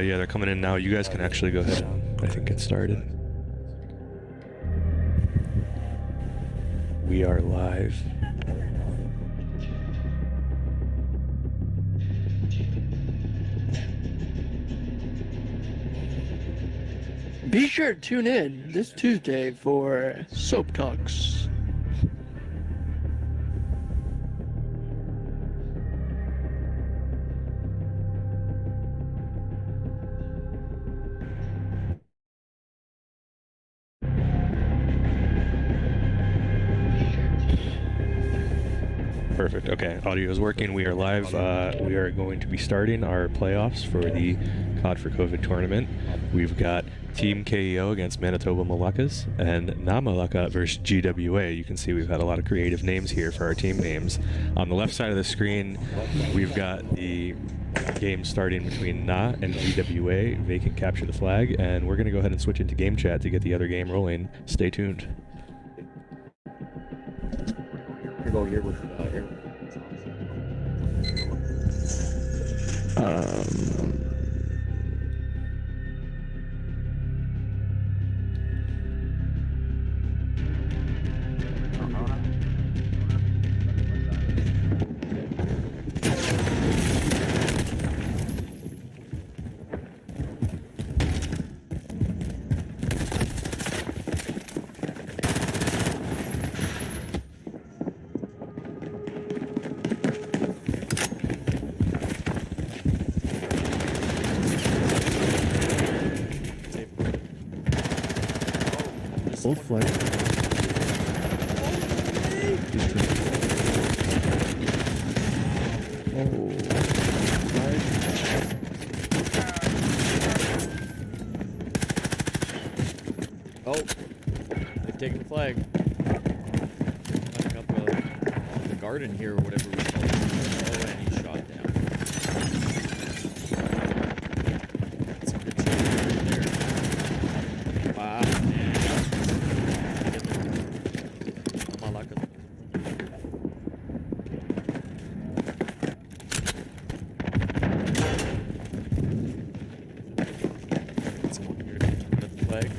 Yeah, they're coming in now. You guys can actually go ahead and, I think, get started. We are live. Be sure to tune in this Tuesday for Soap Talks. Perfect. Okay, audio is working. We are live. We are going to be starting our playoffs for the COD for COVID tournament. We've got Team KEO against Manitoba Malakas and Na Malaka versus GWA. You can see we've had a lot of creative names here for our team names. On the left side of the screen, we've got the game starting between Na and GWA. Vacant capture the flag, and we're going to go ahead and switch into game chat to get the other game rolling. Stay tuned. Go here with Both flags. Oh. Oh, they've taken the flag. Knocking up the garden here, or whatever we call it. Oh, and he's shot down. That's a good shot right there. Wow. Someone here with the flag.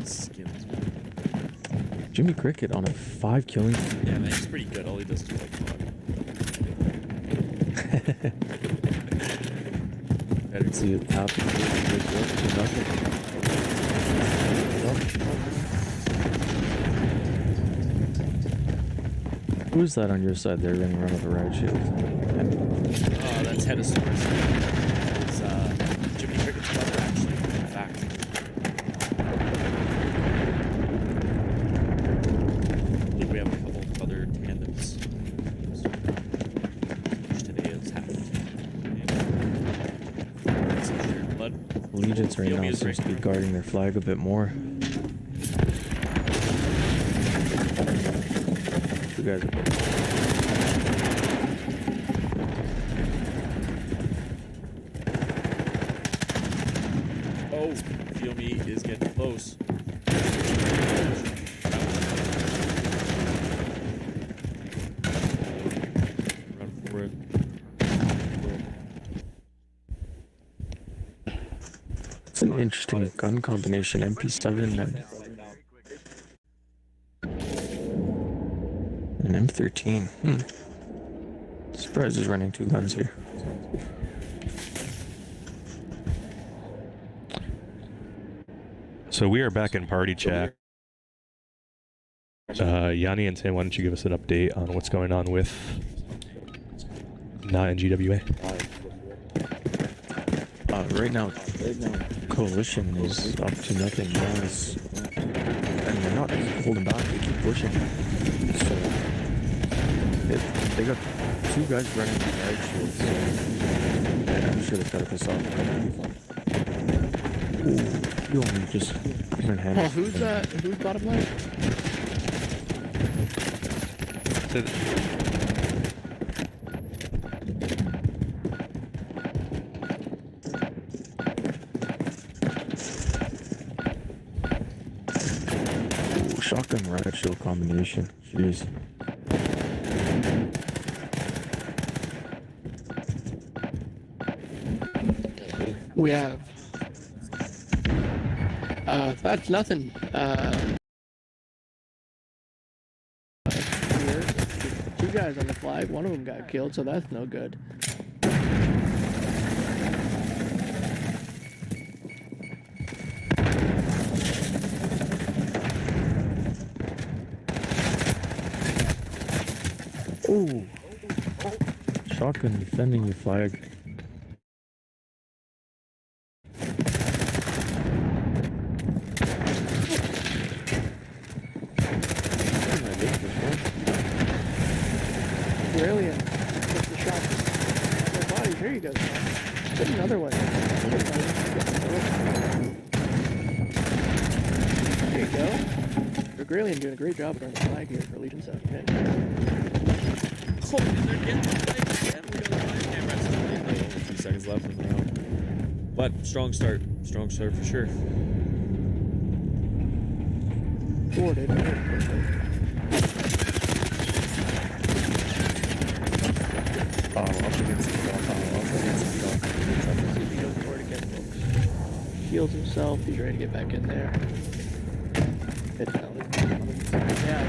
Skins. Jimmy Cricket on a 5 killing. Yeah, man, he's pretty good. All he does is like Better see it happen. Who's that on your side there running around with a riot shield? oh, that's head of stores. It's Jimmy Cricket's brother, actually, in fact. I believe we have a couple of other tandems. Which today is happening. Allegiance right now seems to be guarding their flag a bit more. You guys are oh, Feel Me is getting close. Run for it. It's an interesting gun combination, MP7 and M13. Surprised he's running 2 guns here. So we are back in party chat. Yanni and Tim, why don't you give us an update on what's going on with Na and GWA? Right now, Coalition is up to nothing. And they're not holding back, they keep pushing. So, they got 2 guys running the riot shields. And I'm sure they've got to piss off. Ooh, you only just even hand Oh, who's bottom left? Shotgun riot shield combination. Jeez. We have. That's nothing. Here, two guys on the flag. One of them got killed, so that's no good. Ooh. Shotgun defending your flag. Brilliant. Gets the shot. Oh, body. Here you go. Get another one. There you go. Gregalian doing a great job on the flag here for Legion 7. Okay. Oh, and they're getting the flag again. We got a flag camera. It's only 2 seconds left in the round. But strong start. Strong start for sure. Forwarded. Up against the block. He goes forward again, folks. Heals himself. He's ready to get back in there. Hit down. Yeah.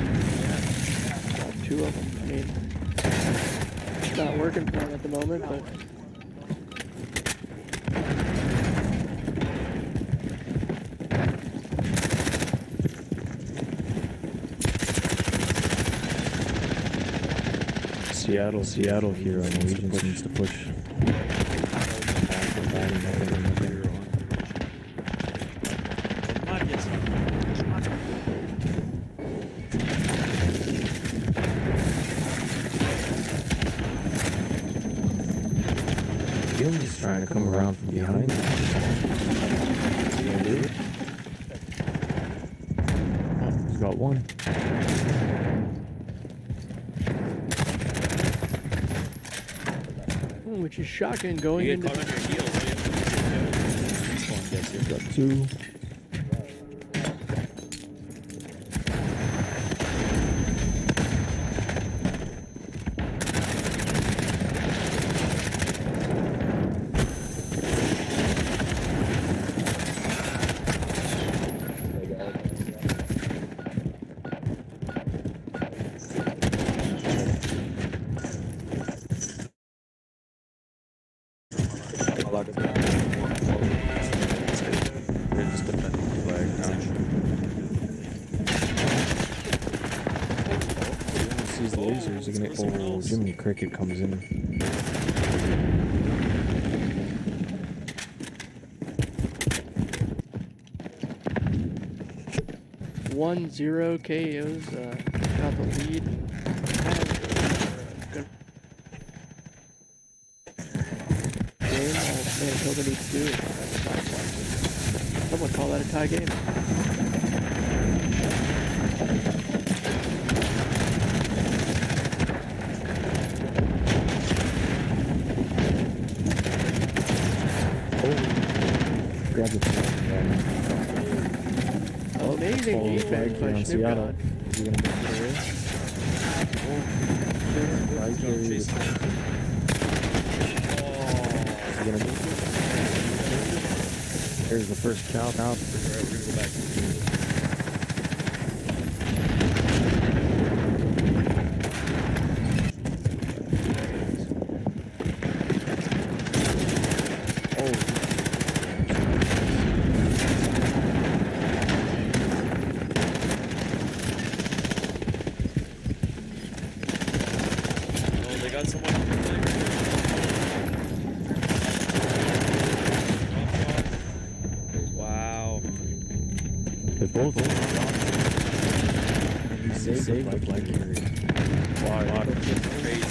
Got two of them. I mean, it's not working for him at the moment, but. Seattle here on Legion needs to push. Gil's trying to come around from behind. Oh, he's got one. Which is shocking going You into. get caught on your heels. He's got two. These lasers are gonna. Oh, Jiminy Cricket comes in. 1-0 KOs. Got the lead. Good game. All Manitoba needs to do is someone call that a tie game. Grab the flag. Oh, amazing Oh, teamwork back by here on Seattle. Snoop. Is he gonna make it away? Right there, he was- Is he gonna make it? There's the first count out. Alright, we're gonna go back. Oh, they got someone on the flag. Wow. They both He saved the flag carrier. Wow, Crazy.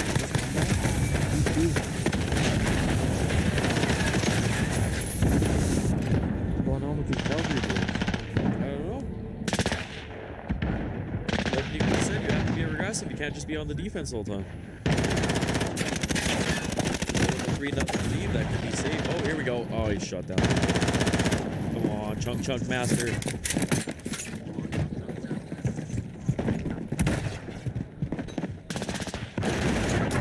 What's going on with these Calgary boys? I don't know. Like Nico said, you have to be aggressive. You can't just be on the defense all the time. 3-0 lead, that could be saved. Oh, here we go. Oh, he's shot down. Come on, chunk master.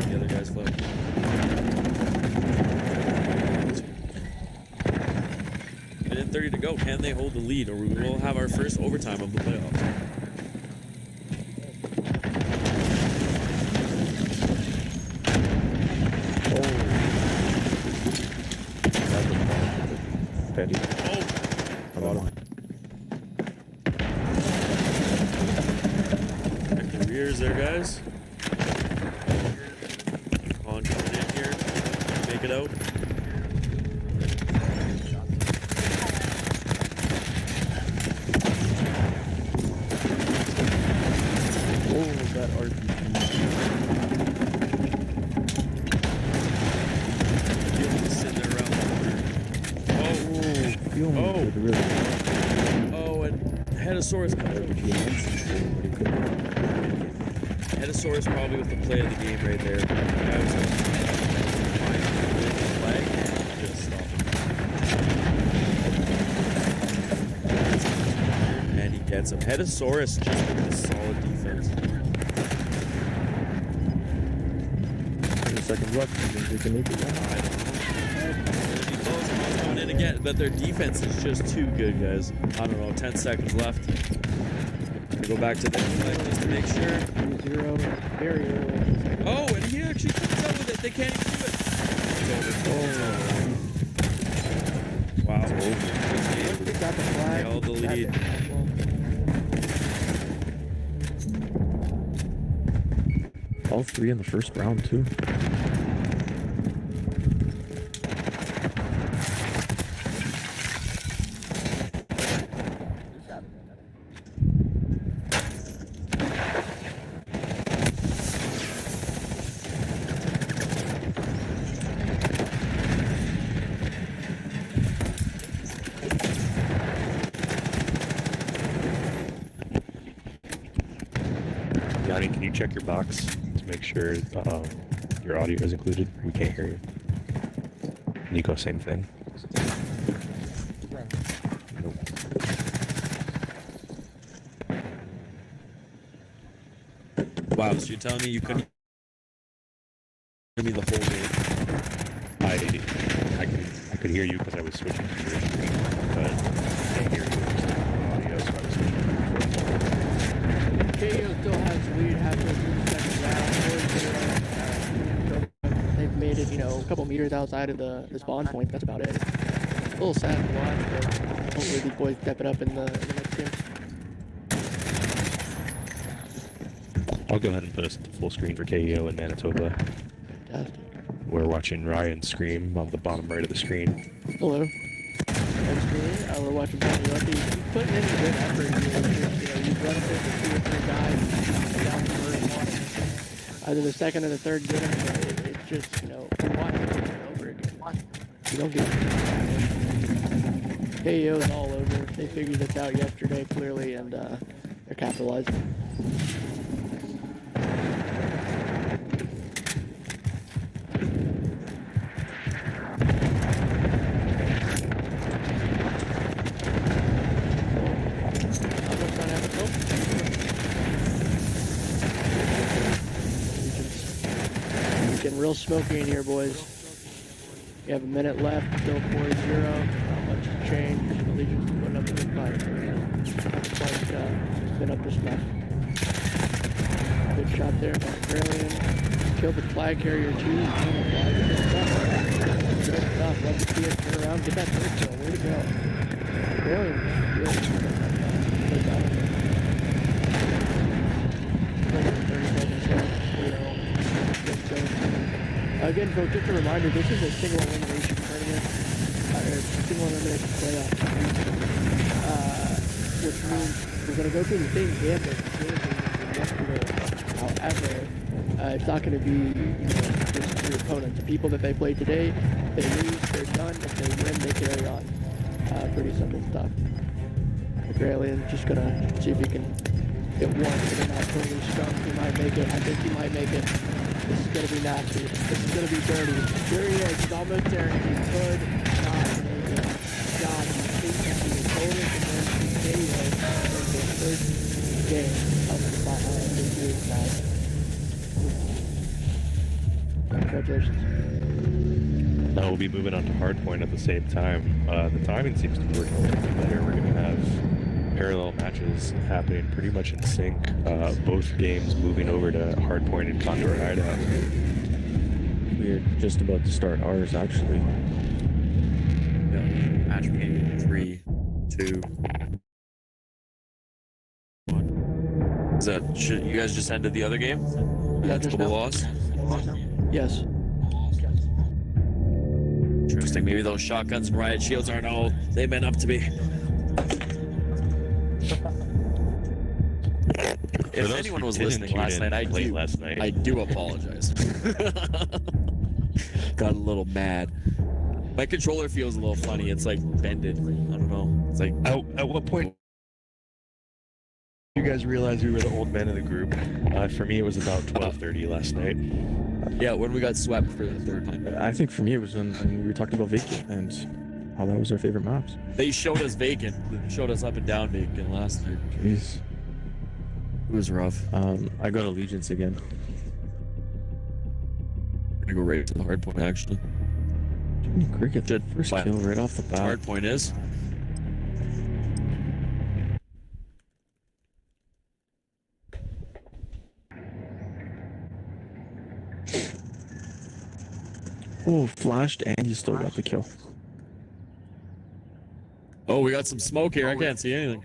The other guy's flipped. 1:30 to go. Can they hold the lead, or we will have our first overtime of the playoffs? Petty. Oh, Bottom. check the rears there, guys. On coming in here. Make it out. Oh, that RPG. Sitting there around the corner. Oh, feeling Oh. good, really. Oh, and Hedosaurus Hedosaurus probably with the play of the game right there. That was a flag. Just stop him. And he gets him. Hedosaurus just with a solid defense. 30 seconds left. You think they can make it? I don't know. Both coming in again, but their defense is just too good, guys. I don't know. 10 seconds left. Gonna go back to their flag just to make sure. 0 very early in the second. Oh, and he actually comes out with it. They can't even do it. It's over. Wow. They got the flag. Held the lead. All three in the first round, too. Yanni, can you check your box to make sure your audio is included? We can't hear you. Nico, same thing. Nope. Wow, so you're telling me you couldn't hear me the whole game? I could hear you because I was switching to your screen, but I can't hear you because of the audio, so I was switching to your phone. KO still has the lead halfway through the second round. They've made it, a couple meters outside of the spawn point. That's about it. A little sad to watch, but hopefully these boys step it up in the next game. I'll go ahead and put us at the full screen for KEO in Manitoba. Fantastic. We're watching Ryan scream on the bottom right of the screen. Hello. That's me. We're watching Tony Lucky. He's putting in a good effort here. He's running for 2 or 3 guys down the first one. Either the second or the third get him, but it's just, watch it over and over again. You don't get it. KO's all over. They figured this out yesterday, clearly, and they're capitalizing. Real smoky in here, boys. You have a minute left, still 4-0. Not much to change. Allegiance putting up a good fight. But been up to snuff. Good shot there by Brilliant. Killed the flag carrier too. Good stuff. Love to see it turn around. Get that third kill. Way to go. Brilliant. Good job. 30 seconds left. Good save. Again, folks, just a reminder, this is a single elimination tournament, or single elimination playoff, which means we're going to go through the same gambit as yesterday. However, it's not going to be just your opponents. The people that they play today, if they lose, they're done. If they win, they carry on. Pretty simple stuff. Agralian's just going to see if he can hit one. They're not totally stumped. He might make it. I think he might make it. This is going to be nasty. This is going to be dirty. Here he is. He's almost there. He could not make it. God, he thinks he was totally convinced video in the first game of the series now. Congratulations. Now we'll be moving on to hardpoint at the same time. The timing seems to be working a little bit better. We're going to have parallel matches happening pretty much in sync. Both games moving over to hardpoint and Condor Hideout. We're just about to start ours, actually. Yeah. Match game 3, 2, 1. Is that you guys just ended the other game? Yeah, That's just double now. loss. Yes. Interesting. Maybe those shotguns and riot shields aren't all they meant up to be. If those anyone who was didn't listening tune last in night, late last night. I do apologize. Got a little mad. My controller feels a little funny. It's like bended. I don't know. It's like At what point you guys realized we were the old men of the group? For me, it was about 12:30 last night. yeah, when we got swept for the third time. I think for me it was when we were talking about Vacant and how that was our favorite maps. They showed us Vacant. Showed us up and down Vacant last year. Jeez. It was rough. I got Allegiance again. We're gonna go right to the hard point actually. Cricket, Did first my- kill right off the The bat. hard point is. Oh, flashed and you still got the kill. Oh, we got some smoke here. I can't see anything.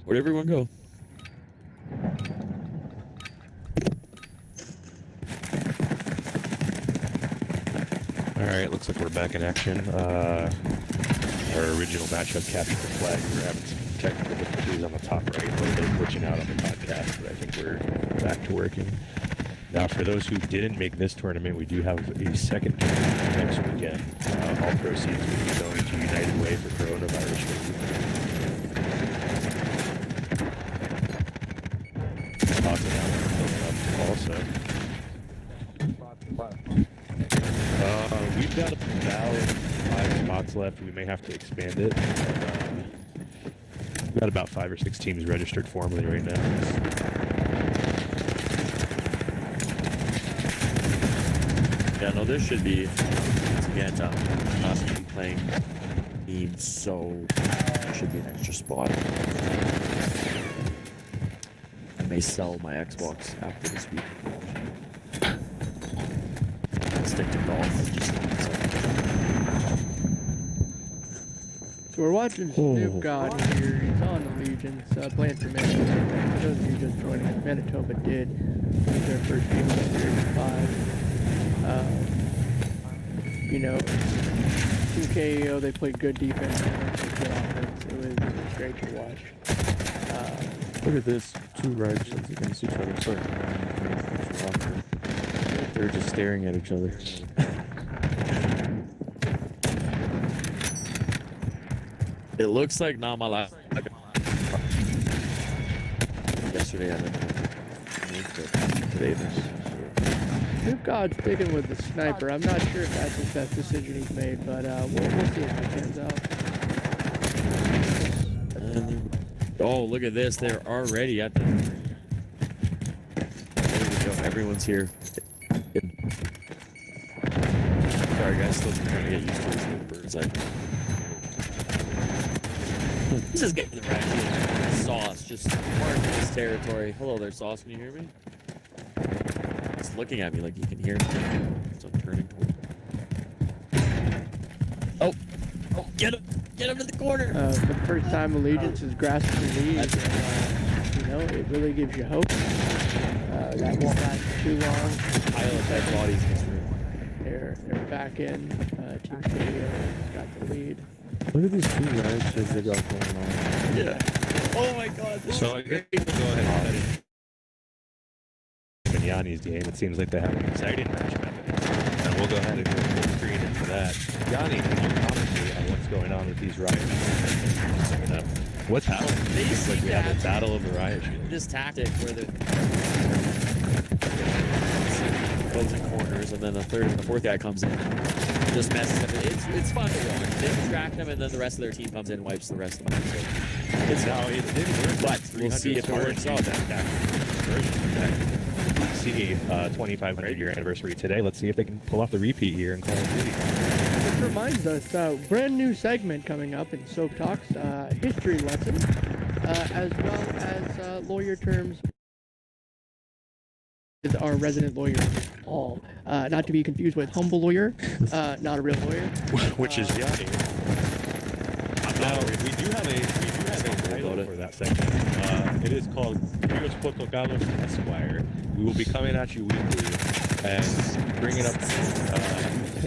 Where'd everyone go? Alright, looks like we're back in action. Our original matchup captured the flag. We were having some technical difficulties on the top right, a little bit of glitching out on the podcast, but I think we're back to working. Now, for those who didn't make this tournament, we do have a second tournament next weekend. All proceeds will be going to United Way for coronavirus relief. Talking about also. We've got about 5 spots left. We may have to expand it. We've got about 5 or 6 teams registered formally right now. Yeah, no, there should be. Once again, us be playing teams, so there should be an extra spot. I may sell my Xbox after this week. Stick to golf. So we're watching Snoop God here. He's on Allegiance, playing for Manitoba. For those of you just joining us, Manitoba did lose their first game of the Series 5. You know, Team KEO, they played good defense and good offense. It was great to watch. Look at this. 2 riot shields against each other. Sorry. They're just staring at each other. It looks like Namala. Yesterday I didn't. Today this. Snoop God's sticking with the sniper. I'm not sure if that's his best decision he's made, but we'll see if it pans out. Oh, look at this. They're already at the. There we go. Everyone's here. Sorry, guys. Still trying to get used to this new bird's eye. This is getting the right. Sauce just marking this territory. Hello there, Sauce. Can you hear me? He's looking at me like he can hear me. So I'm turning toward him. Oh, get him! Get him in the corner! For the first time, Allegiance is grasping the lead. You know, it really gives you hope. That won't last too long. Pile of dead bodies in this room. They're back in. Team KO got the lead. Look at these 2 riot shields they got going on. Yeah. Oh my God. So I guess we'll go ahead and set it in Yanni's game. It seems like they have an exciting match happening. And we'll go ahead and go full screen into that. Yanni, can you commentate on what's going on with these riot shields coming up? What's happening? It looks like we have a battle of the riot shields. This tactic where they're closing corners and then the third and the fourth guy comes in, just messes up. It's fun to watch. They distract them and then the rest of their team comes in and wipes the rest of them. So it's Now, it did work. but we'll see if it works out. SDC 2500 year anniversary today. Let's see if they can pull off the repeat here in Call of Duty. This reminds us, brand new segment coming up in Soap Talks, history lesson, as well as lawyer terms with our resident lawyer, Paul. Not to be confused with humble lawyer, not a real lawyer. Which is Yanni. Now, we do have a title for that segment. It is called Rios Portocalos Esquire. We will be coming at you weekly and bringing up,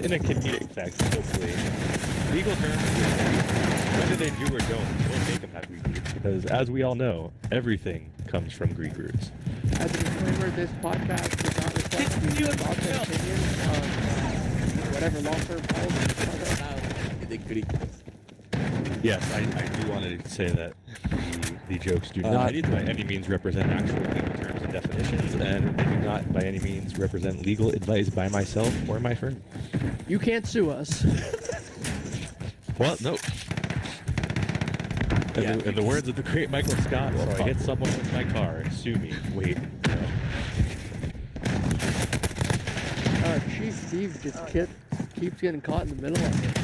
in a comedic fact, hopefully, legal terms. Whether they do or don't, we'll make them have Greek roots. Because, as we all know, everything comes from Greek roots. As a disclaimer, this podcast does not reflect the thoughts and opinions of whatever law firm calls. Yes, I do want to say that the jokes do not by any means represent actual legal terms and definitions, and they do not by any means represent legal advice by myself or my firm. You can't sue us. Well, no. In the words of the great Michael Scott, so I hit someone with my car, sue me. Wait, no. Chief Steve just keeps getting caught in the middle of it.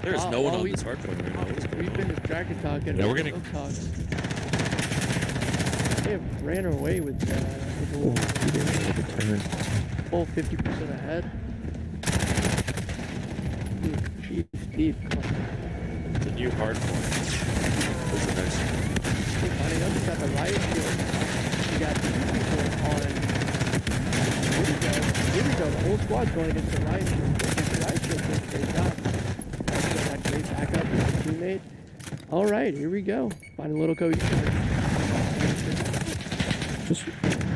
There's no one on this hardpoint right now. We've been distracted talking. Yeah, we're gonna- talks. They have ran away with the full 50% ahead. Chief Steve, come on. It's a new hardpoint. What's the next one? Funny enough, it's got the riot shield. You got two people on. Here we go. Here we go. The whole squad's going against the riot shield. The riot shield does a great job. That great backup with a teammate. All right, here we go. Find a little cohesion. Just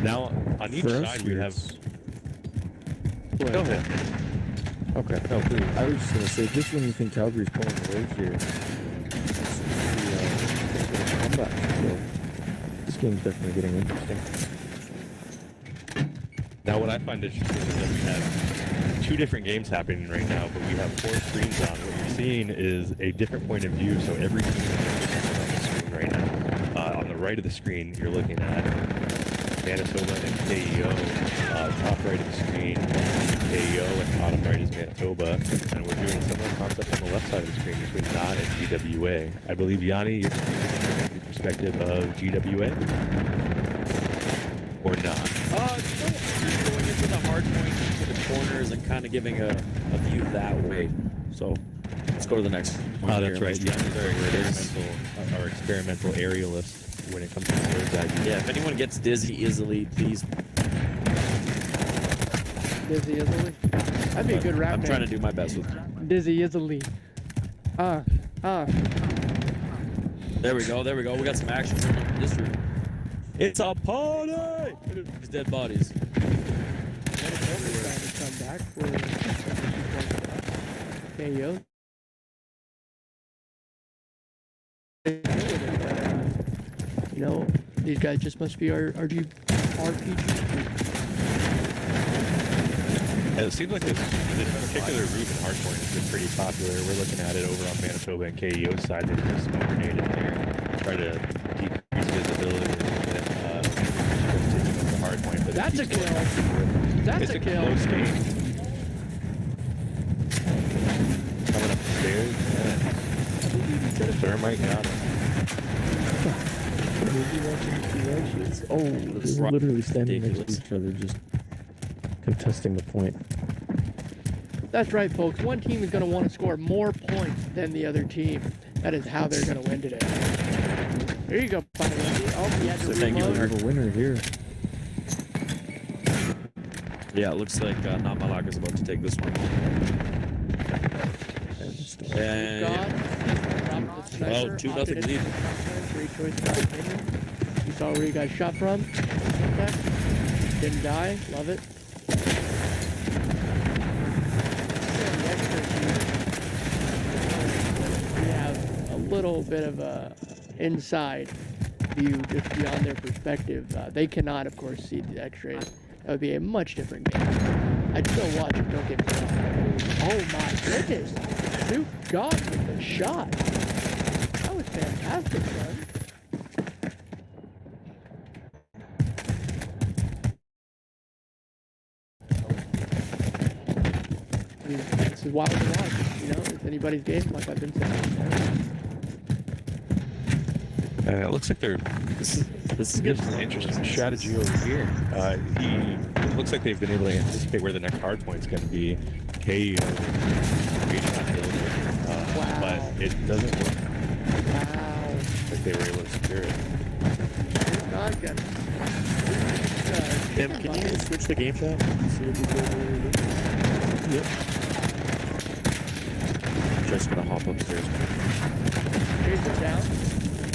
Now, on each for us, side, we have... Go Go ahead. Okay. No, please. I was just gonna say, just when you think Calgary's pulling away here, the comeback. So this game's definitely getting interesting. Now, what I find interesting is that we have two different games happening right now, but we have 4 screens on. What you're seeing is a different point of view, so every team is on the screen right now. On the right of the screen, you're looking at Manitoba and KEO. Top right of the screen, KEO, and bottom right is Manitoba. And we're doing a similar concept on the left side of the screen between NOT and GWA. I believe, Yanni, you're from the perspective of GWA? Or not? Just going into the hard point, into the corners, and kind of giving a view that way. So let's go to the next one. Oh, that's here. right. Yeah, our experimental aerialist when it comes to birds eye view. Yeah, if anyone gets dizzy easily, please. Dizzy Easily. That'd be a good rap I'm name. trying to do my best with Dizzy Easily. There we go. We got some action from this room. It's a party! These dead bodies. Manitoba's trying to come back for KEO. You know, these guys just must be our RPG. And it seems like this particular route in Hardpoint has been pretty popular. We're looking at it over on Manitoba and KEO's side. They just smoke grenade in there, try to decrease visibility a little bit. Taking up the Hardpoint, but That's a it keeps kill. going back and forth. That's It's a a kill. close game. Coming up the stairs, and the thermite got him. Oh, they're literally standing next to each other, just contesting the point. That's right, folks. One team is going to want to score more points than the other team. That is how they're going to win today. There you go, buddy. Oh, you had to So thank you, reload. We have a winner here. Yeah, it looks like Not Malak is about to take this one. And God, the sniper, 2-0 opted in. lead. Great choice, in my opinion. You saw where you got shot from. Okay. Didn't die. Love it. We have a little bit of a inside view just beyond their perspective. They cannot, of course, see the X-rays. That would be a much different game. I'd still watch it, don't get me wrong. Oh my goodness. Snoop God with the shot. That was fantastic, son. This is wild to watch. You know, it's anybody's game, like I've been saying. It looks like this is an interesting strategy over here. It looks like they've been able to anticipate where the next hard point's going to be. KO waiting on building, Wow. but it doesn't look Wow. like they were able to secure it. It's not gonna. Tim, can you switch the game chat? See if we go. Yep. Just gonna hop upstairs. Chase it down.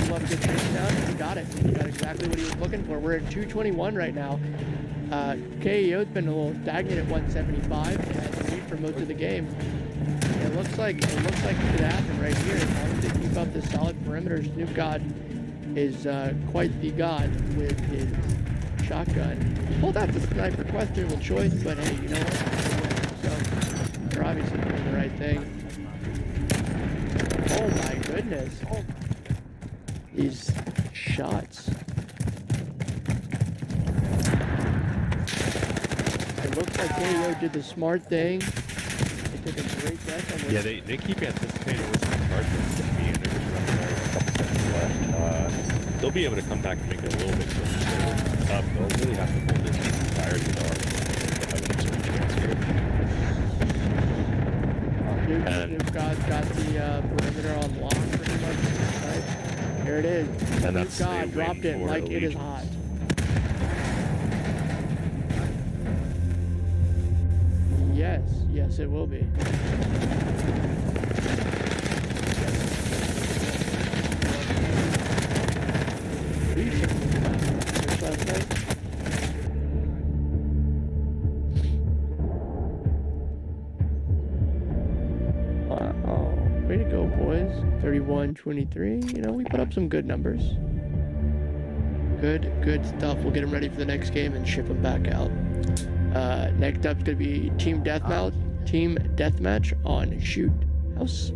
You love a good chase down. He got it. He got exactly what he was looking for. We're at 221 right now. KEO's been a little stagnant at 175 and has the lead for most of the game. It looks like it could happen right here. As long as they keep up this solid perimeter, Snoop God is quite the god with his shotgun. He pulled out the sniper, questionable choice, but hey, you know what? So they're obviously doing the right thing. Oh my goodness. These shots. It looks like KO did the smart thing. They took a great guess on this. Yeah, they keep anticipating where some hard point's going to be, and they're just running out a couple seconds left. They'll be able to come back and make it a little bit closer. They'll really have to hold this entirety of the argument to have an absolute chance here. Duke got the perimeter on lock pretty much. Right? There it is. And Duke that's a God win dropped it for like it is Allegiance. hot. Yes, it will be. Way to go, boys. 31-23. You know, we put up some good numbers. Good stuff. We'll get them ready for the next game and ship them back out. Next up's gonna be team deathmatch on Shoot House.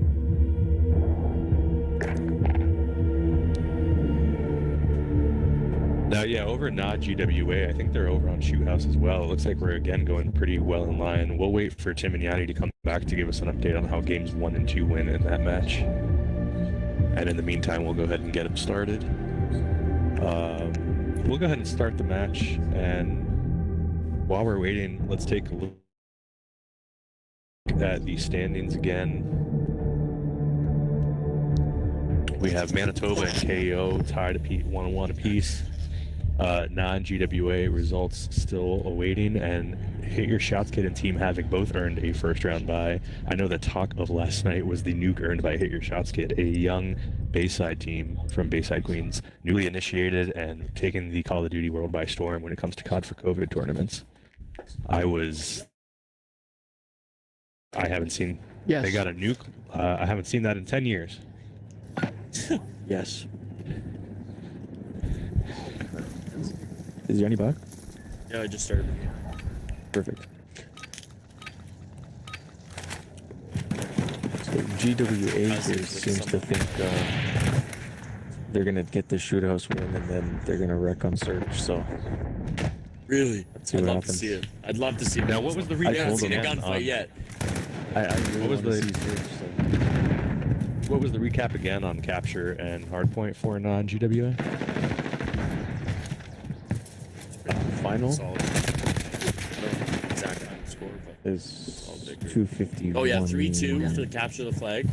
Now, yeah, over at Nod GWA, I think they're over on Shoot House as well. It looks like we're again going pretty well in line. We'll wait for Tim and Yanni to come back to give us an update on how games 1 and 2 went in that match. And in the meantime, we'll go ahead and get them started. We'll go ahead and start the match, and while we're waiting, let's take a look at the standings again. We have Manitoba and KO tied at 1-1 apiece. Non-GWA results still awaiting, and Hit Your Shots Kid and Team Havoc both earned a first round bye. I know the talk of last night was the nuke earned by Hit Your Shots Kid, a young Bayside team from Bayside, Queens, newly initiated and taking the Call of Duty world by storm when it comes to COD for COVID tournaments. I haven't seen. Yes. They got a nuke. I haven't seen that in 10 years. Yes. Is Yanni back? Yeah, I just started. Perfect. So GWA seems to think they're gonna get the shoot house win and then they're gonna wreck on Surge. So Really? let's see I'd what love to happens. see it. I'd love to see it. Now, what was the I recap haven't seen a again? gunfight yet. I really What was wanna the- see Surge, so. What was the recap again on capture and hardpoint for non-GWA? Final Solid. I don't know the exact final score, but is I'll take it. 251. oh yeah, 3-2 to capture the flag,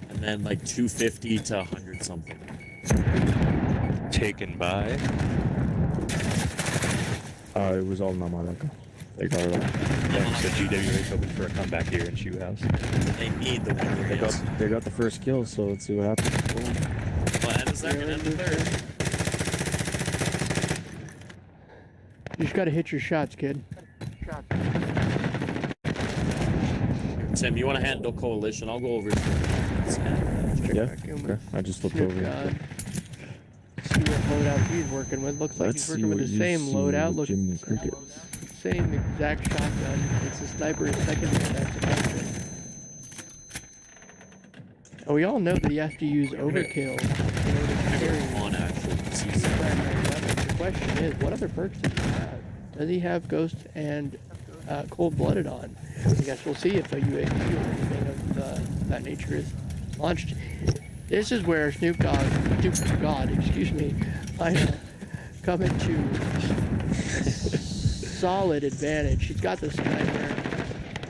and then like 250 to 100 something. Taken by. It was all Namalaka. They got it all. Yeah, so GWA's hoping for a comeback here in Shoot House. They need the win. They got the first kill, so let's see what happens. Well, and the second and the third. You just gotta hit your shots, kid. Tim, you want to handle coalition? I'll go over. Yeah, Back in okay. with I just flipped Snoop over. God. See what loadout he's working with. Looks like Let's he's see working with what the you same see loadout. with Look, Jimmy Cricket. same exact shotgun. It's a sniper second. That's a question. Oh, we all know that he has to use overkill in order to carry On actually. his primary weapon. The question is, what other perks does he have? Does he have Ghost and cold-blooded on. I guess we'll see if a UAV or anything of that nature is launched. This is where Snoop God, excuse me, might come into solid advantage. He's got the sniper.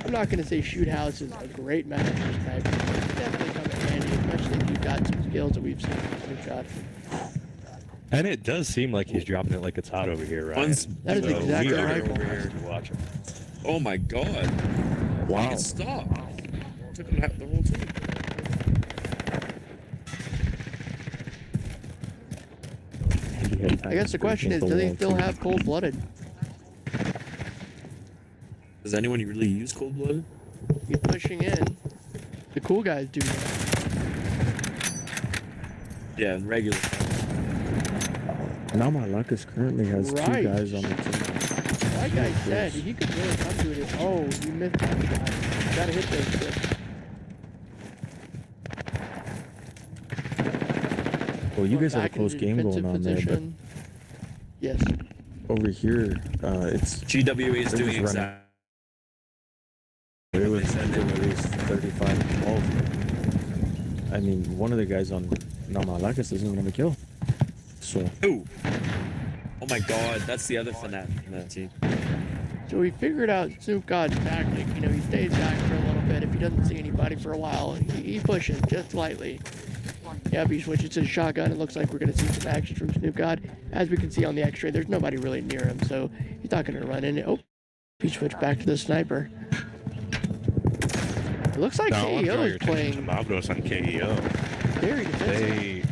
I'm not going to say Shoot House is a great match for sniper, but it's definitely come in handy, especially if you've got some skills that we've seen from Snoop God. And it does seem like he's dropping it like it's hot over here, Ryan. That is exactly we are right. over here to watch him. Oh my god. Wow. Stop. Took him out the whole team. I guess the question is, do they still have cold-blooded? Does anyone really use cold-blooded? He's pushing in. The cool guys do that. Yeah, in regular. Now my Lucas currently has Right. 2 guys on the team. Like I said, he could really come to it. Oh, you missed that shot. You gotta hit those six. Well, you guys have a Back close into game defensive going on there, but position. Yes. over here, it's GWA is They're doing just running. exactly. it was at least 35-12. I mean, one of the guys on Namalakis isn't gonna kill. So Ooh. Oh my god, that's the other fanatic in that team. So he figured out Snoop God's tactic. You know, he stays back for a little bit. If he doesn't see anybody for a while, he pushes just slightly. Yep, he switches to the shotgun. It looks like we're going to see some action from Snoop God. As we can see on the x-ray, there's nobody really near him, so he's not going to run in. Oh, he switched back to the sniper. It looks like Now, I want to KEO draw is your attention to playing Mavros on KEO. very defensive.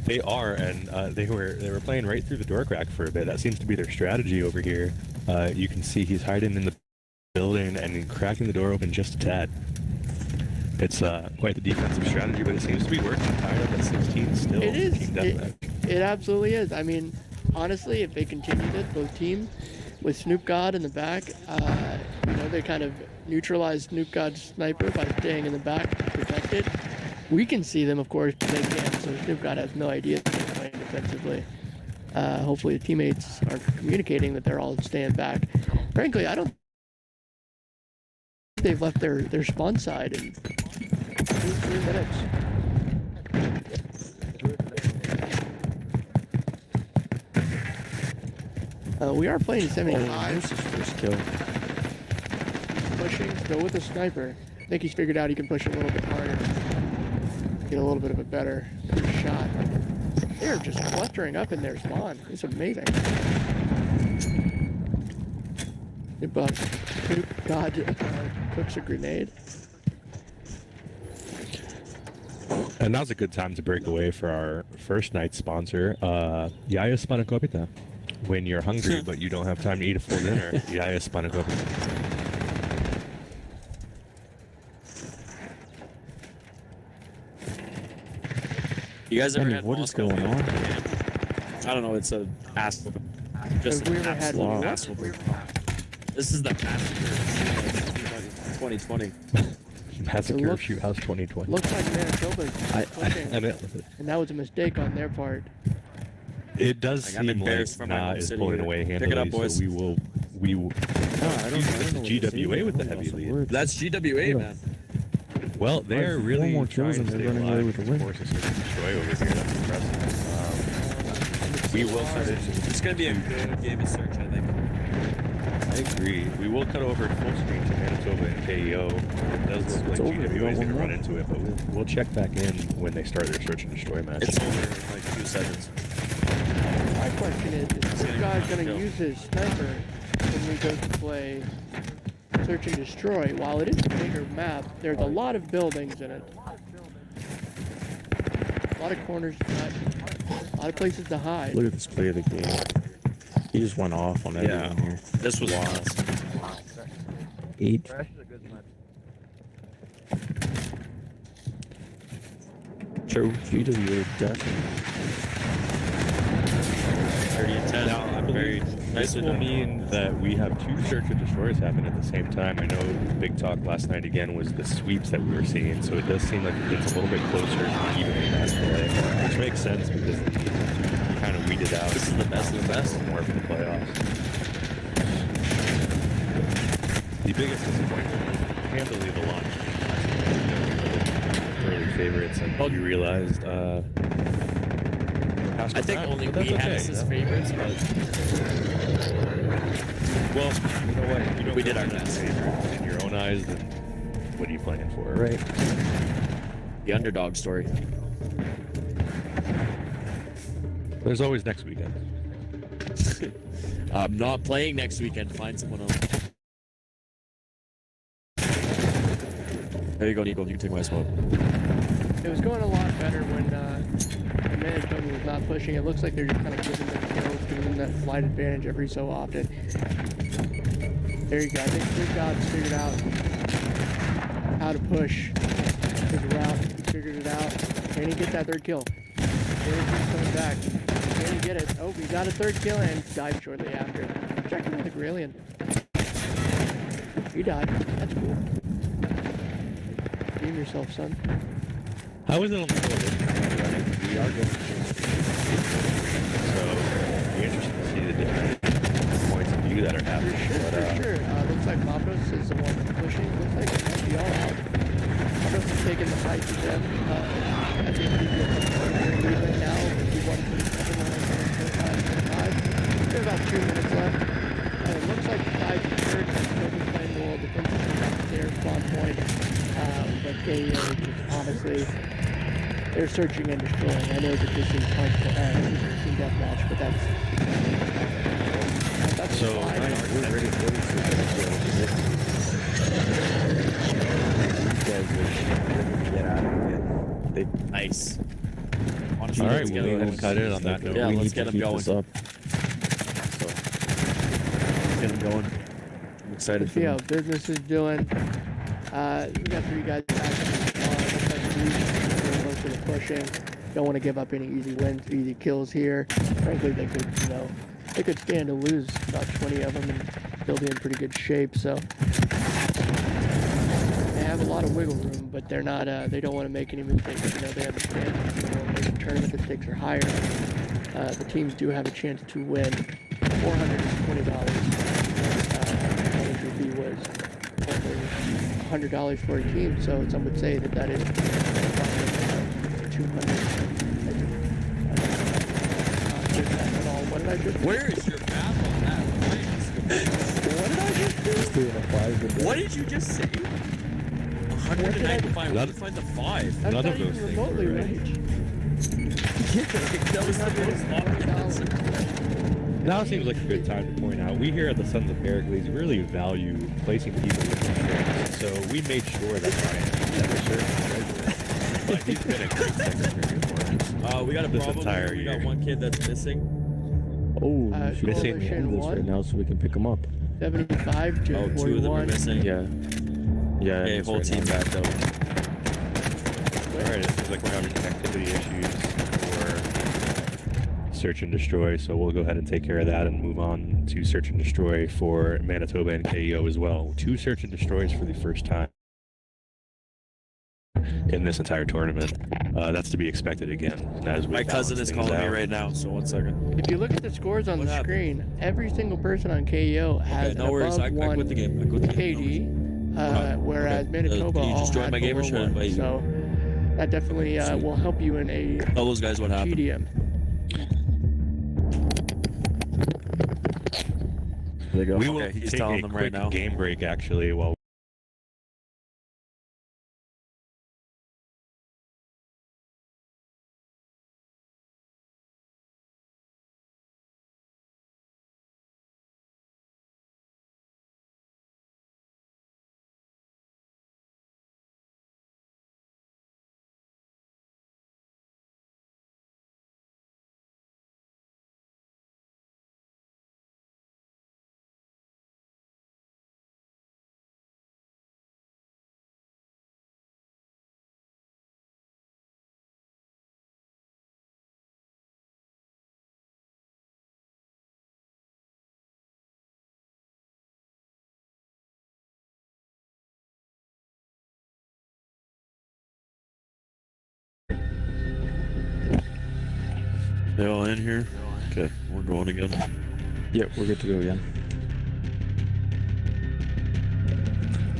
They are, and they were playing right through the door crack for a bit. That seems to be their strategy over here. You can see he's hiding in the building and cracking the door open just a tad. It's quite the defensive strategy, but it seems to be working. Tied up at 16 still. It is. Team deathmatch. It absolutely is. I mean, honestly, if they continue this, both teams, with Snoop God in the back, you know, they kind of neutralize Snoop God's sniper by staying in the back to protect it. We can see them, of course, but they can't, so Snoop God has no idea that they're playing defensively. Hopefully the teammates are communicating that they're all staying back. Frankly, I don't think they've left their spawn side in 3 minutes. We are playing 75. This is first kill. Pushing, go with the sniper. I think he's figured out he can push a little bit harder. Get a little bit of a better shot. They're just clustering up in their spawn. It's amazing. But God cooks a grenade. And now's a good time to break away for our first night sponsor, Yaya Spanakopita. When you're hungry but you don't have time to eat a full dinner, Yaya Spanakopita. You guys ever Andy, had what is Moscow going Field? on? I don't know, it's a ass whooping. Just Have we an ever had absolute one? ass whooping. This is the massacre of 2020. Massacre Look- Shoot House 2020. Looks like Manitoba's pushing, And and that was a mistake on their part. it does Like, I'm seem embarrassed like for my Na home is city pulling here. away Pick handily, it up, boys. so we will. No, I don't This know. is GWA with the heavy lead. That's GWA, Yeah. man. Well, they're Four really more trying kills to and they're stay running away alive with the with win. forces to destroy over here. That's impressive. We will cut it. It's going to be a good game of search, I think. I agree. We will cut over full screen to Manitoba and KEO. It does look like over. GWA is We got going to one run more. into it, but we'll check back in when they start their search and destroy match. It's over in like 2 seconds. My question is this getting guy's fun, going to Joe. use his sniper when we go to play Search and Destroy? While it is a bigger map, there's a lot of buildings in it. A lot of corners to cut. A lot of places to hide. Look at this play of the game. He just went off on everyone here. This was nuts. 8. True. GWA definitely. 30 and 10. Now, I believe Very this nicely will done. mean that we have 2 search and destroys happen at the same time. I know the big talk last night again was the sweeps that we were seeing, so it does seem like it's a little bit closer to evenly matched play, which makes sense because we kind of weeded out. This is the best of the best. More for the playoffs. biggest disappointment was handily the launch. Early favorites, and Oh. you realized. I think only we had us as favorites, but Well, you know what? You don't We did our know best. favorites in your own eyes. Then what are you playing for, right? the underdog story. There's always next weekend. I'm not playing next weekend. Find someone else. There you go, Nico. You can take my spot. It was going a lot better when Manitoba was not pushing. It looks like they're just kind of giving them kills, giving them that flight advantage every so often. There you go. I think Big God's figured out how to push his route. He figured it out. Can he get that third kill? Pericles coming back. Can he get it? Oh, he got a third kill and died shortly after. Check him with a Gralian. He died. That's cool. Redeem yourself, son. How is it on the floor? We are going to so it'll be interesting to see the different points of view that are For happening. sure, But, for sure. Looks like Mapos is the one pushing. Looks like they all out. Mapos is taking the fight to them. I think he's going to lead right now. He won 25. There's about 2 minutes left. And it looks like the Tides are third. They'll be playing well. The Princess is back at their spawn point. But they are just honestly, they're searching and destroying. I know that this is hardcore, team deathmatch, but that's So, fine. We're ready for this. These guys are get out of here. They Nice. all Honestly, right, let's we'll get go ahead them and cut it on that note. Yeah, we let's need get to 'em keep going. this up. So, let's get them going. I'm excited Let's for see how them. business is doing. We got 3 guys back in the spawn. Looks like Bruce is doing most of the pushing. Don't want to give up any easy wins, easy kills here. Frankly, they could, they could stand to lose about 20 of them and still be in pretty good shape. So they have a lot of wiggle room, but they're not. They don't want to make any mistakes. They understand. They want to make a tournament. The stakes are higher. The teams do have a chance to win $420. Manager fee was only $100 for a team, so some would say that is 200. What did I just do? Where is your map on that? What did I just do? Just doing a 5 with What did you just say? 195. Where did you find the 5? That's None not of those even things remotely were right. right. That was the most optimistic. Now seems like a good time to point out, we here at the Sons of Pericles really value placing people with strengths, so we made sure that Ryan never served as treasurer. But he's been a great secretary for us. We got a This problem. entire We got year. one kid that's missing. Oh, Uh, you should Missing say Coalition end this one. right now so we can pick them up. 75 to Oh, 2 of them are 41. missing. Yeah. Yeah. Okay, end this whole right team now. backed out. Alright, it seems like we're having connectivity issues for Search and Destroy, so we'll go ahead and take care of that and move on to Search and Destroy for Manitoba and KEO as well. 2 Search and Destroys for the first time in this entire tournament. That's to be expected again. As we My cousin balance is things calling me out. right now, so 1 second. If you look at the scores on What the happened? screen, every single person on KEO has Okay, no an worries. above I one quit the game. I quit the game. KD, Okay. whereas Manitoba Can you just all join had my game or below should I one. invite you? So that definitely Sweet. will help you in a Tell those guys what happened. GDM. There you go. We will Okay, he's take telling a them quick right now. game break actually while They all in here? Okay, we're going again. Yep, we're good to go again.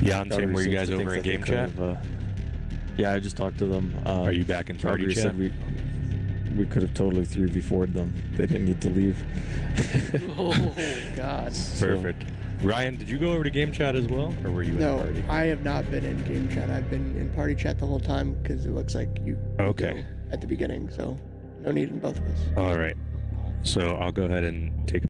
Jan, Tim, were you Calgary guys seems to over in think that they game chat? could have, yeah, I just talked to them. Are you back in party Calgary chat? said we could have totally 3v4'd them. They didn't need to leave. Oh God. Perfect. Ryan, did you go over to game chat as well, or were you in No, party? I have not been in game chat. I've been in party chat the whole time because it looks like you Okay. go at the beginning, so no need in both of us. All right. So I'll go ahead and take.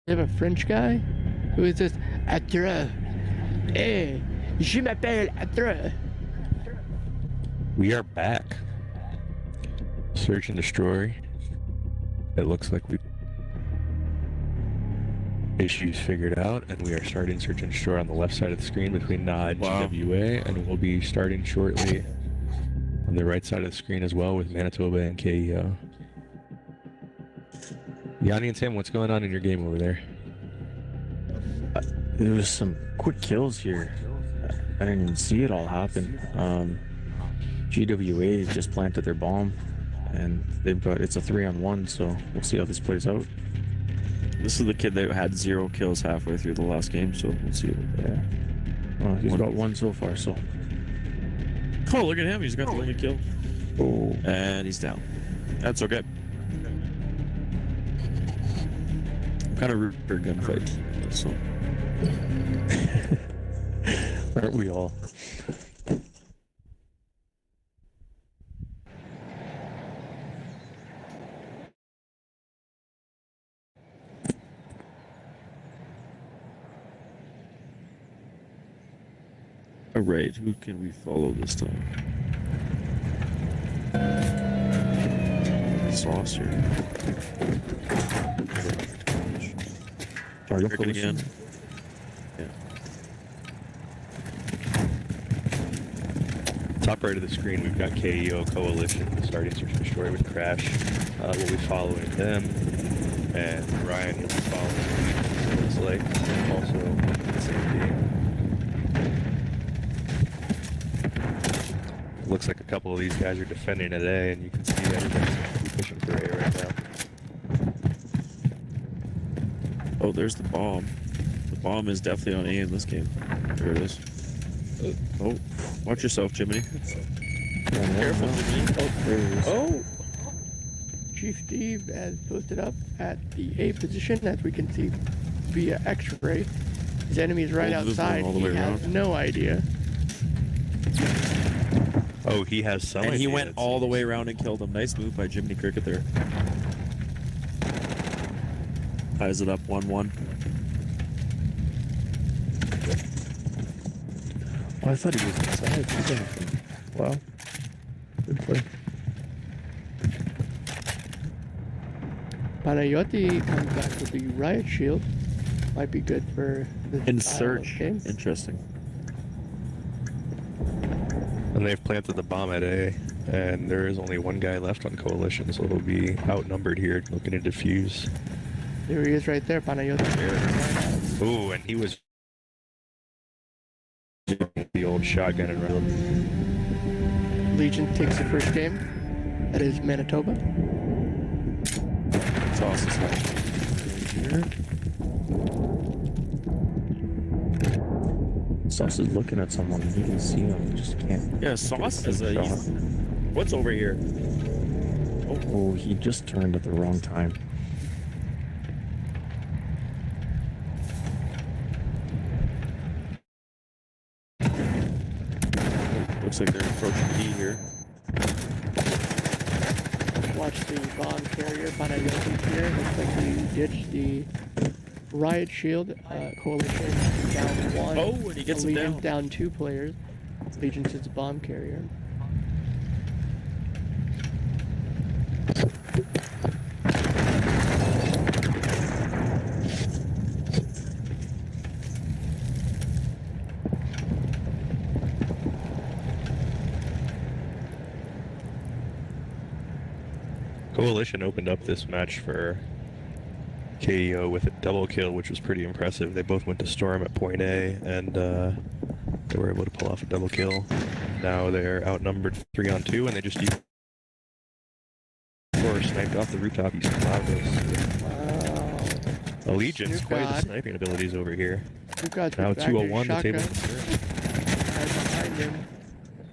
You have a French guy? Who is this? Atra. Hey, je m'appelle Atra. We are back. Search and destroy. It looks like we issues figured out, and we are starting search and destroy on the left side of the screen between NA and Wow. GWA, and we'll be starting shortly on the right side of the screen as well with Manitoba and KEO. Yanni and Tim, what's going on in your game over there? There was some quick kills here. I didn't even see it all happen. GWA just planted their bomb, and it's a 3-on-1, so we'll see how this plays out. This is the kid that had 0 kills halfway through the last game, so we'll see. Yeah. Well, he's got one so far, so. Oh, look at him. He's got the only kill. Oh. And he's down. That's okay. I'm kind of root for gunfights. So. Aren't we all? Alright, who can we follow this time? Sauce here. Target Cricket again. Yeah. Top right of the screen, we've got KEO Coalition starting search and destroy with Crash. We'll be following them, and Ryan, you'll be following. Looks like also the same game. Looks like a couple of these guys are defending an A, and you can see everybody's pushing for A right now. Oh, there's the bomb. The bomb is definitely on A in this game. There it is. Oh, watch yourself, Jiminy. Careful, Jiminy. Oh, there he is. Oh! Chief Steve has posted up at the A position, as we can see via X-ray. His enemy is right Oh, this is going outside. all the He way has around. no idea. Oh, he has some And he idea, went it all the seems. way around and killed him. Nice move by Jiminy Cricket there. Ties it up 1-1. Oh, I thought he was inside. Wow. Good play. Panayoti comes back with the riot shield. Might be good for the In style of search. game. Interesting. And they've planted the bomb at A, and there is only one guy left on Coalition, so he'll be outnumbered here, looking to defuse. There he is right there, Panayoti. Ooh, and he was the old shotgun and run. Legion takes the first game. That is Manitoba. Sauce is here. Sauce is looking at someone and he can see him. He just can't. Yeah, Sauce get is a... shot. What's over here? Oh, he just turned at the wrong time. Looks like they're approaching B here. Watch the bomb carrier, Panayoti here. Looks like he ditched the riot shield. Coalition down one. Oh, and he gets him Legion's down. down 2 players. Legion sits a bomb carrier. Coalition opened up this match for KEO with a double kill, which was pretty impressive. They both went to Storm at point A, and they were able to pull off a double kill. Now they're outnumbered 3-on-2, and they just used or sniped off the rooftop using Cloudless. Wow. Allegiance, Snoop quite the God. sniping abilities over here. Snoop God's Now back 201, the there, table. shotgun. Right behind him.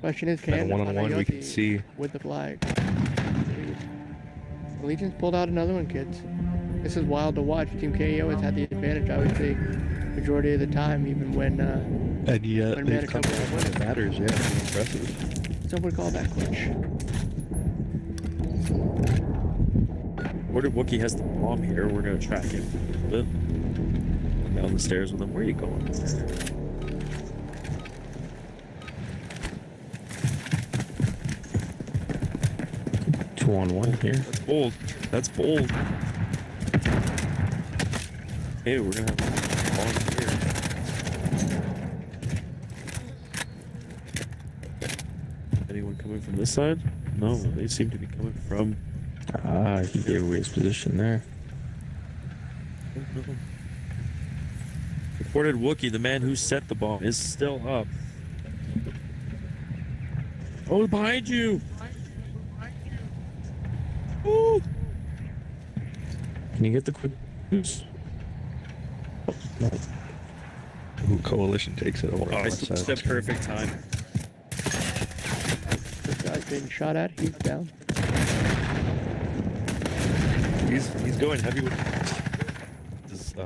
Question is, And can a one-on-one, we can Panayoti see. with the flag? Allegiance pulled out another one, kids. This is wild to watch. Team KO has had the advantage, I would say, majority of the time, even when And yet, when they've come Manitoba back when it matters. Yeah, it's impressive. some would call that clutch. Where did Wookie has the bomb here? We're gonna track him a little bit. Down the stairs with him. Where are you going? 2-on-1 here. That's bold. That's bold. Hey, we're gonna have a bomb here. Anyone coming from this side? No, they seem to be coming from. Ah, he gave away his position there. Reported Wookie, the man who set the bomb, is still up. Oh, behind you! Ooh! Can you get the quick boost? No. Ooh, Coalition takes it over. Oh, on I the side. switched at perfect time. This guy's being shot at. He's down. He's going heavy with just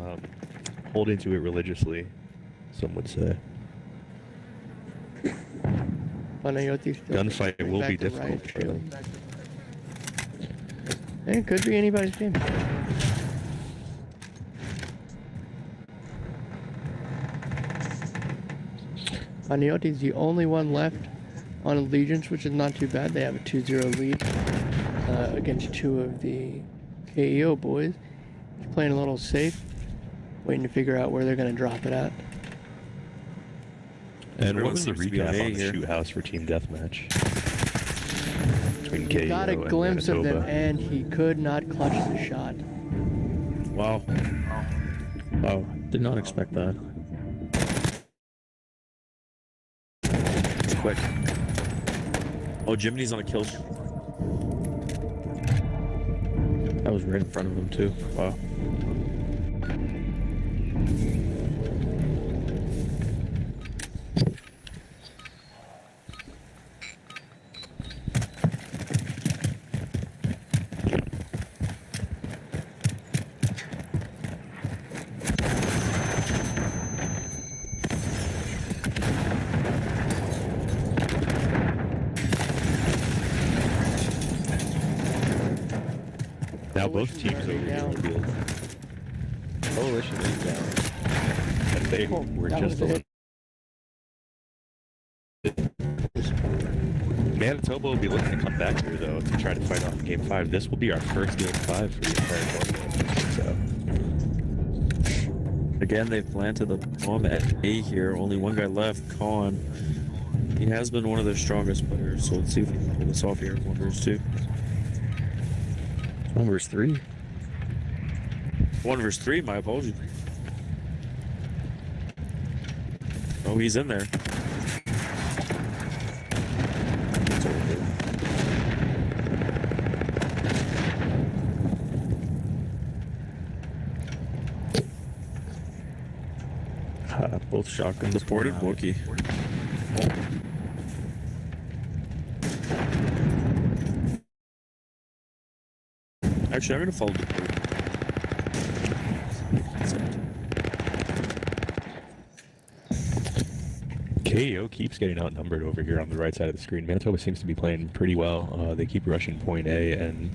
holding to it religiously, some would say. Panayoti still Gunfight will back be to difficult right for them. shield. It could be anybody's game. Panayioti's the only one left on Allegiance, which is not too bad. They have a 2-0 lead against two of the KEO boys. He's playing a little safe, waiting to figure out where they're going to drop it at. And Everyone what was the seems to be recap okay on the here. shoot house for team deathmatch? Between He KEO got a and glimpse of them, Manitoba. and he could not clutch the shot. Wow. Oh, did not expect that. It's quick. Oh, Jiminy's on a kill. That was right in front of him too. Wow. Now both Coalition's teams already over here down. in the field. Coalition is down. And they Oh, were that just was it. Manitoba will be looking to come back here though to try to fight off Game 5. This will be our first Game 5 for the entire tournament. So Again, they've planted the bomb at A here. Only one guy left, Khan. He has been one of their strongest players, so let's see if he can pull this off here in 1v2. 1v3. 1v3, my apologies. Oh, he's in there. It's over. Both shotguns. Deported coming out. Wookie. Actually, I'm gonna follow Deported. KO keeps getting outnumbered over here on the right side of the screen. Manitoba seems to be playing pretty well. They keep rushing point A and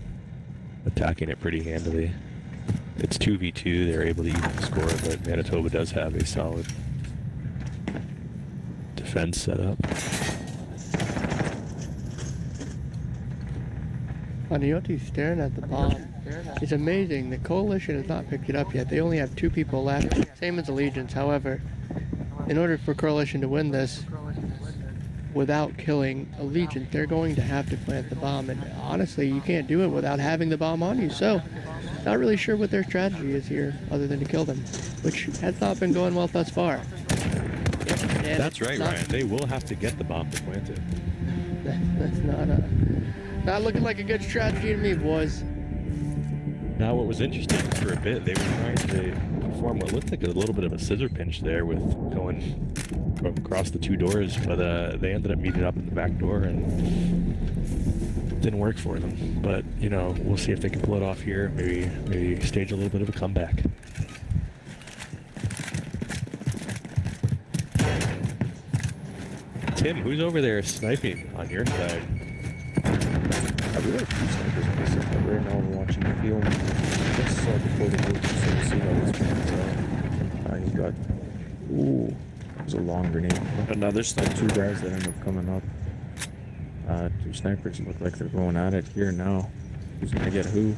attacking it pretty handily. It's 2v2. They're able to even score, but Manitoba does have a solid defense set up. Panayioti's staring at the bomb. It's amazing. The Coalition has not picked it up yet. They only have 2 people left, same as Allegiance. However, in order for Coalition to win this, without killing Allegiant. They're going to have to plant the bomb, and honestly, you can't do it without having the bomb on you. So, not really sure what their strategy is here, other than to kill them, which has not been going well thus far. And That's right, Ryan. They will have to get the bomb to plant it. That's not looking like a good strategy to me, boys. Now, what was interesting is for a bit, they were trying to perform what looked like a little bit of a scissor pinch there with going from across the two doors, but they ended up meeting up in the back door and didn't work for them. But, you know, we'll see if they can pull it off here, maybe stage a little bit of a comeback. Tim, who's over there sniping on your side? I really like two snipers on this side. Right now I'm watching the film. Just saw before the movie, so we'll see how this pans out. He's got... Ooh, there's a long grenade. Another sniper. Two guys that end up coming up. Two snipers look like they're going at it here now. Who's gonna get who?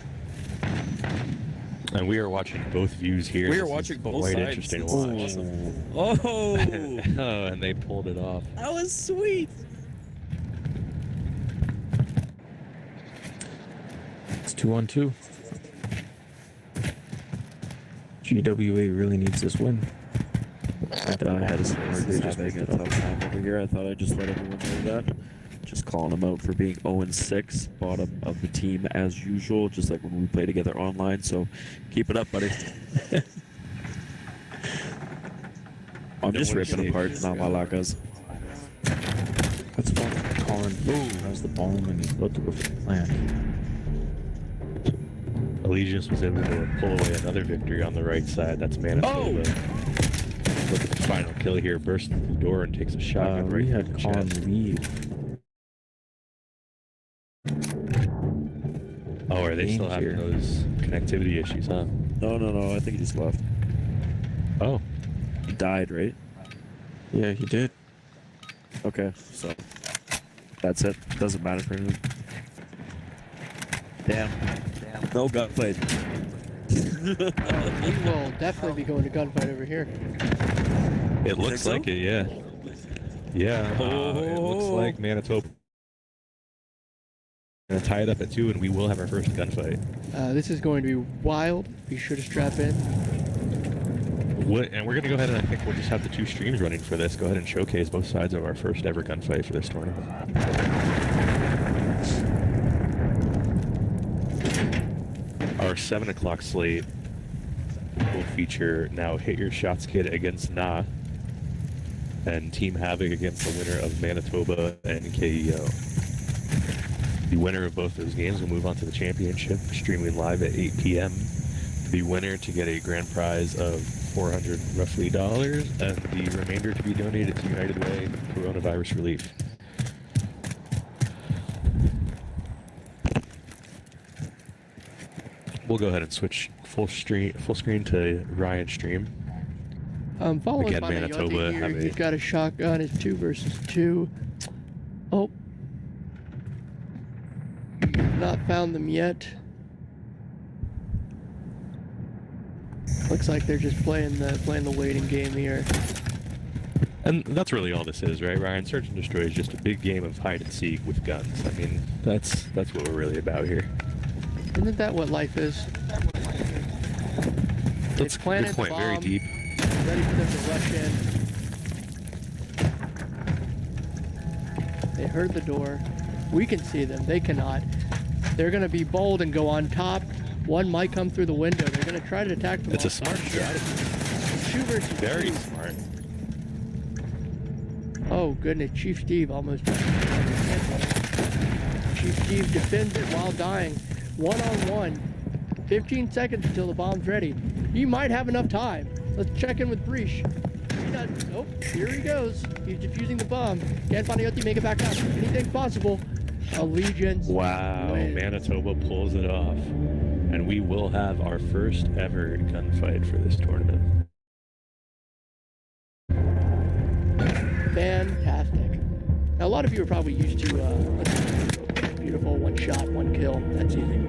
And we are watching both views here. We are This is watching both quite sides. interesting to It's watch. awesome. Oh, Oh, and they pulled it off. that was sweet. It's 2-on-2. GWA really needs this win. I had a similar This day is just having a picked it tough up. time over here. I thought I'd just let everyone know that. Just calling them out for being 0-6, bottom of the team as usual, just like when we play together online. So keep it up, buddy. I'm just ripping apart Namalakas. That's fun. Colin has the bomb and he's about to go for the plant. Allegiance was able to pull away another victory on the right side. That's Manitoba. Look at the final kill here. Bursts through the door and takes a shotgun right We through had the Colin chest. leave. Oh, are they still having Danger. those connectivity issues, huh? No. I think he just left. Oh, He died, right? Yeah, he did. Okay, so that's it. Doesn't matter for him. Damn. No gunfight. We will definitely be going to gunfight over here. it looks so? like it, yeah. Yeah, it looks Oh. like Manitoba. Gonna tie it up at 2, and we will have our first gunfight. This is going to be wild. Be sure to strap in. And we're gonna go ahead and I think we'll just have the 2 streams running for this. Go ahead and showcase both sides of our first ever gunfight for this tournament. Our 7 o'clock slate will feature now Hit Your Shots Kid against Na and Team Havoc against the winner of Manitoba and KEO. The winner of both those games will move on to the championship, streaming live at 8 p.m. The winner to get a grand prize of $400 roughly dollars, and the remainder to be donated to United Way coronavirus relief. We'll go ahead and switch full screen to Ryan's stream. Following Again, by Manitoba Manitoba here, have a- he's got a shotgun. It's 2 versus 2. Oh. Not found them yet. Looks like they're just playing the waiting game here. And that's really all this is, right, Ryan? Search and Destroy is just a big game of hide and seek with guns. I mean, that's what we're really about here. Isn't that what life is? That's a planted good the point. Very bomb. deep. Ready for them to rush in. They heard the door. We can see them. They cannot. They're going to be bold and go on top. One might come through the window. They're going to try to attack them. It's a off smart top. strategy. 2 versus 2. Very smart. Oh, goodness. Chief Steve almost. Chief Steve defends it while dying. 1-on-1. 15 seconds until the bomb's ready. He might have enough time. Let's check in with Breach. Oh, here he goes. He's defusing the bomb. Can't find Yoti, make it back up. Anything's possible. Allegiance. Wow, wins. Manitoba pulls it off. And we will have our first ever gunfight for this tournament. Fantastic. Now, a lot of you are probably used to beautiful 1 shot, 1 kill. That's easy.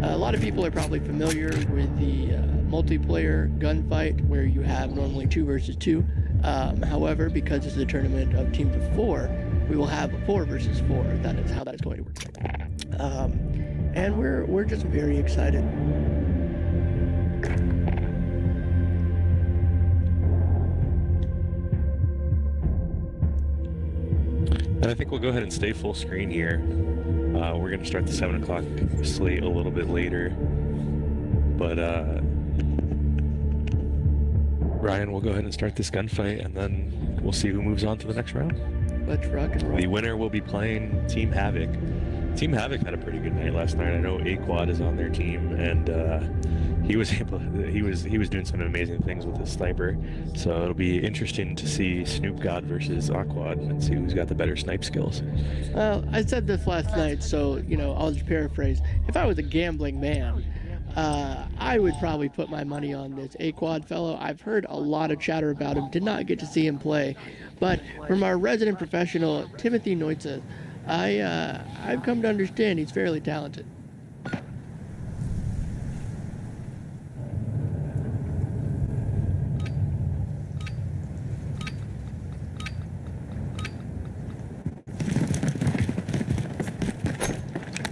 A lot of people are probably familiar with the multiplayer gunfight where you have normally 2 versus 2. However, because it's a tournament of teams of 4, we will have a 4 versus 4. That is how that is going to work. And we're just very excited. And I think we'll go ahead and stay full screen here. We're going to start the 7 o'clock slate a little bit later. But Ryan, we'll go ahead and start this gunfight, and then we'll see who moves on to the next round. Let's rock and roll. The winner will be playing Team Havoc. Team Havoc had a pretty good night last night. I know Aquad is on their team, and he was doing some amazing things with his sniper. So it'll be interesting to see Snoop God versus Aquad and see who's got the better snipe skills. Well, I said this last night, so I'll just paraphrase. If I was a gambling man, I would probably put my money on this Aquad fellow. I've heard a lot of chatter about him. Did not get to see him play, but from our resident professional Timothy Neutze, I've come to understand he's fairly talented.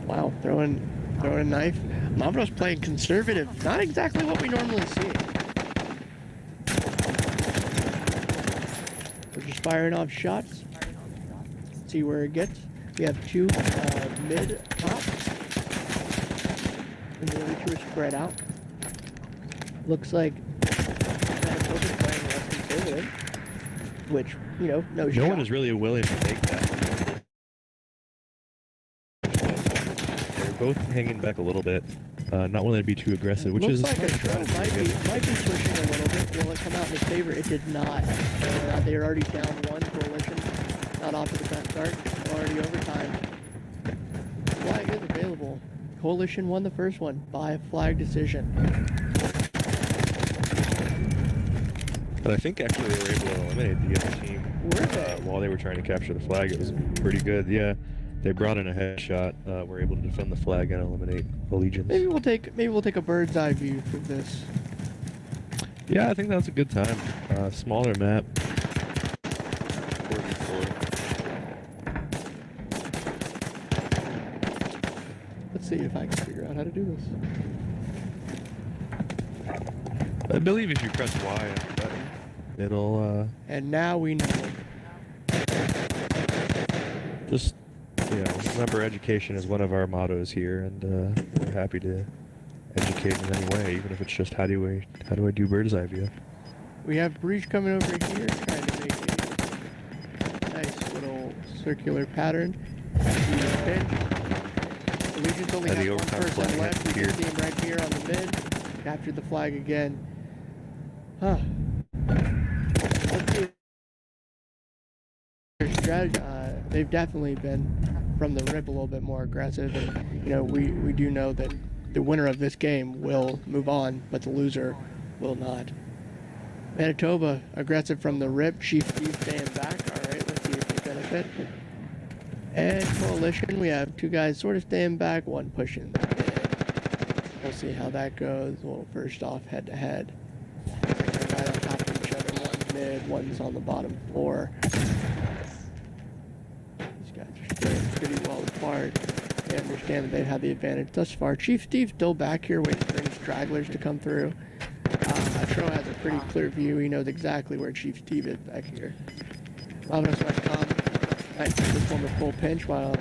Wow, throwing a knife. Mavro's playing conservative. Not exactly what we normally see. We're just firing off shots. See where it gets. We have 2 mid top. And the other 2 are spread out. Looks like Manitoba's playing less conservative. Which, no shot. one is really willing to take that. They're both hanging back a little bit, not willing to be too aggressive, which Looks is like a throw strategy, I guess. might be pushing a little bit. Will it come out in his favor? It did not. They're already down 1 coalition. Not off to the best start. Already overtime. Flag is available. Coalition won the first one by a flag decision. But I think actually they were able to eliminate the other team while they were trying to capture the flag. It was pretty good. Yeah, they brought in a headshot. Were able to defend the flag and eliminate Allegiance. Maybe we'll take a bird's eye view for this. Yeah, I think that's a good time. Smaller map. 4v4. Let's see if I can figure out how to do this. I believe if you press Y on your button, it'll And now we know. just remember education is one of our mottos here, and we're happy to educate in any way, even if it's just how do I do bird's eye view. We have Breach coming over here, trying to make a nice little circular pattern. Allegiance only And the has 1 overtime person flag left. We here. can see him right here on the mid. Captured the flag again. Huh. Let's see their strategy. They've definitely been from the rip a little bit more aggressive, and we do know that the winner of this game will move on, but the loser will not. Manitoba aggressive from the rip. Chief Steve staying back. All right, let's see if they benefit. And Coalition, we have 2 guys sort of staying back, 1 pushing the mid. We'll see how that goes. Well, first off, head to head. They're right on top of each other. One's mid, one's on the bottom floor. These guys are staying pretty well apart. They understand that they've had the advantage thus far. Chief Steve's still back here waiting for any stragglers to come through. Tro has a pretty clear view. He knows exactly where Chief Steve is back here. Lavnos.com. Nice. This one with full pinch while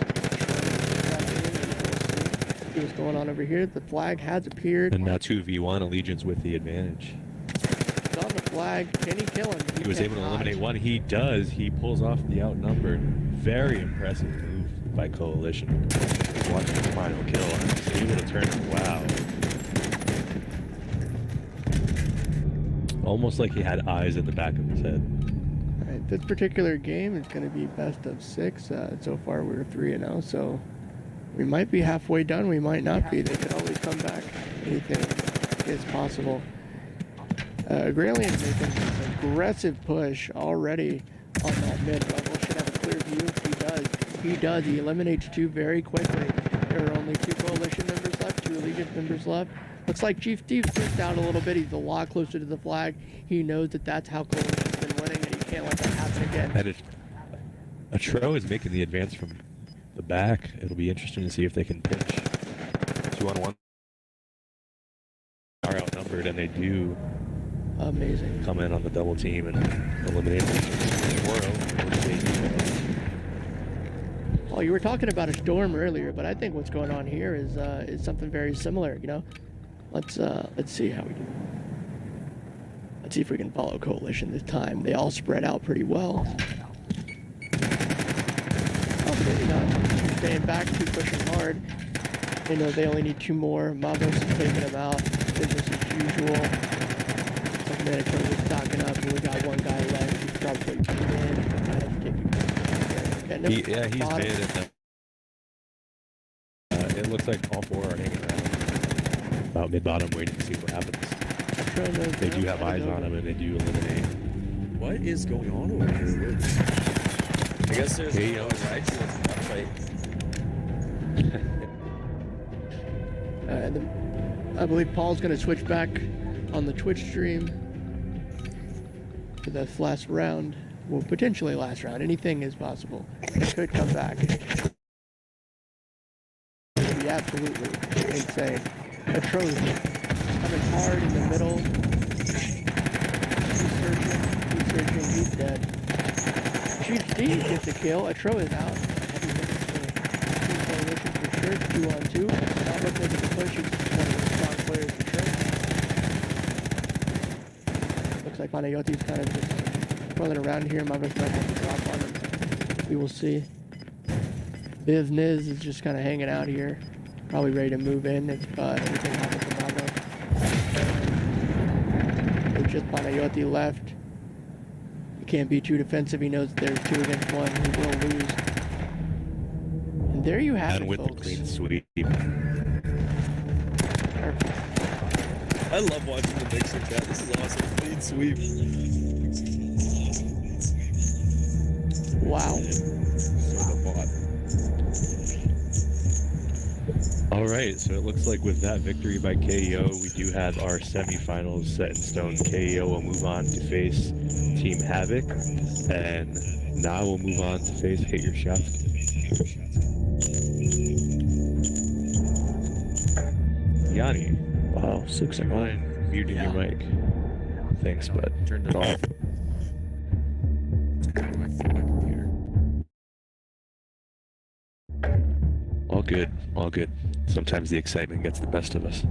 see what's going on over here. The flag has appeared. And now 2v1, Allegiance with the advantage. He's on the flag. Can he kill him? He was able to eliminate 1. He does. He pulls off the outnumbered. Very impressive move by Coalition. Watching the final kill. He's able to turn it. Wow. Almost like he had eyes at the back of his head. Alright, this particular game is going to be best of 6. So far we're 3-0, so we might be halfway done. We might not be. They could always come back. Anything is possible. Graylian's making an aggressive push already on that mid level. Should have a clear view if he does. He does. He eliminates 2 very quickly. There are only 2 Coalition members left, 2 Allegiance members left. Looks like Chief Steve's pushed out a little bit. He's a lot closer to the flag. He knows that that's how Coalition's been winning, and he's can't let that happen again. And a Tro is making the advance from the back. It'll be interesting to see if they can pitch 2-on-1. Are outnumbered, and they do Amazing. come in on the double team and eliminate Well, you were talking about a storm earlier, but I think what's going on here is something very similar. You know, let's see how we do. Let's see if we can follow Coalition this time. They all spread out pretty well. Oh, but you know, two staying back, two pushing hard. They know they only need 2 more. Mavos is taking them out. Business as usual. Second minute is stocking up. We got 1 guy left. He's probably in. he's made it. It looks like all 4 are hanging around about mid-bottom, waiting to see what happens. They do have eyes on him, and they do eliminate. What is going on over here? I guess there's KO. I believe Paul's going to switch back on the Twitch stream for this last round. Well, potentially last round. Anything is possible. It could come back. It would be absolutely insane. Atrocious. Coming hard in the middle. He's searching, he's dead. Chief Steve gets a kill. Atro is out. Team Coalition for sure. 2-on-2. Not looking at the push. He's one of the strong players for sure. Looks like Panayoti's kind of just running around here. Mavos might have to drop on him. We will see. Viv Niz is just kind of hanging out here. Probably ready to move in if anything happens to Mavos. It's just Panayoti left. He can't be too defensive. He knows there's 2 against 1. He will lose. And there you have And it, with folks. the clean sweep. Perfect. I love watching the mixer chat. This is awesome. Clean sweep. Wow. So the bot. All right, so it looks like with that victory by KO, we do have our semifinals set in stone. KO will move on to face Team Havoc, and now we'll move on to face Hit Your Shot. Yanni, Wow, 6-0. mind muting your mic? Thanks, bud. Turned it off. My computer. All good, all good. Sometimes the excitement gets the best of us.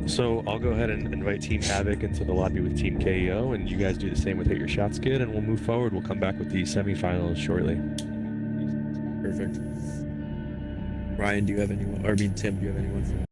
So I'll go ahead and invite Team Havoc into the lobby with Team KO, and you guys do the same with Hit Your Shots Kid, and we'll move forward. We'll come back with the semifinals shortly. Perfect. Ryan, do you have anyone? Or I mean, Tim, do you have anyone?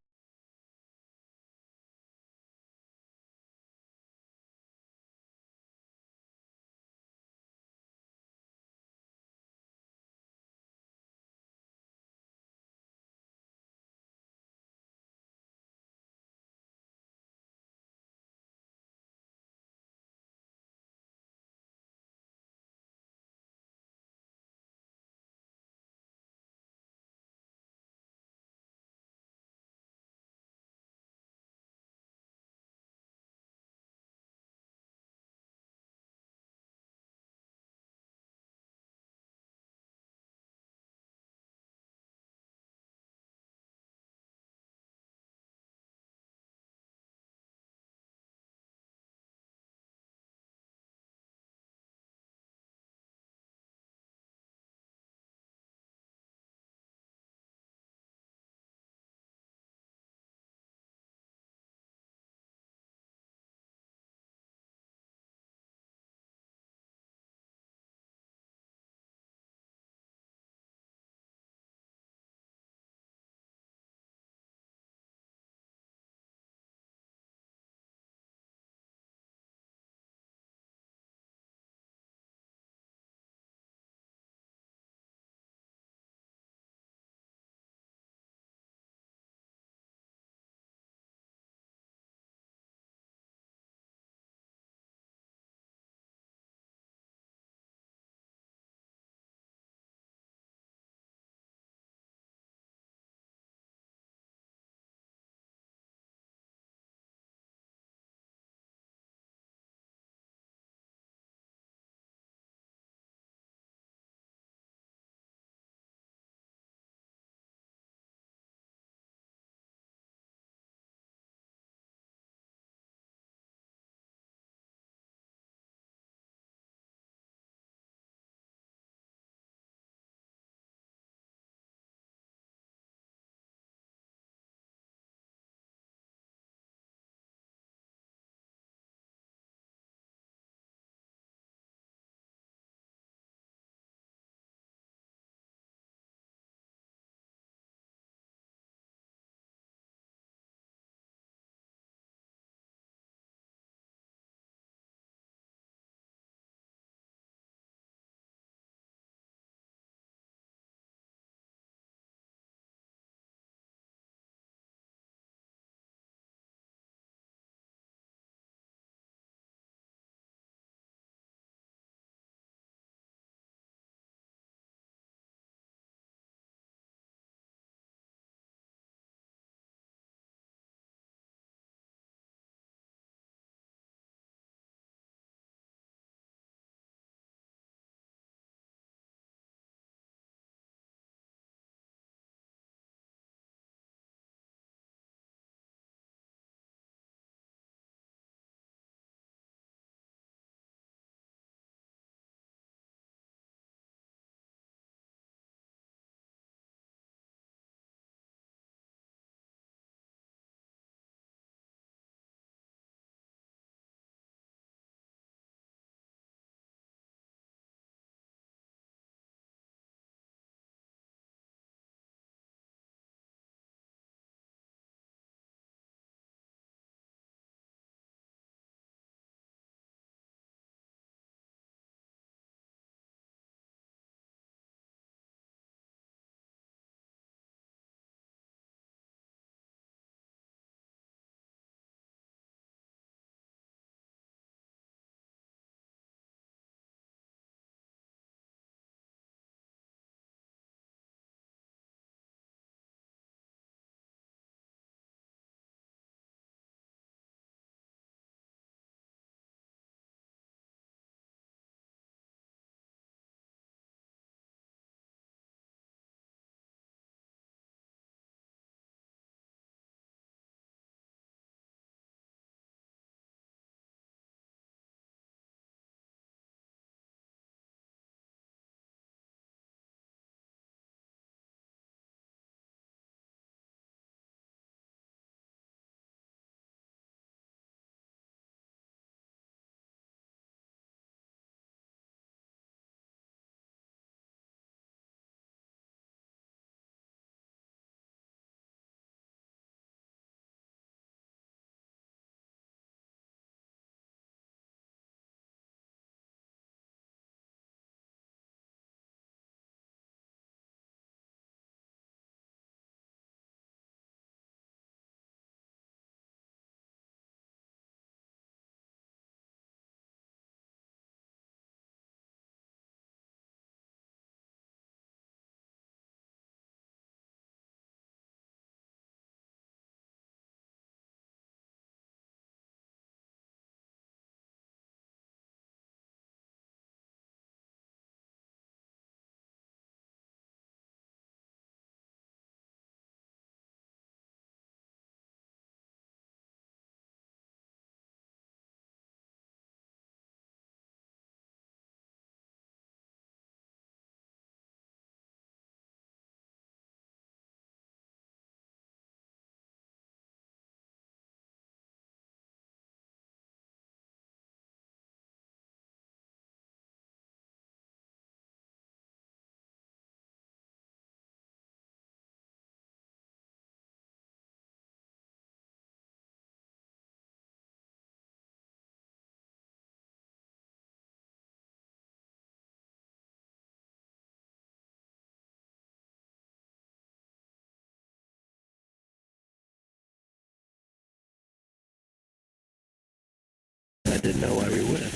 I didn't know why we wouldn't.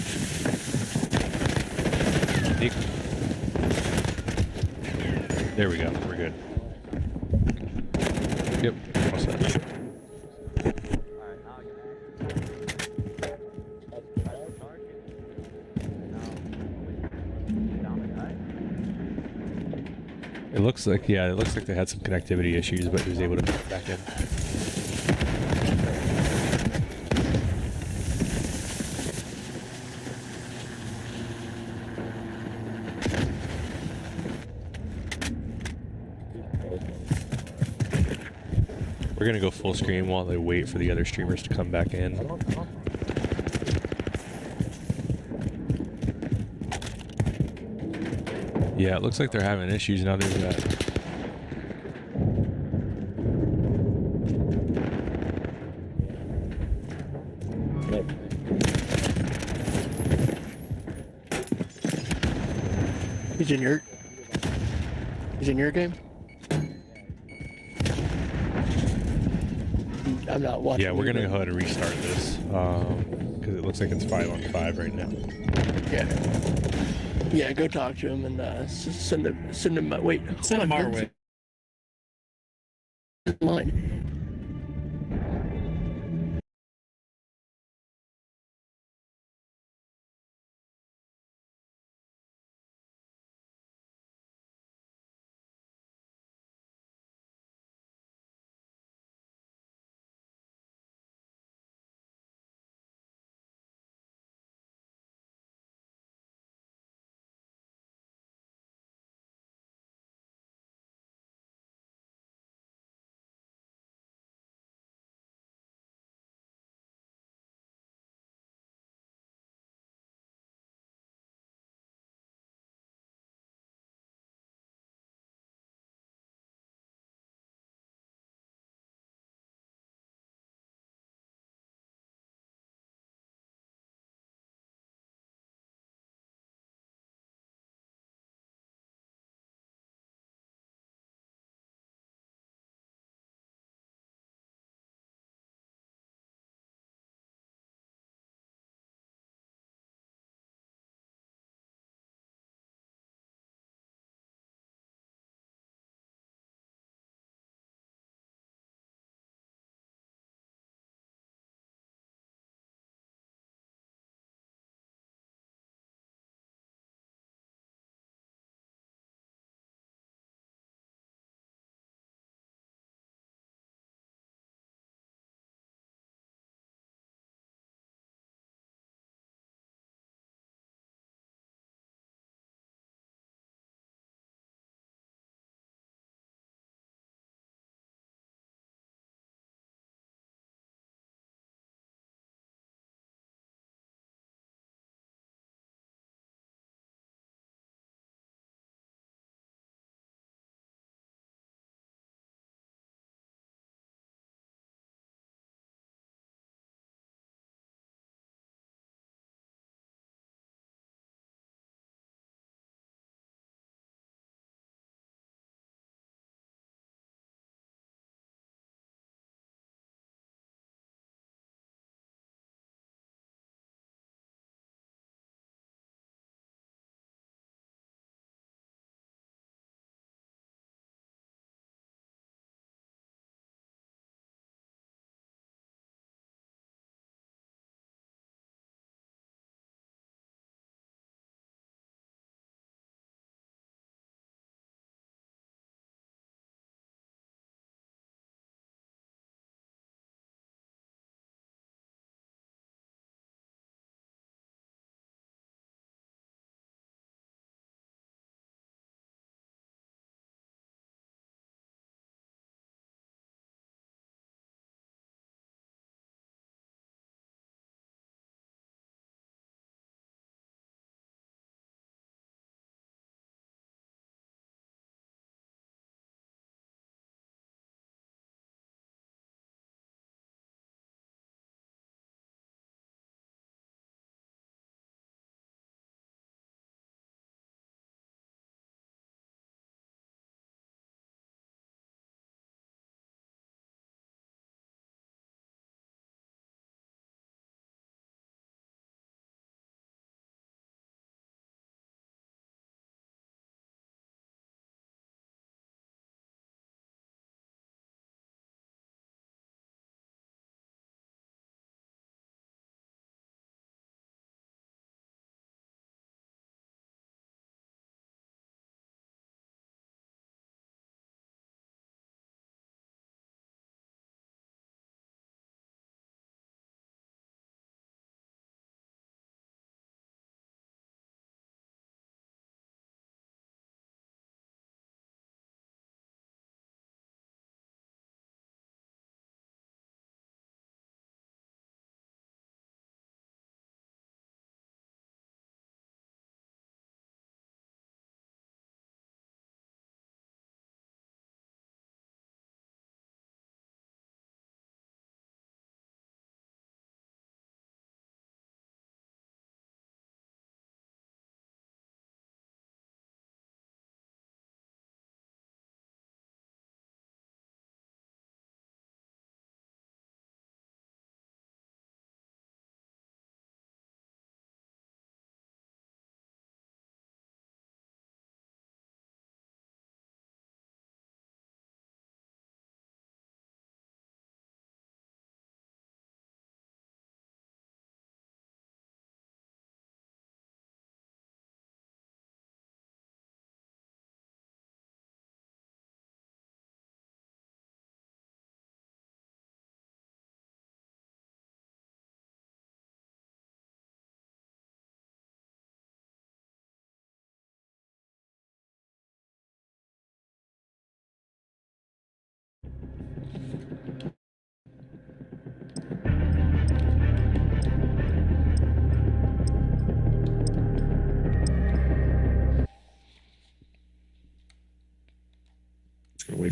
There we go. We're good. Yep. All set. It looks like, yeah, it looks like they had some connectivity issues, but he was able to get back in. We're gonna go full screen while they wait for the other streamers to come back in. Yeah, it looks like they're having issues now. There's that. He's in your game? I'm not watching. Yeah, we're gonna either. go ahead and restart this because it looks like it's 5-on-5 right now. Yeah, go talk to him and send him. Wait, Send him our way. Mine.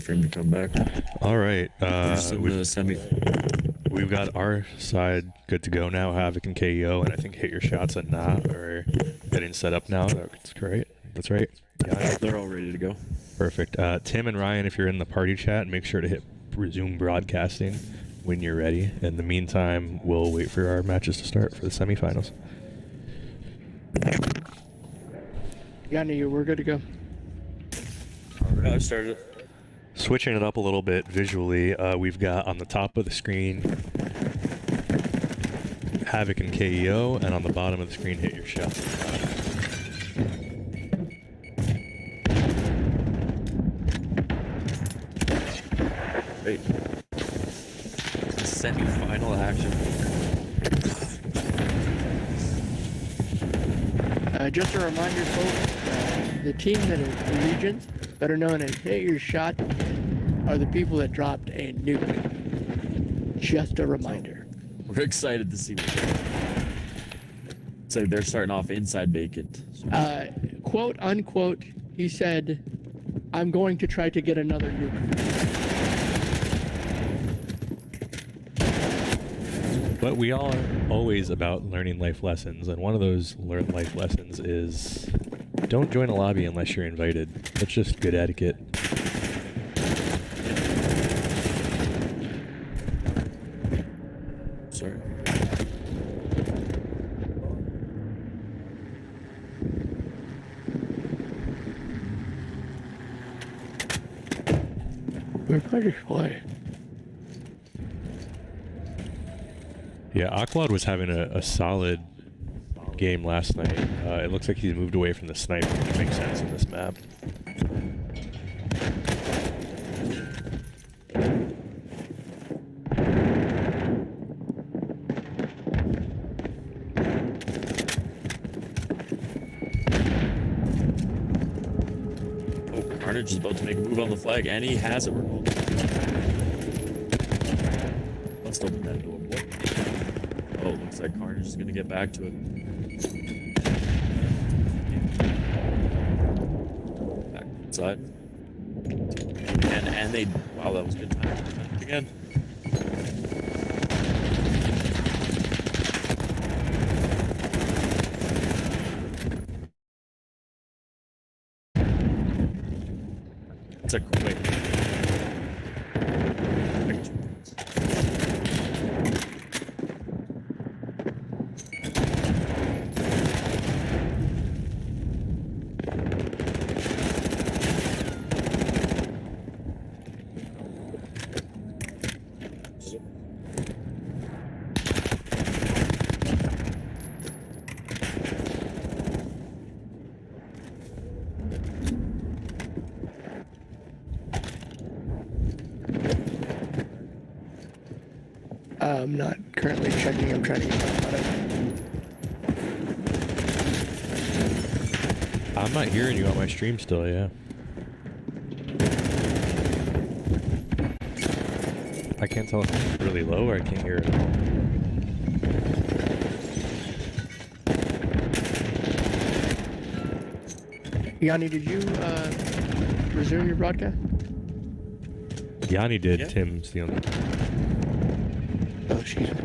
wait for him to come back. All right. Just in the semi. We've got our side good to go now. Havoc and KEO, and I think Hit Your Shots and Nah are getting set up now. That's great. That's right. Yeah. They're all ready to go. Perfect. Tim and Ryan, if you're in the party chat, make sure to hit resume broadcasting when you're ready. In the meantime, we'll wait for our matches to start for the semifinals. Yanni, we're good to go. I started. Switching it up a little bit visually, we've got on the top of the screen Havoc and KEO, and on the bottom of the screen, Hit Your Shot. Great. Semi-final action. Just a reminder, folks, the team that is the Legions, better known as Hit Your Shot, are the people that dropped a nuke. Just a reminder. We're excited to see what they do. So they're starting off inside vacant. Quote unquote, he said, "I'm going to try to get another nuke." But we are always about learning life lessons, and one of those learned life lessons is don't join a lobby unless you're invited. That's just good etiquette. Sorry. We're ready to play. Yeah, Aquad was having a solid game last night. It looks like he's moved away from the sniper, which makes sense in this map. Oh, Carnage is about to make a move on the flag, and he has it. Let's open that door. What? Oh, looks like Carnage is gonna get back to it. Back inside. And they, wow, that was good time. Again. It's a quick. I'm not currently checking. I'm trying to get my product. I'm not hearing you on my stream still, yeah. I can't tell if it's really low or I can't hear it at all. Yanni, did you resume your broadcast? Yanni did, Yeah. Tim's the only. Oh, excuse me.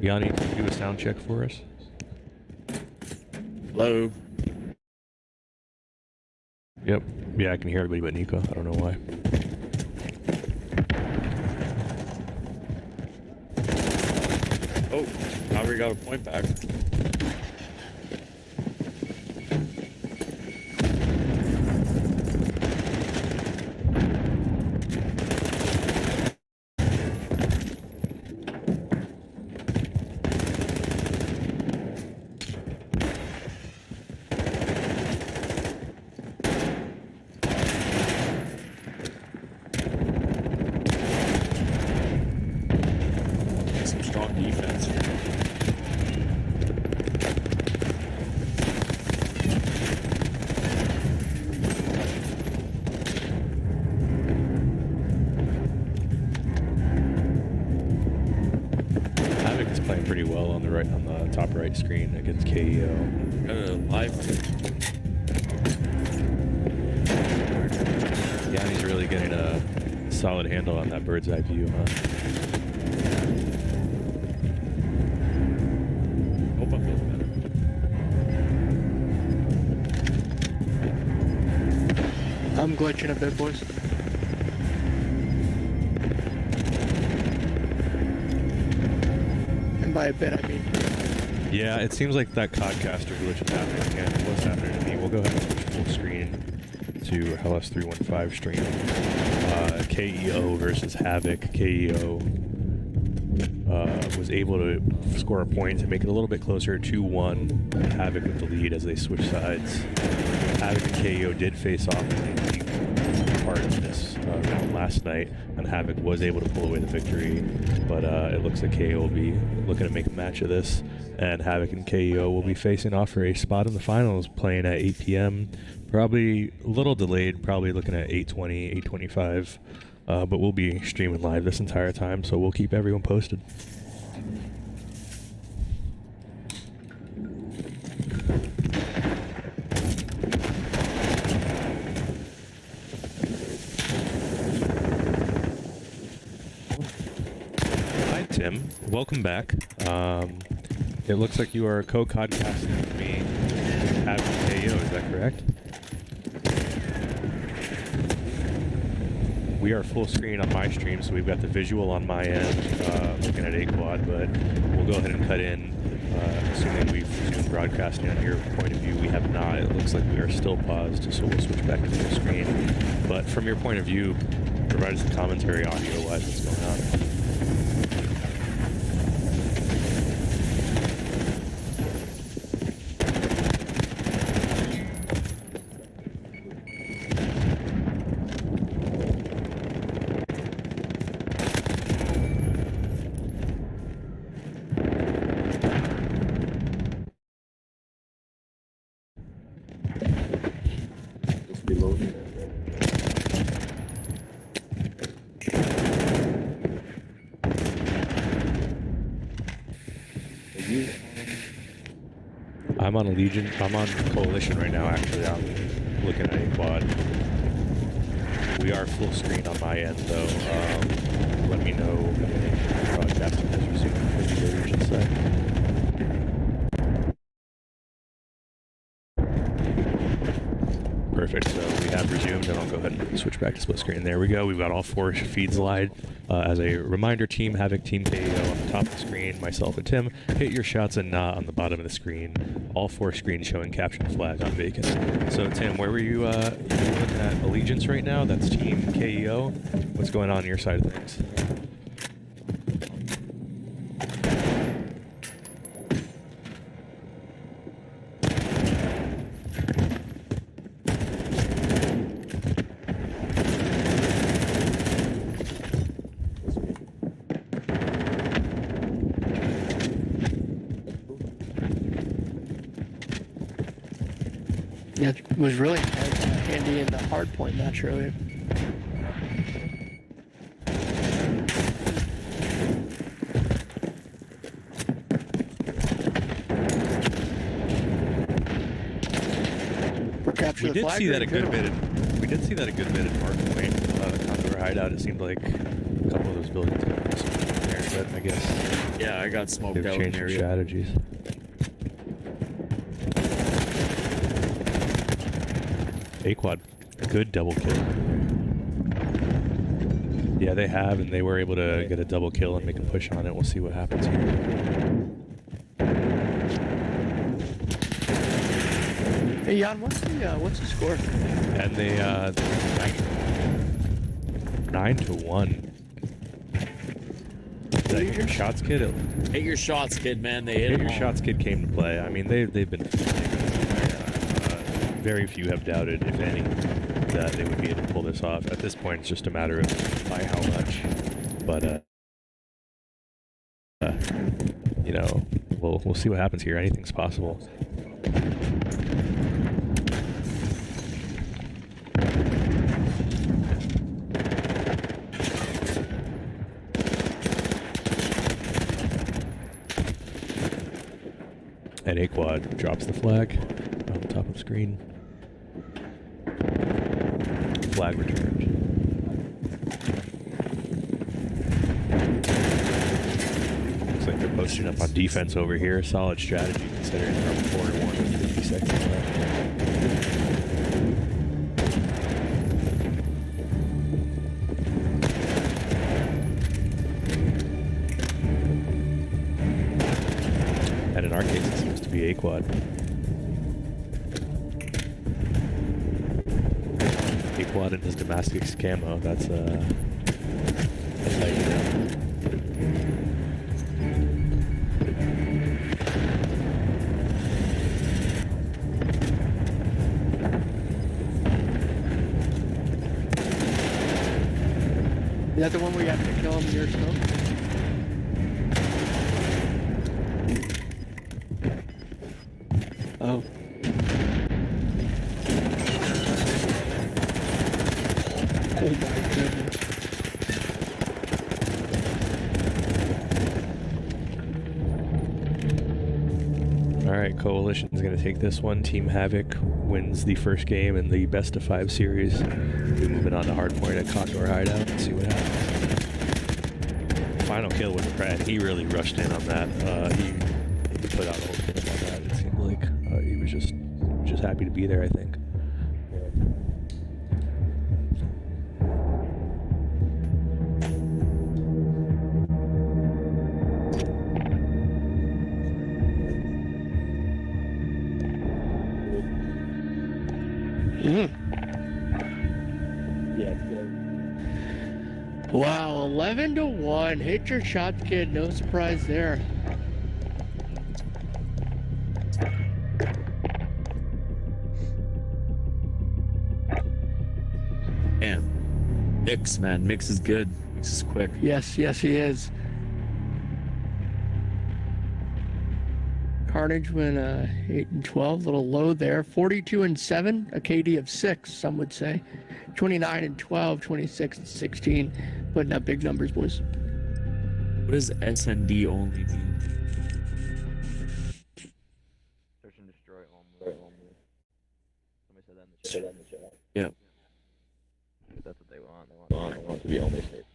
Yanni, can you do a sound check for us? Hello. Yep. Yeah, I can hear everybody but Nico. I don't know why. Oh, now we got a point back. Some strong defense. Havoc is playing pretty well on the right, on the top right screen against KEO. Got a live. getting a solid handle on that bird's eye view, huh? Hope I'm feeling better. I'm glitching a bit, boys. And by a bit, I mean... Yeah, it seems like that Codcaster glitch is happening again. What's happening to me? We'll go ahead and switch full screen to LS315 stream. KEO versus Havoc. KEO was able to score a point to make it a little bit closer, 2-1. Havoc with the lead as they switch sides. Havoc and KEO did face off in the part of this round last night, and Havoc was able to pull away the victory, but it looks like KEO will be looking to make a match of this, and Havoc and KEO will be facing off for a spot in the finals, playing at 8 p.m. Probably a little delayed, probably looking at 8:20, 8:25, but we'll be streaming live this entire time, so we'll keep everyone posted. Hi, Tim. Welcome back. It looks like you are co-podcasting with me, Havoc KO, is that correct? We are full screen on my stream, so we've got the visual on my end, looking at A-Quad, but we'll go ahead and cut in, assuming we've resumed broadcasting on your point of view. We have not. It looks like we are still paused, so we'll switch back to full screen. But from your point of view, provide us some commentary audio-wise, what's going on. I'm on Allegiant. I'm on Coalition right now, actually. I'm looking at A-Quad. We are full screen on my end, though. Let me know when broadcasting has resumed for the Allegiant side. Perfect. So we have resumed, and I'll go ahead and switch back to split screen. There we go. We've got all four feeds live. As a reminder, Team Havoc, Team KO on the top of the screen, myself and Tim. Hit your shots and not on the bottom of the screen. All four screens showing caption flag on vacant. So Tim, where were you? You're looking at Allegiance right now. That's Team KO. What's going on your side of things? Yeah, it was really handy in the hard point match earlier. We did see that a good bit. We did see that a good bit at Hard Point. The Condor hideout. It seemed like a couple of those buildings got smoked there, but I guess Yeah, I got smoked they've out changed in their area. strategies. A-Quad, good double kill. Yeah, they have, and they were able to get a double kill and make a push on it. We'll see what happens here. Hey Jan, what's the score? And they 9-1. Is that Hit Your Shots Kid? Hit your shots, kid, man. They hit Hit them Your all. Shots Kid came to play. I mean, they've been. Very few have doubted, if any, that they would be able to pull this off. At this point, it's just a matter of by how much. But you know, we'll see what happens here. Anything's possible. And A-Quad drops the flag on the top of the screen. Flag returned. posting up on defense over here. Solid strategy considering they're up 4-1 with 50 seconds left. And in our case, it seems to be a quad. A quad in his Damascus camo. That's how you know. Is that the one where you have to kill him in your smoke? Oh. Oh my goodness. Alright, Coalition's going to take this one. Team Havoc wins the first game in the best of 5 series. We're moving on to hardpoint at Condor Hideout and see what happens. Final kill with Brad. He really rushed in on that. He put out a whole clip on that. It seemed like he was just happy to be there, I think. Yeah, it's good. Wow, 11-1. Hit your shots, kid. No surprise there. Damn. Mix, man. Mix is good. Mix is quick. Yes, he is. Carnage went 8-12, a little low there. 42-7, a KD of 6, some would say. 29-12, 26-16, putting up big numbers, boys. What does SND only mean? Search and destroy only. Somebody said that in the chat. Yeah. That's what they want. They want it to be only safe.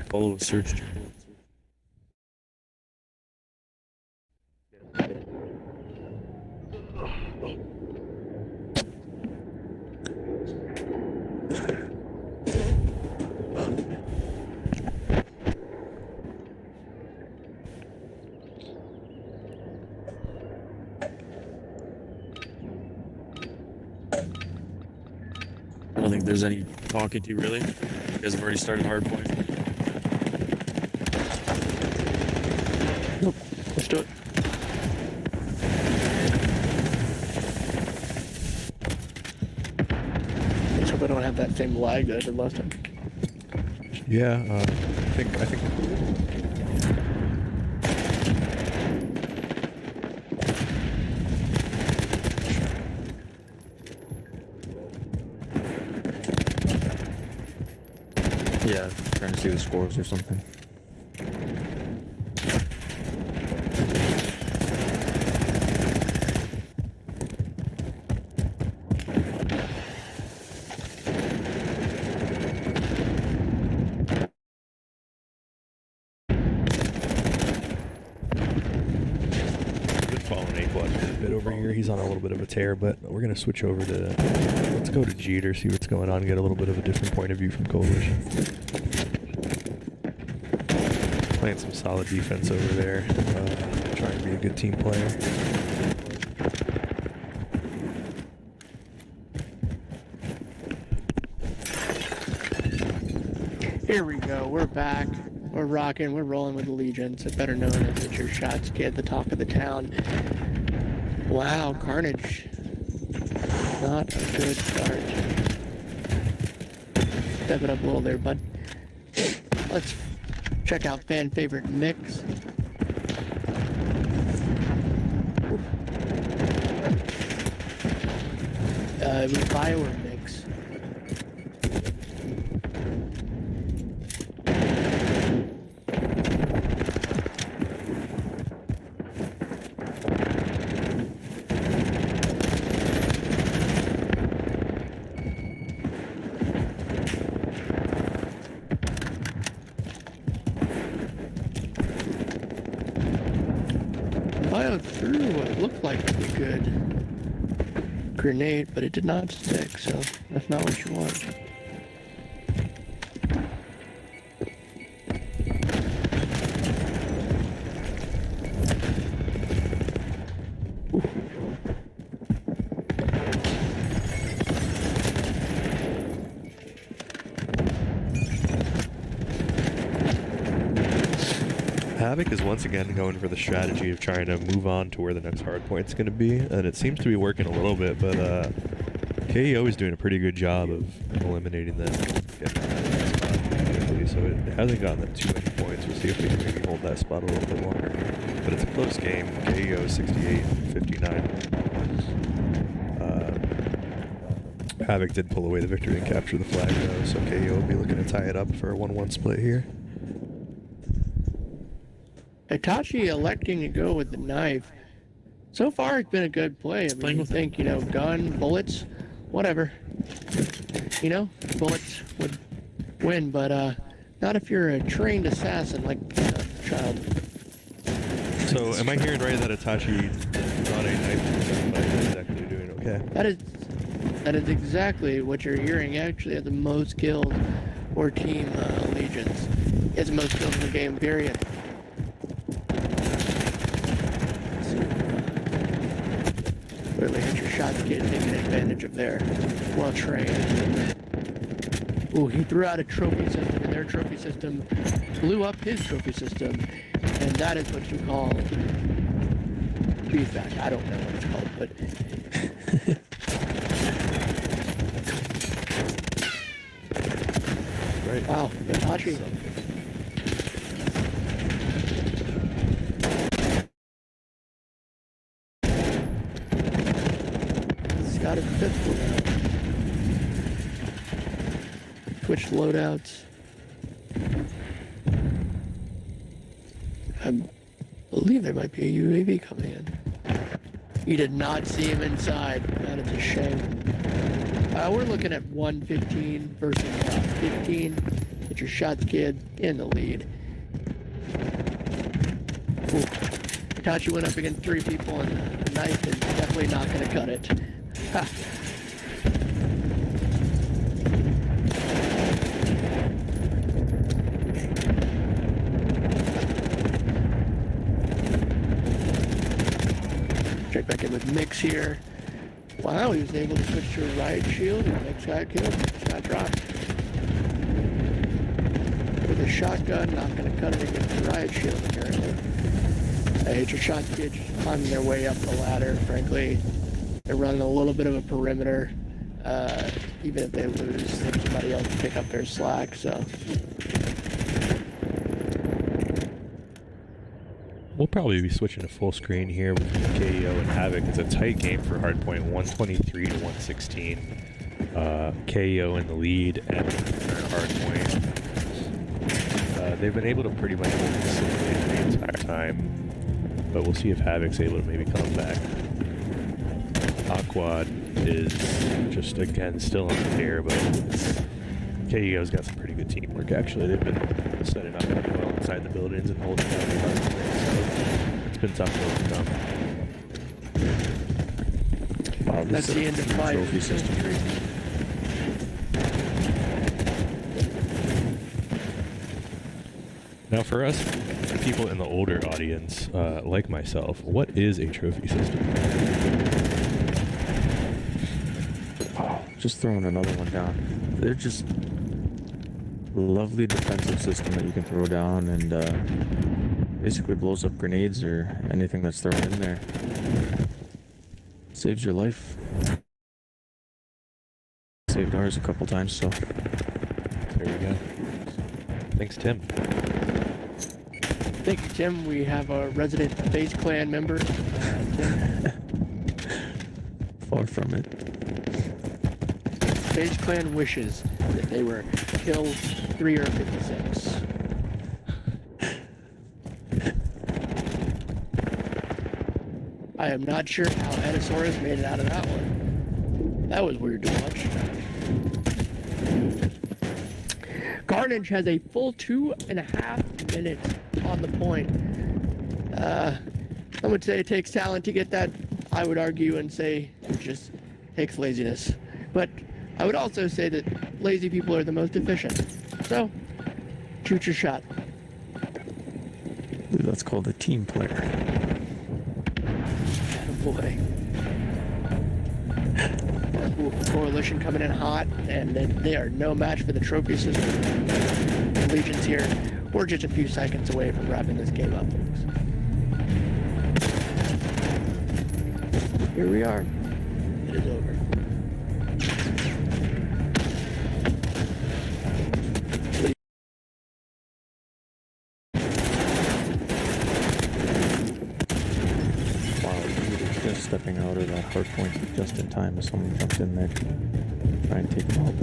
Follow search. I don't think there's any talking to really. You guys have already started hard point. Nope. Let's do it. Let's hope I don't have that same lag that I did last time. Yeah, I think Yeah, trying to see the scores or something. following A quad a bit over here. He's on a little bit of a tear, but we're gonna switch over to let's go to Jeter, see what's going on, get a little bit of a different point of view from Coalition. Playing some solid defense over there, trying to be a good team player. Here we go. We're back. We're rocking. We're rolling with Allegiance, better known as Hit Your Shots Kid, the talk of the town. Wow, Carnage. Not a good start. Step it up a little there, bud. Let's check out fan favorite mix. It was Bioware mix. Halo threw what looked like a good grenade, but it did not stick, so that's not what you want. Havoc is once again going for the strategy of trying to move on to where the next hard point's going to be, and it seems to be working a little bit, but KEO is doing a pretty good job of eliminating them, getting them out of that spot quickly, so it hasn't gotten them too many points. We'll see if they can maybe hold that spot a little bit longer. But it's a close game. KEO 68-59. Havoc did pull away the victory and capture the flag, though, so KEO will be looking to tie it up for a 1-1 split here. Hitachi electing to go with the knife. So far, it's been a good play. I mean, you think, you know, gun, bullets, whatever. You know, bullets would win, but not if you're a trained assassin like Child. So, am I hearing right that Hitachi got a knife but is actually doing okay? That is exactly what you're hearing. Actually, has the most kills for Team Legions. He has the most kills in the game, period. Clearly hit your shots, kid, taking advantage of their well trained. Ooh, he threw out a trophy system, and their trophy system blew up his trophy system, and that is what you call feedback. I don't know what it's called, but Right. wow, Hitachi. Got his pistol now. Switched loadouts. I believe there might be a UAV coming in. You did not see him inside. That is a shame. We're looking at 115 versus 15. Get your shots, kid, in the lead. Ooh. Hitachi went up against 3 people, and the knife is definitely not going to cut it. Ha. Check back in with Mix here. Wow, he was able to switch to a riot shield, and Mix got killed. Got dropped. With a shotgun, not going to cut it against the riot shield, apparently. I hate your shot kids climbing their way up the ladder, frankly. They're running a little bit of a perimeter. Even if they lose, somebody else will pick up their slack, so. We'll probably be switching to full screen here with KEO and Havoc. It's a tight game for hardpoint, 123 to 116. KEO in the lead and hardpoint. They've been able to pretty much hold the situation the entire time, but we'll see if Havoc's able to maybe come back. Aquad is just, again, still on the tear, but KEO's got some pretty good teamwork, actually. They've been setting up pretty well inside the buildings and holding down the hard points, so it's been tough to overcome. Wow, That's the end of fight. Trophy system. Now, for us, people in the older audience, like myself, what is a trophy system? Just throwing another one down. They're just lovely defensive system that you can throw down and basically blows up grenades or anything that's thrown in there. Saves your life. Saved ours a couple times, so. There you go. Thanks, Tim. Thank you, Tim. We have a resident Base Clan member. Far from it. Base Clan wishes that they were kill 3 or 56. I am not sure how Enosaurus made it out of that one. That was weird to watch. Carnage has a full 2.5 minutes on the point. Some would say it takes talent to get that. I would argue and say it just takes laziness. But I would also say that lazy people are the most efficient. So, shoot your shot. That's called a team player. Boy. Coalition coming in hot, and they are no match for the trophy system. The Legion's here. We're just a few seconds away from wrapping this game up, folks. Here we are. It is over. Wow, you were just stepping out of that hard point just in time as someone jumps in there. Try and take him out.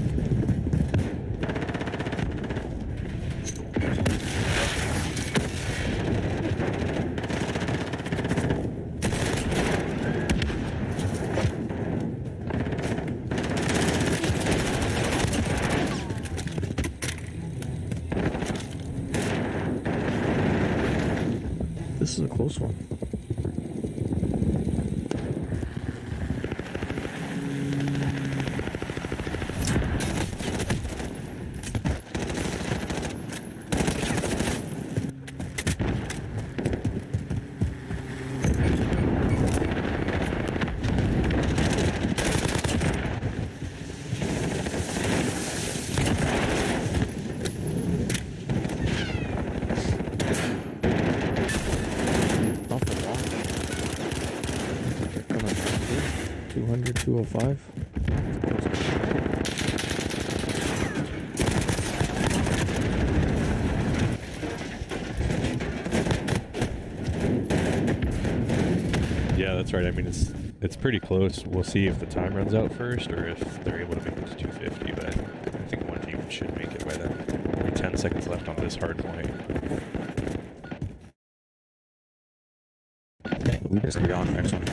This is a close one. Not for long. They're coming 200, 205. Yeah, that's right. I mean, it's pretty close. We'll see if the time runs out first or if they're able to make it to 250, but I think one team should make it by then. Only 10 seconds left on this hard point. We just be on the next one.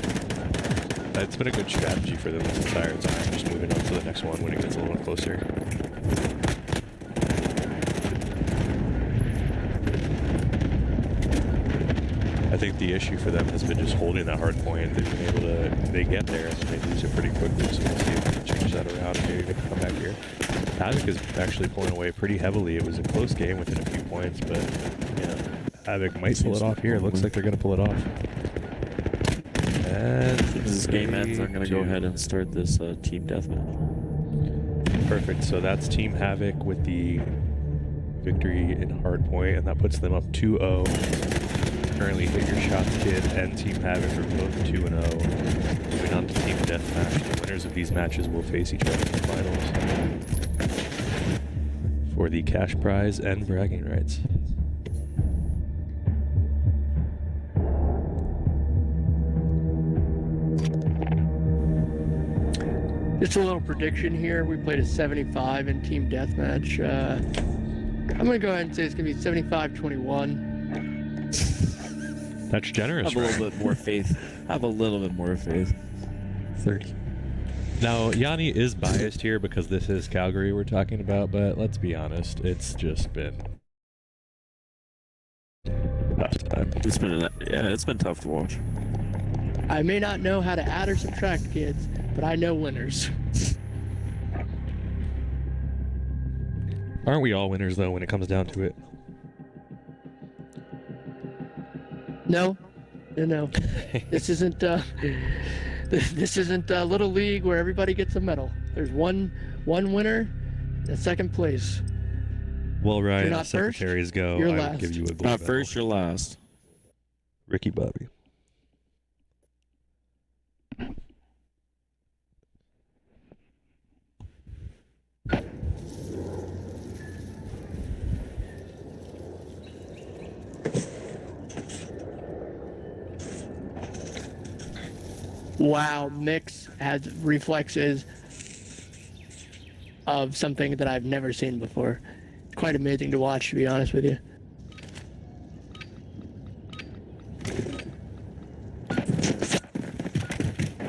It's been a good strategy for them this entire time, just moving on to the next one when it gets a little closer. I think the issue for them has been just holding that hard point. They've been able to, they get there and then they lose it pretty quickly, so we'll see if they can change that around and maybe they can come back here. Havoc is actually pulling away pretty heavily. It was a close game within a few points, but yeah, Havoc might pull it off here. It looks like they're going to pull it off. And As this game ends, I'm going to go ahead and start this team deathmatch. Perfect. So that's Team Havoc with the victory in hardpoint, and that puts them up 2-0. Currently, Hit Your Shots Kid and Team Havoc are both 2-0. Moving on to Team Deathmatch. The winners of these matches will face each other in the finals for the cash prize and bragging rights. Just a little prediction here. We played a 75 in team deathmatch. I'm going to go ahead and say it's going to be 75-21. That's generous. Have a little bit more faith. Have a little bit more faith. 30. Now, Yanni is biased here because this is Calgary we're talking about, but let's be honest, it's just been tough time. It's been tough to watch. I may not know how to add or subtract, kids, but I know winners. Aren't we all winners, though, when it comes down to it? No. This isn't this isn't Little League where everybody gets a medal. There's one winner and second place. Well, Ryan, You're the not first, secretaries go. you're I last. would give you a gold Not medal. first, you're last. Ricky Bobby. Wow, Mix has reflexes of something that I've never seen before. It's quite amazing to watch, to be honest with you.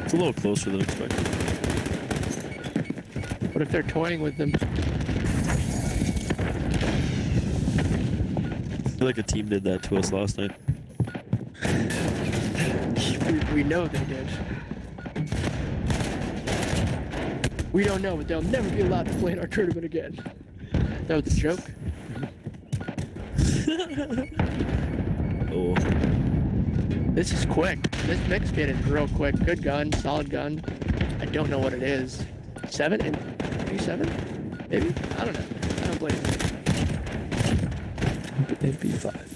It's a little closer than expected. What if they're toying with them? I feel like a team did that to us last night. We know they did. We don't know, but they'll never be allowed to play in our tournament again. That was a joke. Oh. This is quick. This mix kit is real quick. Good gun, solid gun. I don't know what it is. 7 and G7? Maybe? I don't know. I don't play it. It'd be 5.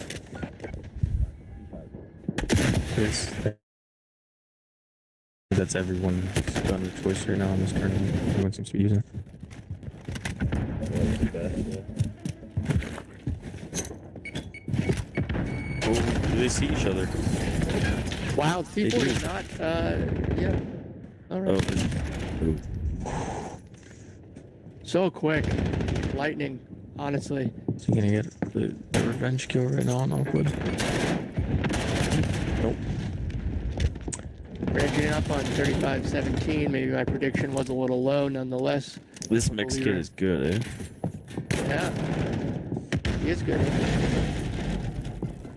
This, that's everyone's gun of choice right now in this tournament. Everyone seems to be using it. Oh, do they see each other? Wow, They C4 do. is not, yeah. Alright. Oh. So quick. Lightning, honestly. Is he gonna get the revenge kill right now on Oakwood? Nope. Ranking up on 35-17. Maybe my prediction was a little low nonetheless. This mix kit is good, eh? Yeah. He is good.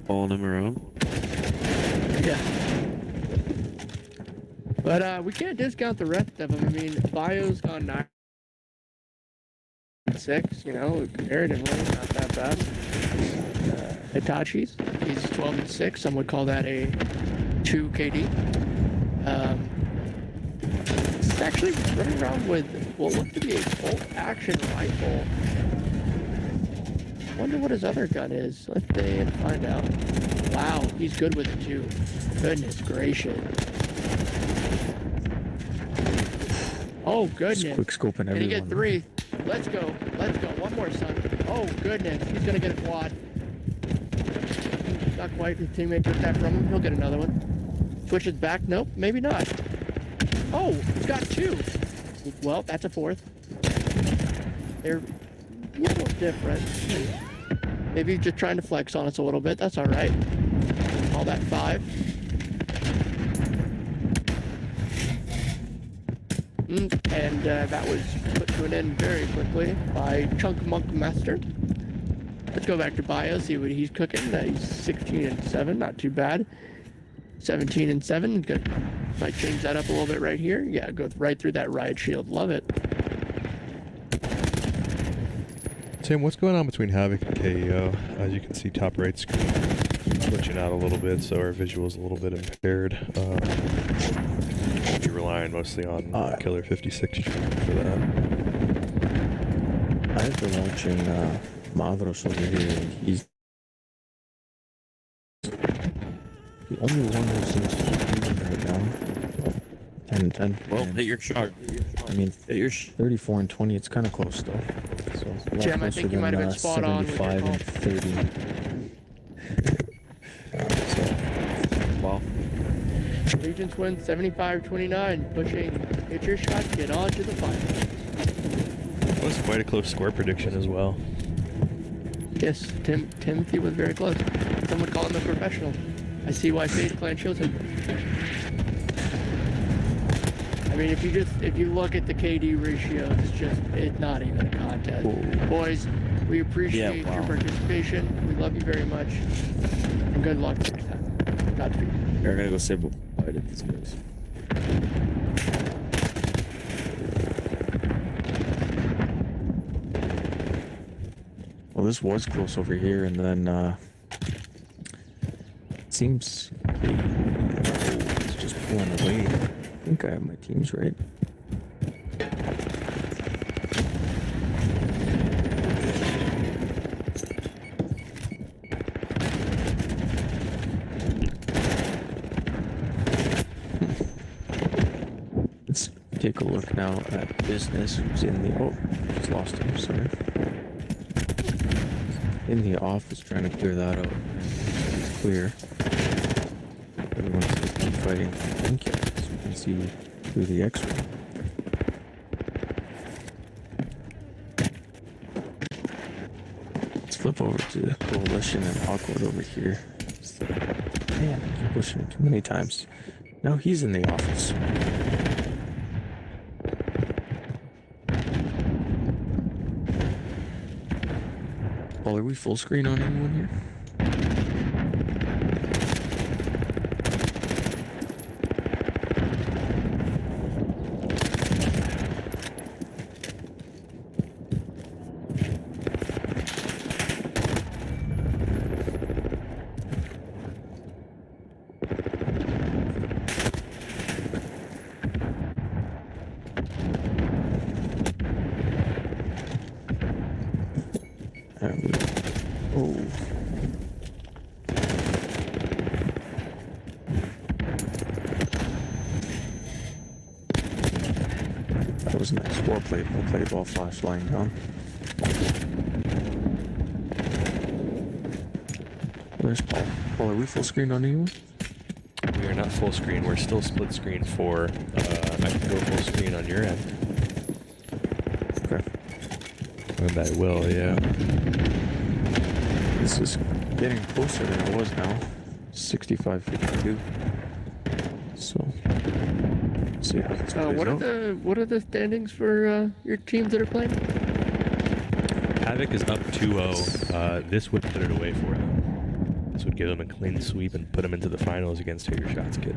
Following him around. Yeah. But we can't discount the rest of them. I mean, Bio's gone 9-6, you know, comparatively, not that bad. Hitachi's, he's 12-6. Some would call that a 2 KD. He's actually running around with what looks to be a bolt-action rifle. Wonder what his other gun is. Let's see and find out. Wow, he's good with it too. Goodness gracious. Oh goodness. Just quick scoping Can everyone. he get 3? Let's go. Let's go. One more, son. Oh goodness, he's gonna get a quad. Not quite. His teammate took that from him. He'll get another one. Switches back. Nope, maybe not. Oh, he's got 2. Well, that's a 4th. They're a little different. Maybe he's just trying to flex on us a little bit. That's all right. Call that 5. And that was put to an end very quickly by Chunk Monk Master. Let's go back to Bio, see what he's cooking. He's 16-7, not too bad. 17-7, good. Might change that up a little bit right here. Yeah, go right through that riot shield. Love it. Tim, what's going on between Havoc and KEO? As you can see, top right screen glitching out a little bit, so our visual's a little bit impaired. We'll be relying mostly on Killer 56 for that. I've been watching Mavros over here, and he's the only one who seems to be moving right now. 10-10. Well, hit your shot. I mean, Hit your 34 and 20, it's kind of close though. So it's a lot Jim, I closer think you than, might have been spot on with your 75 and 30. Wow. Regents win 75-29, pushing hit your shot, get on to the final. That was quite a close score prediction as well. Yes, Timothy was very close. Some would call him a professional. I see why FaZe Clan chose him. I mean, if you look at the KD ratios, it's not even a contest. Ooh. Boys, we appreciate your participation. We love you very much, and good luck next time. Godspeed. We're gonna go say bye to these guys. Well, this was close over here, and then it seems it's just pulling away. I think I have my teams right. Let's take a look now at business. Who's in the just lost him. Sorry. In the office, trying to clear that out. It's clear. Everyone's just been fighting. Thank you. As you can see through the X-ray. Let's flip over to Coalition and Awkward over here. Man, I keep pushing it too many times. Now he's in the office. Paul, are we full screen on anyone here? Oh. That was nice. Well played. Well played. Ball flash lying down. Where's Paul? Paul, are we full screen on you? We are not full screen. We're still split screen for. I can go full screen on your end. Okay. And I will, yeah. This is getting closer than it was now. 65-52. So, let's see how this plays What out. are the standings for your teams that are playing? Havoc is up 2-0. This would put it away for them. This would give them a clean sweep and put them into the finals against Hit Your Shots Kid.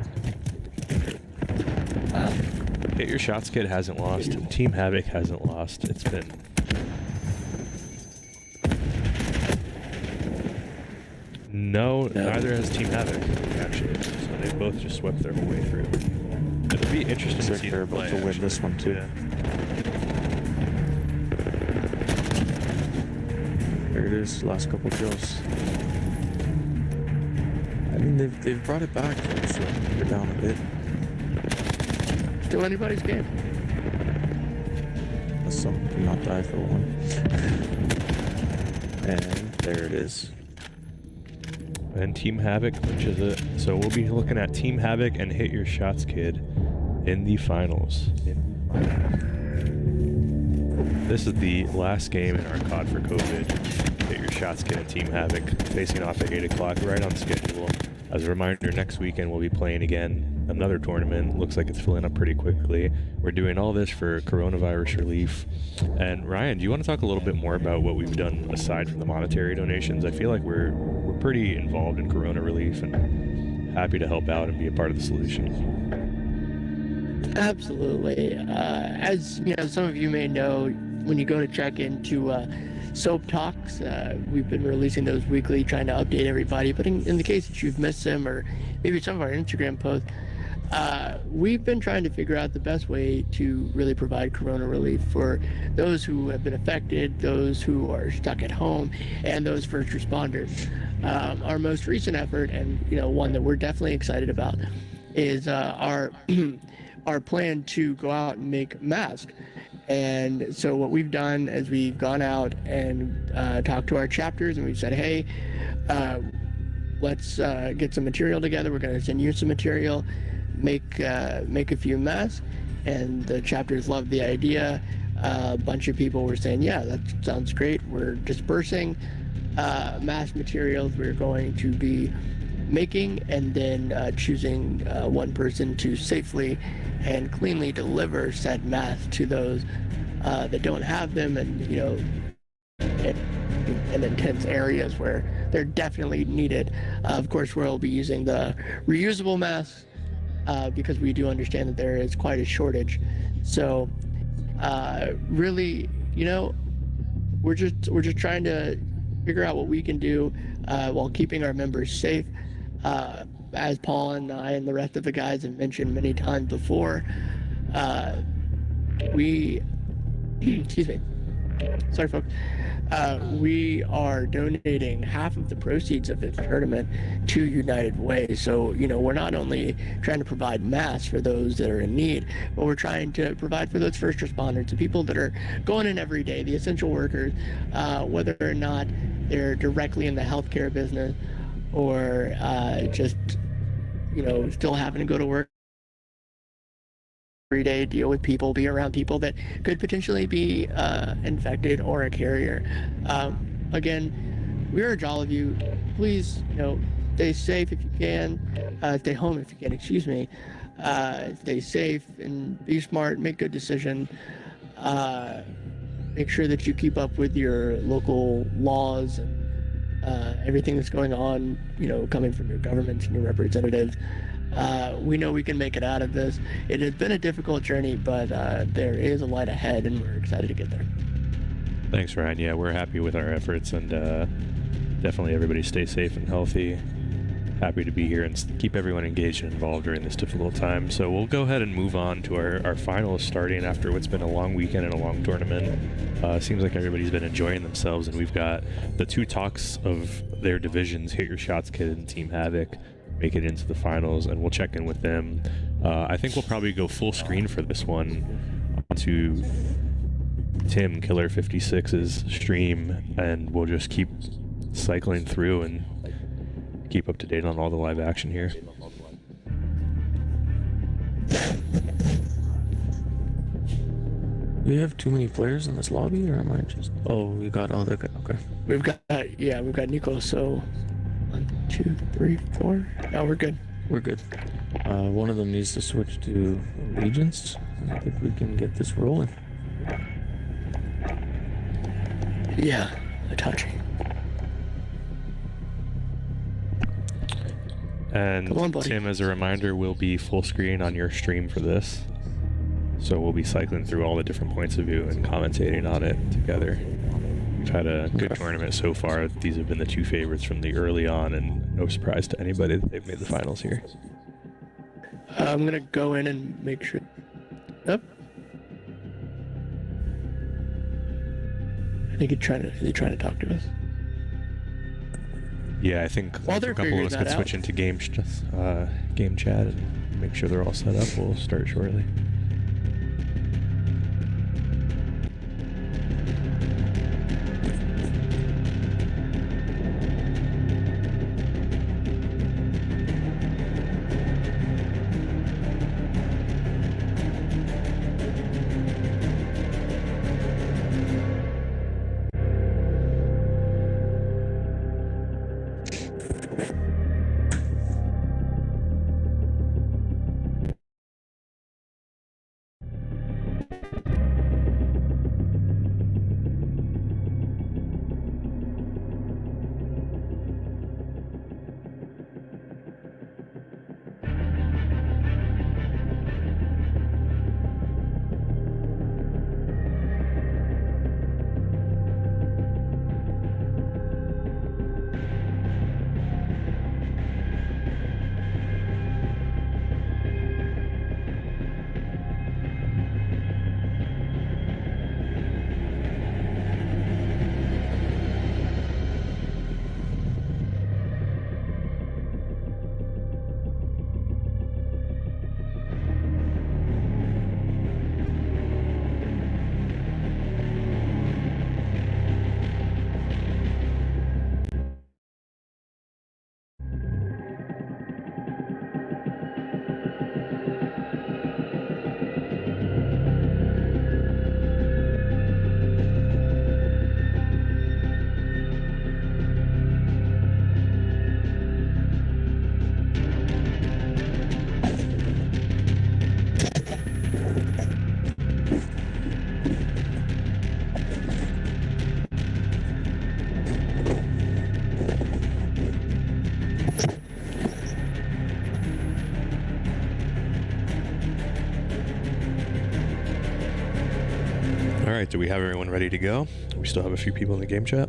Hit Your Shots Kid hasn't lost. Team Havoc hasn't lost. It's been... No, neither has Team Havoc, actually. So they both just swept their whole way through. It'll be interesting to see They're them about play, to win actually. this one too. Yeah. There it is, last couple kills. I mean, they've brought it back, so they're down a bit. Still anybody's game. Let's do not die for one. And there it is. And Team Havoc clinches it. So we'll be looking at Team Havoc and Hit Your Shots Kid in the finals. This is the last game in our COD for COVID. Hit Your Shots Kid and Team Havoc facing off at 8 o'clock, right on schedule. As a reminder, next weekend we'll be playing again another tournament. Looks like it's filling up pretty quickly. We're doing all this for coronavirus relief. And Ryan, do you want to talk a little bit more about what we've done aside from the monetary donations? I feel like we're pretty involved in corona relief and happy to help out and be a part of the solution. Absolutely. As you know, some of you may know, when you go to check into Soap Talks, we've been releasing those weekly, trying to update everybody. But in the case that you've missed them, or maybe some of our Instagram posts, we've been trying to figure out the best way to really provide corona relief for those who have been affected, those who are stuck at home, and those first responders. Our most recent effort, and one that we're definitely excited about, is our our plan to go out and make masks. And so what we've done is we've gone out and talked to our chapters, and we've said, hey, let's get some material together. We're going to send you some material, make a few masks. And the chapters loved the idea. A bunch of people were saying, yeah, that sounds great. We're dispersing mask materials. We're going to be making and then choosing one person to safely and cleanly deliver said masks to those that don't have them, and in intense areas where they're definitely needed. Of course, we'll be using the reusable masks because we do understand that there is quite a shortage. So really, we're just trying to figure out what we can do while keeping our members safe. As Paul and I and the rest of the guys have mentioned many times before, excuse me, sorry folks, we are donating half of the proceeds of this tournament to United Way. So we're not only trying to provide masks for those that are in need, but we're trying to provide for those first responders, the people that are going in every day, the essential workers, whether or not they're directly in the healthcare business or just still having to go to work every day, deal with people, be around people that could potentially be infected or a carrier. Again, we urge all of you, please, stay safe if you can, stay home if you can, excuse me, stay safe and be smart, make good decisions, make sure that you keep up with your local laws and everything that's going on, coming from your governments and your representatives. We know we can make it out of this. It has been a difficult journey, but there is a light ahead, and we're excited to get there. Thanks, Ryan. Yeah, we're happy with our efforts, and definitely everybody stay safe and healthy. happy to be here and keep everyone engaged and involved during this difficult time. So we'll go ahead and move on to our finals, starting after what's been a long weekend and a long tournament. Seems like everybody's been enjoying themselves, and we've got the two talks of their divisions, Hit Your Shots Kid and Team Havoc, make it into the finals, and we'll check in with them. I think we'll probably go full screen for this one to Tim Killer 56's stream, and we'll just keep cycling through and keep up to date on all the live action here. Do we have too many players in this lobby, or am I just... Oh, we got all the... Okay. We've got Nico, so 1, 2, 3, 4. No, we're good. We're good. One of them needs to switch to allegiance. I think we can get this rolling. Yeah, Itachi. And Come on, buddy. Tim, as a reminder, will be full screen on your stream for this. So we'll be cycling through all the different points of view and commentating on it together. We've had a good tournament so far. These have been the two favorites from the early on, and no surprise to anybody that they've made the finals here. I'm gonna go in and make sure. Yep. I think they're trying to talk to us. Yeah, I think While if they're a couple of us figuring could that switch out. into game chat and make sure they're all set up. We'll start shortly. All right, do we have everyone ready to go? We still have a few people in the game chat.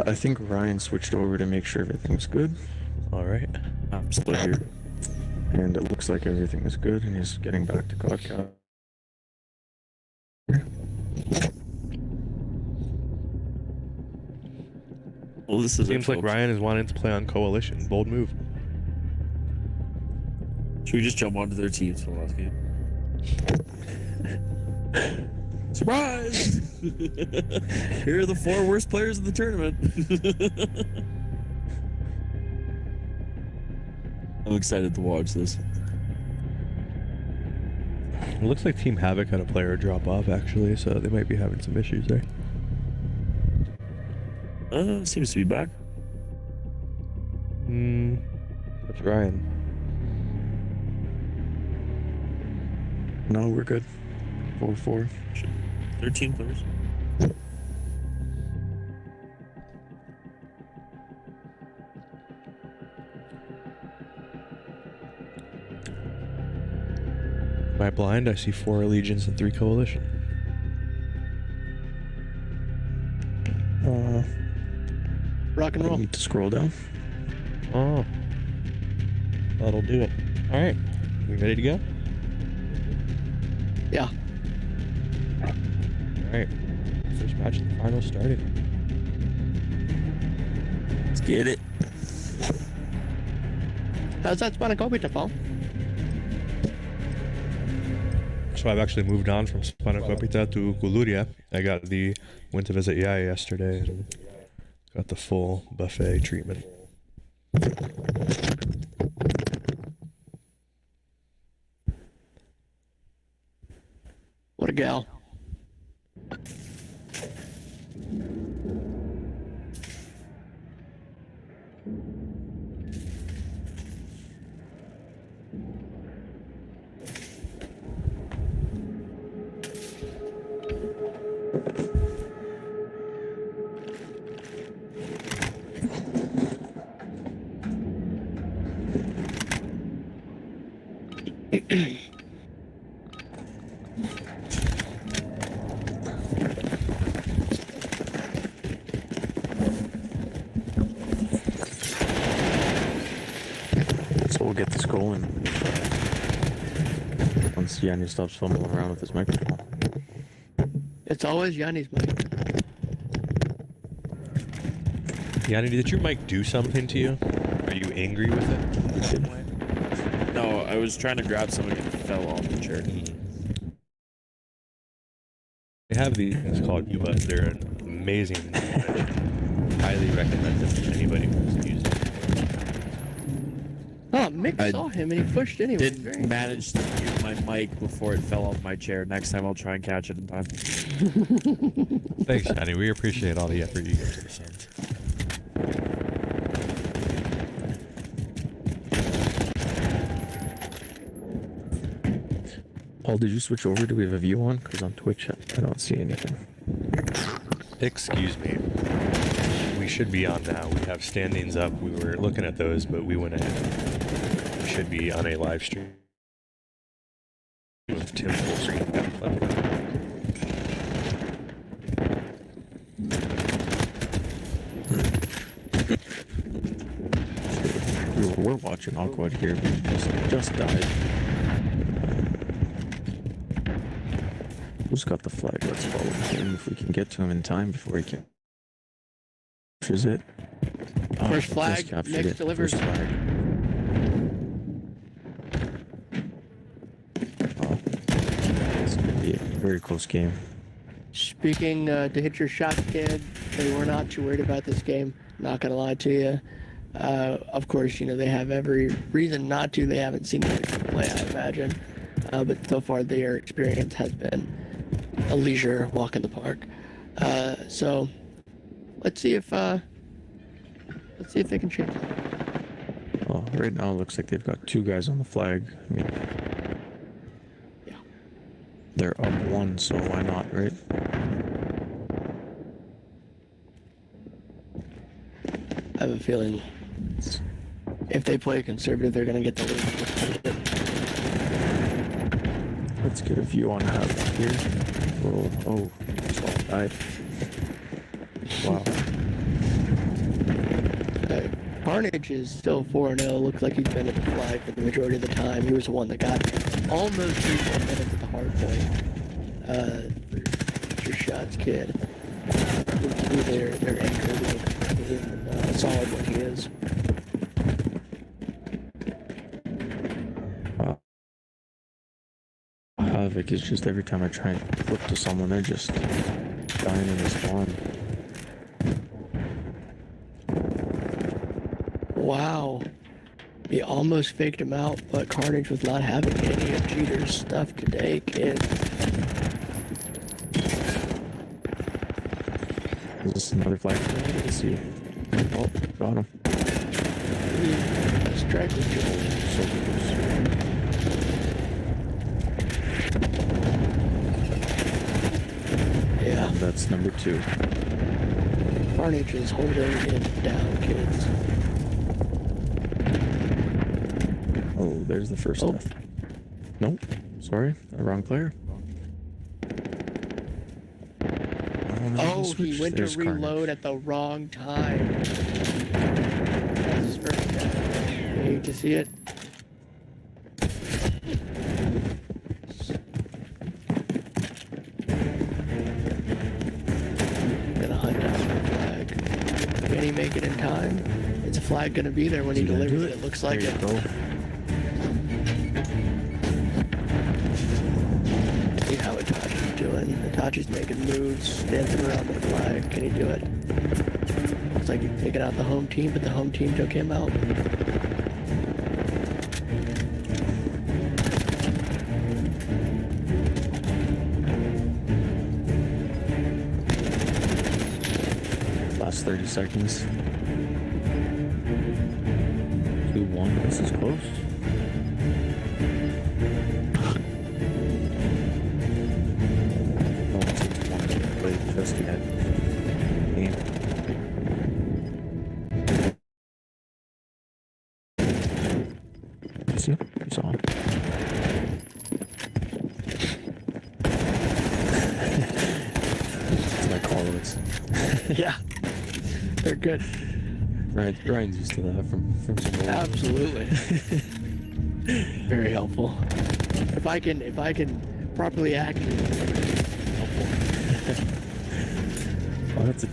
I think Ryan switched over to make sure everything's good. All right. I'm still here. And it looks like everything is good, and he's getting back to Godcat. Well, this is Seems like Ryan is wanting to play on Coalition. Bold move. Should we just jump onto their teams for the last game? Surprise! Here are the 4 worst players in the tournament. I'm excited to watch this. It looks like Team Havoc had a player drop off, actually, so they might be having some issues there. Seems to be back. That's Ryan. No, we're good. 4-4. 13 players. Am I blind? I see 4 Allegiance and 3 Coalition. Rock and I roll. need to scroll down. Oh. That'll do it. All right. We ready to go? Yeah. All right. First match of the final started. Let's get it. How's that Spanakopita, Paul? So I've actually moved on from Spanakopita to Kuluria. Went to visit Yaya yesterday and got the full buffet treatment. What a gal. So we'll get this going once Yanni stops fumbling around with his microphone. It's always Yanni's mic. Yanni, did your mic do something to you? Are you angry with it? It did. No, I was trying to grab something and it fell off the chair. They have these things called U.S. They're an amazing invention. Highly recommend them to anybody who's using it. Oh, Mick I saw him and he pushed anyway. Didn't manage to mute my mic before it fell off my chair. Next time I'll try and catch it in time. Thanks, Yanni. We appreciate all the effort you give to the Suns. Paul, did you switch over? Do we have a view on? Because on Twitch, I don't see anything. Excuse me. We should be on now. We have standings up. We were looking at those, but we went ahead. We should be on a live stream with Tim full screen. We're watching Aquad here. We just died. Who's got the flag? Let's follow him if we can get to him in time before he can. Is it? First just flag, captured next it. delivers. First flag. Oh, it's gonna be a very close game. Speaking to hit your shot, kid, they were not too worried about this game. Not gonna lie to you. Of course, you know, they have every reason not to. They haven't seen the play, I imagine. But so far, their experience has been a leisure walk in the park. So let's see if they can change that. Oh, right now it looks like they've got two guys on the flag. I mean, Yeah. they're up one, so why not, right? I have a feeling if they play conservative, they're gonna get the lead. Let's get a view on Havoc here. Whoa, oh, Swap died. Wow. Carnage is still 4-0. Looks like he's been at the flag for the majority of the time. He was the one that got almost 3 minutes at the hard point. For your shots, kid. They're anchored and solid what he is. Havoc is just every time I try and flip to someone, they're just dying in the spawn. Wow. He almost faked him out, but Carnage was not having any of Jeter's stuff today, kid. Is this another flag? Let's see. Oh, got him. Strike with Joel. So close. Yeah, That's number 2. Carnage is holding it down, kids. Oh, there's the first Oh. death. Nope. Sorry, wrong player. Oh, he went to There's reload Carnage. at the wrong time. That's his first death. I hate to see it. Gonna hunt down the flag. Can he make it in time? Is the flag gonna be there when he Is he gonna delivers do it? It looks like There it. you go. See how Itachi's doing. Itachi's making moves, dancing around the flag. Can he do it? Looks like he's taking out the home team, but the home team took him out. Last 30 seconds. 2-1. This is close. No one seems to want to play just yet. Game. You see? You saw him. That's my call outs. Yeah. They're good. Ryan's used to that from some old. Absolutely. Very helpful. If I can properly act, helpful. Oh, that's a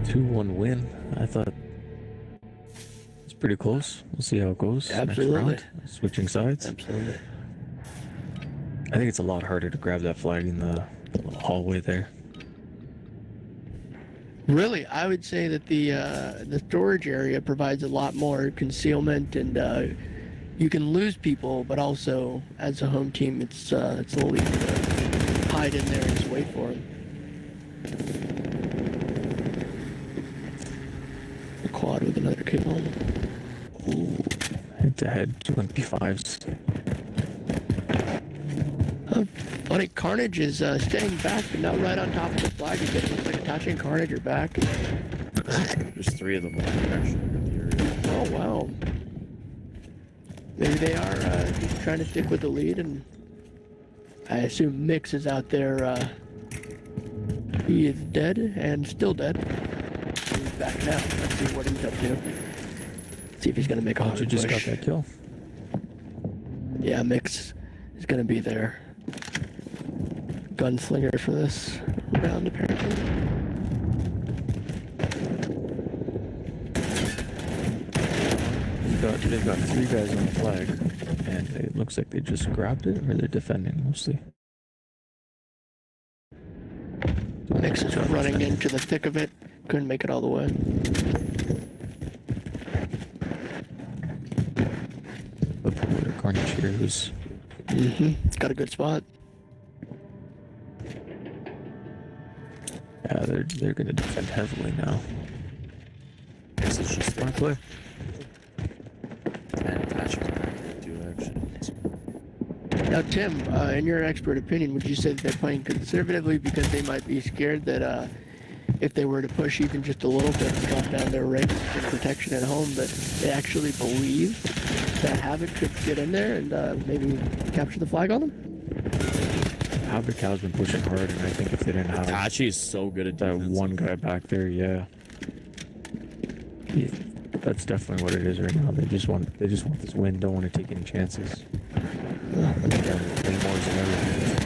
2-1 win. I thought it's pretty close. We'll see how it goes. Absolutely. Next round. Switching sides. Absolutely. I think it's a lot harder to grab that flag in the little hallway there. Really, I would say that the storage area provides a lot more concealment, and you can lose people, but also as a home team, it's a little easier to hide in there and just wait for them. A quad with another kill. Ooh, head to head, 2 MP5s. Funny, Carnage is staying back, but not right on top of the flag again. Looks like Itachi and Carnage are back. There's 3 of them actually in the area. Oh, wow. Maybe they are just trying to stick with the lead, and I assume Mix is out there. He is dead and still dead. He's back now. Let's see what he's up to. See if he's going to make a You hard just got push. that kill. Yeah, Mix is going to be there. Gunslinger for this round, apparently. They've got 3 guys on the flag, and it looks like they just grabbed it, or they're defending mostly. Mix is running into the thick of it. Couldn't make it all the way. The promoter Carnage here, who's Got a good spot. yeah, they're gonna defend heavily now. This is just Smart play. and attaching to actually. Now, Tim, in your expert opinion, would you say that they're playing conservatively because they might be scared that if they were to push even just a little bit and drop down their ranks and protection at home, that they actually believe that Havoc could get in there and maybe capture the flag on them? Havoc has been pushing hard, and I think if they didn't have Tachi is so good at that defense. one guy back there, yeah. That's definitely what it is right now. They just want this win. Don't want to take any chances. Claymores and everything.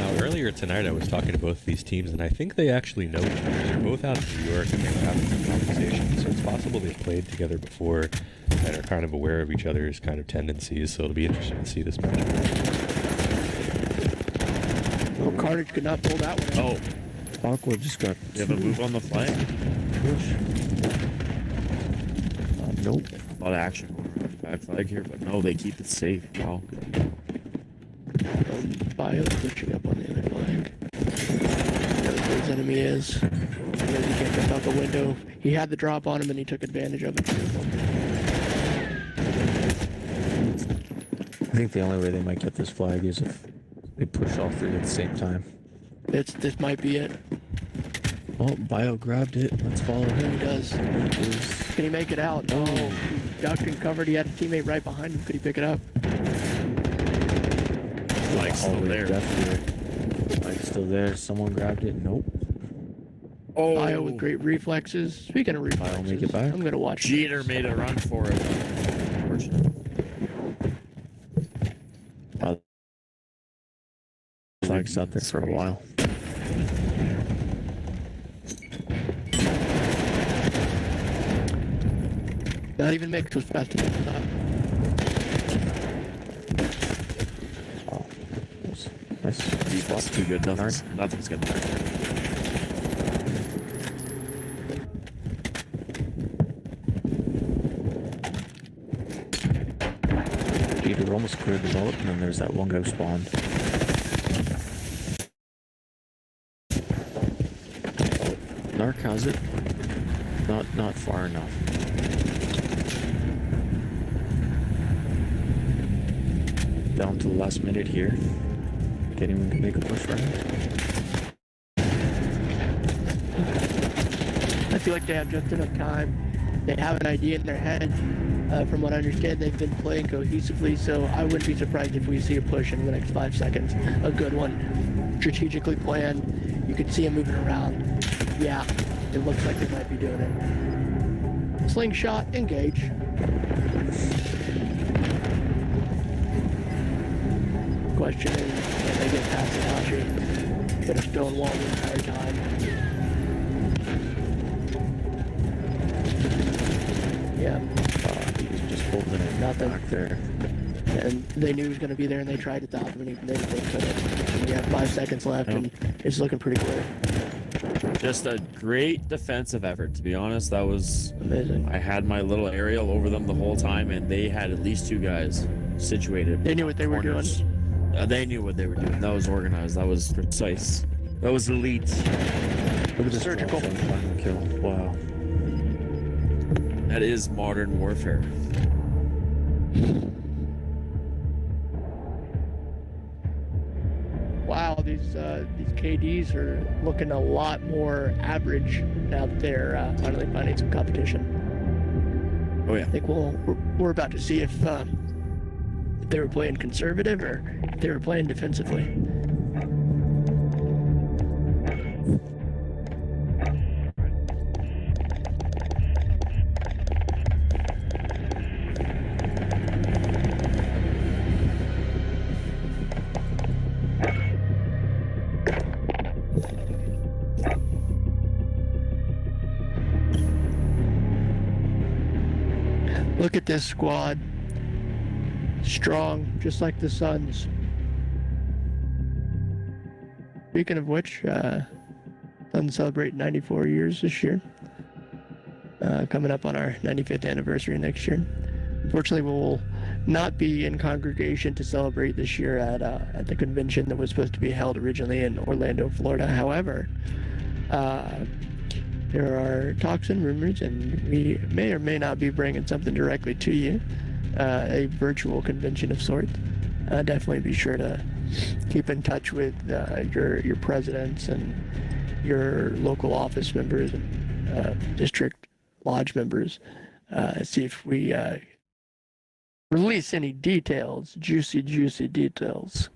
Now, earlier tonight, I was talking to both these teams, and I think they actually know each other. They're both out of New York, and they're having some conversations. So it's possible they've played together before and are kind of aware of each other's kind of tendencies. So it'll be interesting to see this match. Oh, Carnage could not pull that one out. Oh, Aqua just got you have a move on the flag? push. Nope. A lot of action going around the back flag here, but no, they keep it safe. Wow. Bio switching up on the other flag. Whatever his enemy is. And then he can't jump out the window. He had the drop on him and he took advantage of it. I think the only way they might get this flag is if they push all 3 at the same time. This might be it. Oh, Bio grabbed it. Let's follow him. He does. Can he make it out? Oh, he ducked and covered. He had a teammate right behind him. Could he pick it up? Flag's still there. Flag's still there. Someone grabbed it. Nope. Bio with great reflexes. Speaking of reflexes, make it back. I'm gonna watch. Jeter made a run for it. Unfortunate. Flag sat there for a while. Not even Mix was fast enough for that. Oh, nice. Defense too good. Nothing's gonna matter. Jeter almost cleared the boat, and then there's that one guy who spawned. Narc has it. Not far enough. Down to the last minute here. If anyone can make a push right now. I feel like they have just enough time. They have an idea in their head. From what I understand, they've been playing cohesively, so I wouldn't be surprised if we see a push in the next 5 seconds. A good one. Strategically planned. You can see them moving around. Yeah, it looks like they might be doing it. Slingshot, engage. Question is, can they get past Itachi? Been a stone wall the entire time. Yeah. He's just holding it Nothing. back there. And they knew he was going to be there, and they tried to stop him, and they couldn't. And we have 5 seconds left, and it's looking pretty clear. Just a great defensive effort, to be honest. That was Amazing. I had my little aerial over them the whole time, and they had at least 2 guys situated. They knew what they were doing. They knew what they were doing. That was organized. That was precise. That was elite. Look at this Surgical. final kill. Wow. That is modern warfare. Wow, these KDs are looking a lot more average now that they're finally finding some competition. Oh yeah. I think we're about to see if they were playing conservative or if they were playing defensively. Look at this squad. Strong, just like the Suns. Speaking of which, Suns celebrate 94 years this year. Coming up on our 95th anniversary next year. Unfortunately, we'll not be in congregation to celebrate this year at the convention that was supposed to be held originally in Orlando, Florida. However, there are talks and rumors, and we may or may not be bringing something directly to you, a virtual convention of sorts. Definitely be sure to keep in touch with your presidents and your local office members and district lodge members. See if we release any details, juicy details.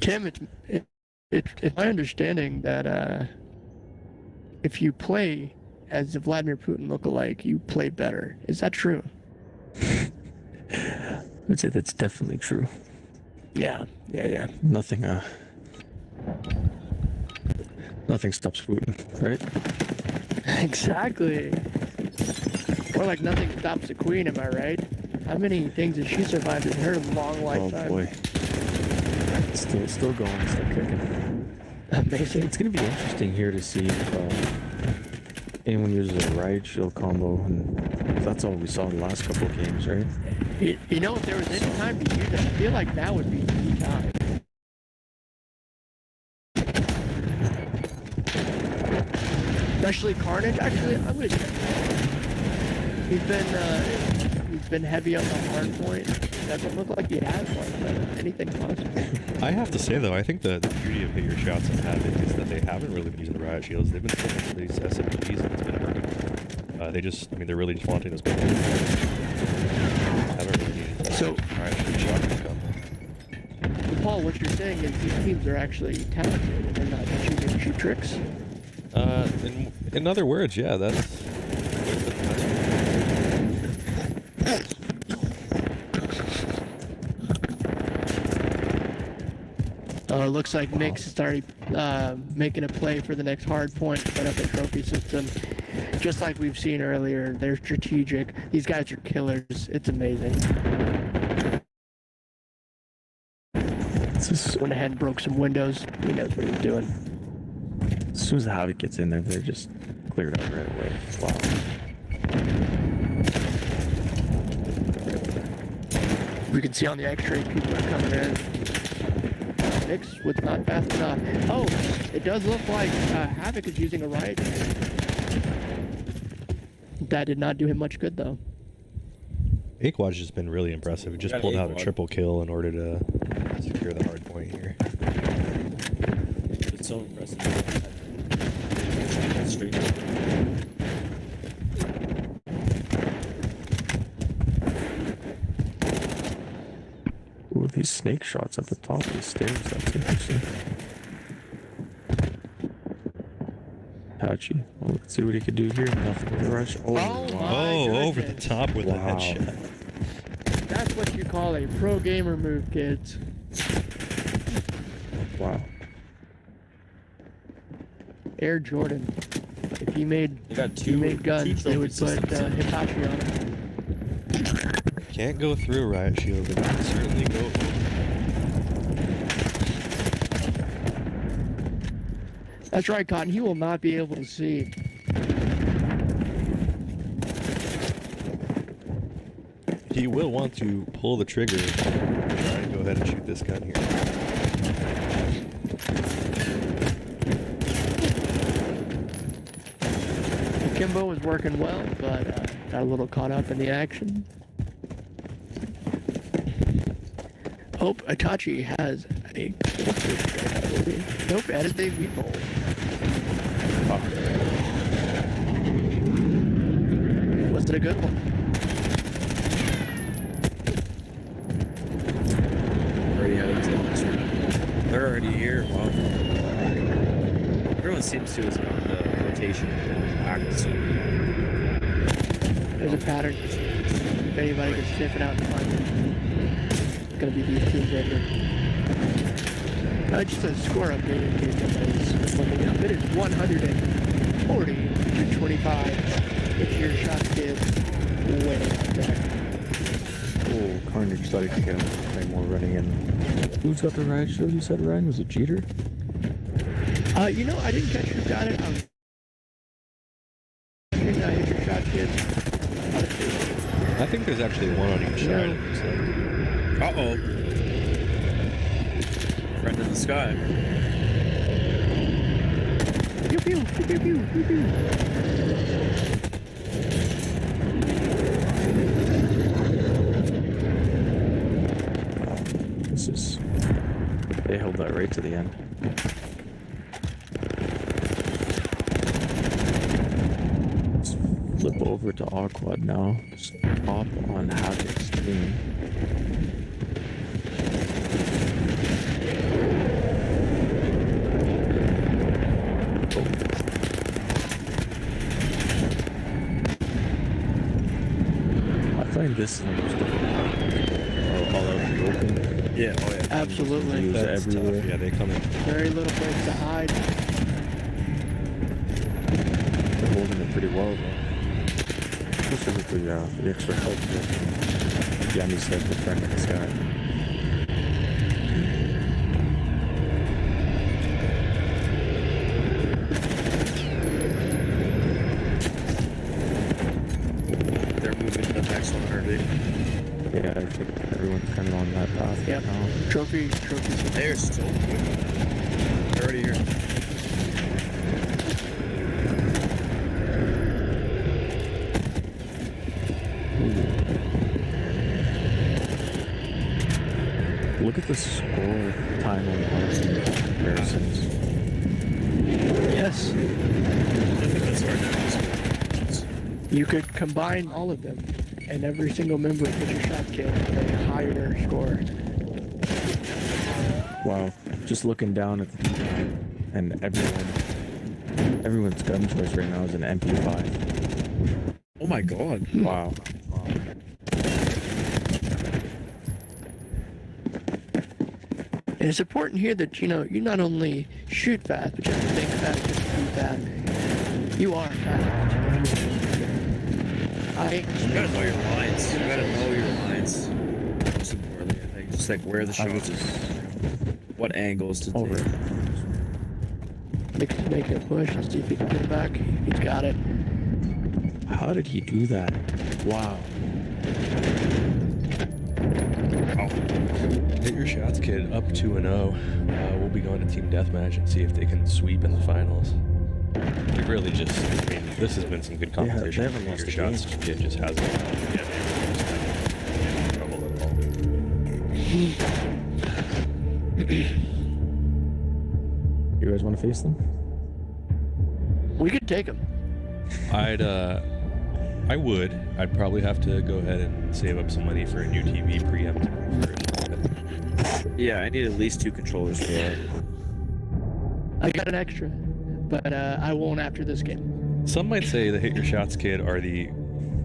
Tim, it's my understanding that if you play as a Vladimir Putin lookalike, you play better. Is that true? I'd say that's definitely true. Yeah. Nothing stops Putin, right? Exactly. More like nothing stops the queen, am I right? How many things has she survived in her long lifetime? Oh boy. Still going, still kicking. Amazing. It's gonna be interesting here to see if anyone uses a riot shield combo, and that's all we saw in the last couple of games, right? You know, if there was any time to use it, I feel like now would be the time. Especially Carnage. Actually, I'm gonna. He's been heavy on the hard point. doesn't look like he has one, but anything's possible. I have to say though, I think the beauty of Hit Your Shots and Havoc is that they haven't really been using the riot shields. They've been putting these SMGs and it's been working. They just, I mean, they're really just wanting this. Haven't really needed So, riot shield shotguns come. Paul, what you're saying is these teams are actually talented and they're not choosing cheap tricks. In other words, yeah, that's. Looks like Nick's is already making a play for the next hard point to set up a trophy system. Just like we've seen earlier, they're strategic. These guys are killers. It's amazing. Went ahead and broke some windows. He knows what he's doing. As soon as the Havoc gets in there, they're just cleared out right away. Wow. We can see on the X-ray people are coming in. Nick's was not fast enough. Oh, it does look like Havoc is using a riot. That did not do him much good though. Aquaj has been really impressive. He just pulled out a triple kill in order to secure the hard point here. It's so impressive. Street. Ooh, these snake shots at the top of the stairs. That's interesting. Patchy. Well, let's see what he could do here. Nothing with the rush. Oh, wow. my Oh, over the goodness. top with Wow. the headshot. That's what you call a pro gamer move, kids. Wow. Air Jordan. If he made They got two guns, they would put systems in. Hitachi on them. Can't go through a riot shield, but you can certainly go. That's right, Cotton. He will not be able to see. He will want to pull the trigger and try and go ahead and shoot this gun here. Kimbo was working well, but got a little caught up in the action. Hope Itachi has a nope, added a meatball. Was it a good one? Already had it. They're already here. Wow. Everyone seems to is on the rotation back soon. There's a pattern. If anybody can sniff it out and find it, it's gonna be these teams right here. Just a score update in case anybody's looking up. It is 140 to 25. It's your shot, kid. Way out there. Oh, Carnage thought he could get him. More running in. Who's got the riot shield you said, Ryan? Was it Jeter? You know, I didn't catch who got it. I was hit your shot, kid. I think there's actually one on each side. It looks like. Uh-oh. Friend in the sky. Pew pew pew pew pew pew pew. This is. They held that right to the end. Let's flip over to Aquad now. Just hop on Havoc's team. I find this the most difficult. All out in the open. Yeah, oh yeah. Absolutely. Use it That's everywhere. tough. Yeah, they come in. Very little place to hide. They're holding it pretty well though. Specifically, for the extra help that Yanni said the friend in the sky. They're moving to the next one already. Yeah, I think everyone's kind of on that path Yep. now. Trophies. They're still moving. They're already here. the score time on comparisons? Yes, I think that's hard to ask. you could combine all of them, and every single member of Hit Your Shots Kid had a higher score. Wow. Just looking down at the keypad, and everyone's gun choice right now is an MP5. Oh my god. Wow. And it's important here that, you know, you not only shoot fast, but you have to think fast, just to be fast. You are fast. You gotta know your lines. You gotta know your lines. Most importantly, I think. Just like where the shots are, what angles to Over. Make a push and see if he can get it back. He's got it. How did he do that? Wow. Hit Your Shots Kid up 2-0. We'll be going to team deathmatch and see if they can sweep in the finals. We've really just, I mean, this has been some good competition. they haven't Hit lost Your a Shots Kid just hasn't had trouble at all. You guys want to face them? We could take him. I would. I'd probably have to go ahead and save up some money for a new TV preempt first. Yeah, I need at least 2 controllers for that. I got an extra, but I won't after this game. Some might say the Hit Your Shots Kid are the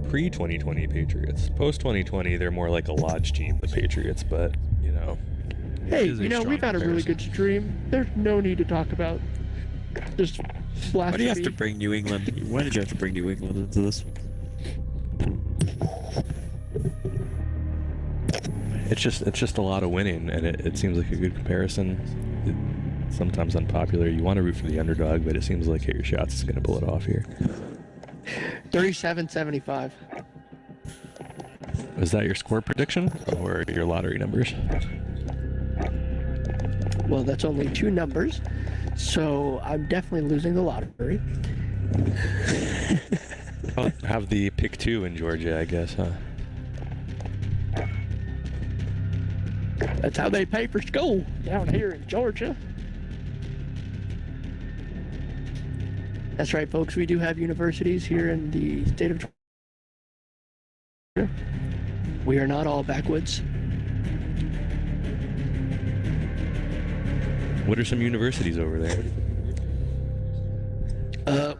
pre-2020 Patriots. Post-2020, they're more like a lodge team, the Patriots, but, you know. it Hey, is a you know, we strong got a really good comparison. stream. There's no need to talk about just blasphemy. Why do you have to bring New England? Why did you have to bring New England into this? It's just a lot of winning, and it seems like a good comparison. It's sometimes unpopular. You want to root for the underdog, but it seems like Hit Your Shots is going to pull it off here. 37-75. Is that your score prediction or your lottery numbers? Well, that's only 2 numbers, so I'm definitely losing the lottery. I'll have the pick 2 in Georgia, I guess, huh? That's how they pay for school down here in Georgia. That's right, folks. We do have universities here in the state of Georgia. We are not all backwoods. What are some universities over there?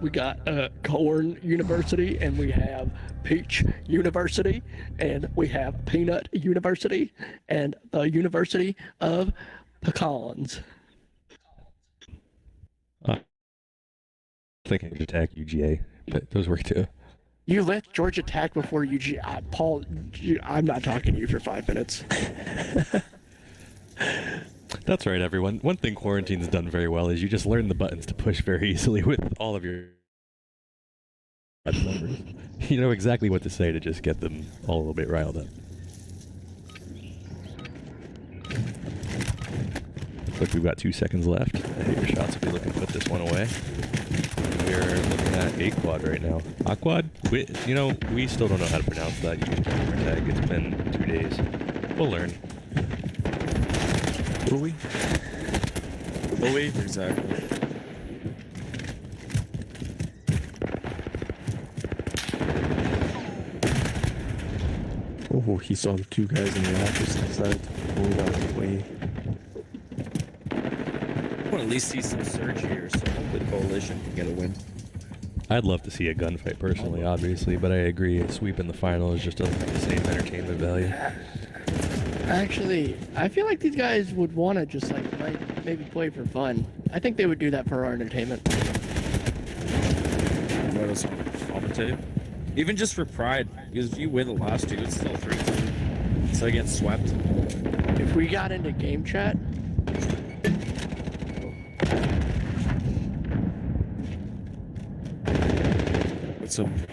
We got Corn University, and we have Peach University, and we have Peanut University, and the University of Pecans. Thinking Georgia Tech, UGA, but those work too. You left Georgia Tech before Paul, I'm not talking to you for 5 minutes. That's right, everyone. One thing quarantine's done very well is you just learn the buttons to push very easily with all of your numbers. You know exactly what to say to just get them all a little bit riled up. Looks like we've got 2 seconds left. Hit Your Shots will be looking to put this one away. We're looking at A-Quad right now. A-Quad? We still don't know how to pronounce that. You can tag. It's been 2 days. We'll learn. Will we? Exactly. Oh, he saw the 2 guys in the office and decided to pull it out of the way. I want to at least see some surge here so the coalition can get a win. I'd love to see a gunfight personally, obviously, but I agree. A sweep in the final is just doesn't have the same entertainment value. Actually, I feel like these guys would want to just maybe play for fun. I think they would do that for our entertainment. Let us commentate. Even just for pride, because if you win the last 2, it's still 3-2. So I get swept. If we got into game chat,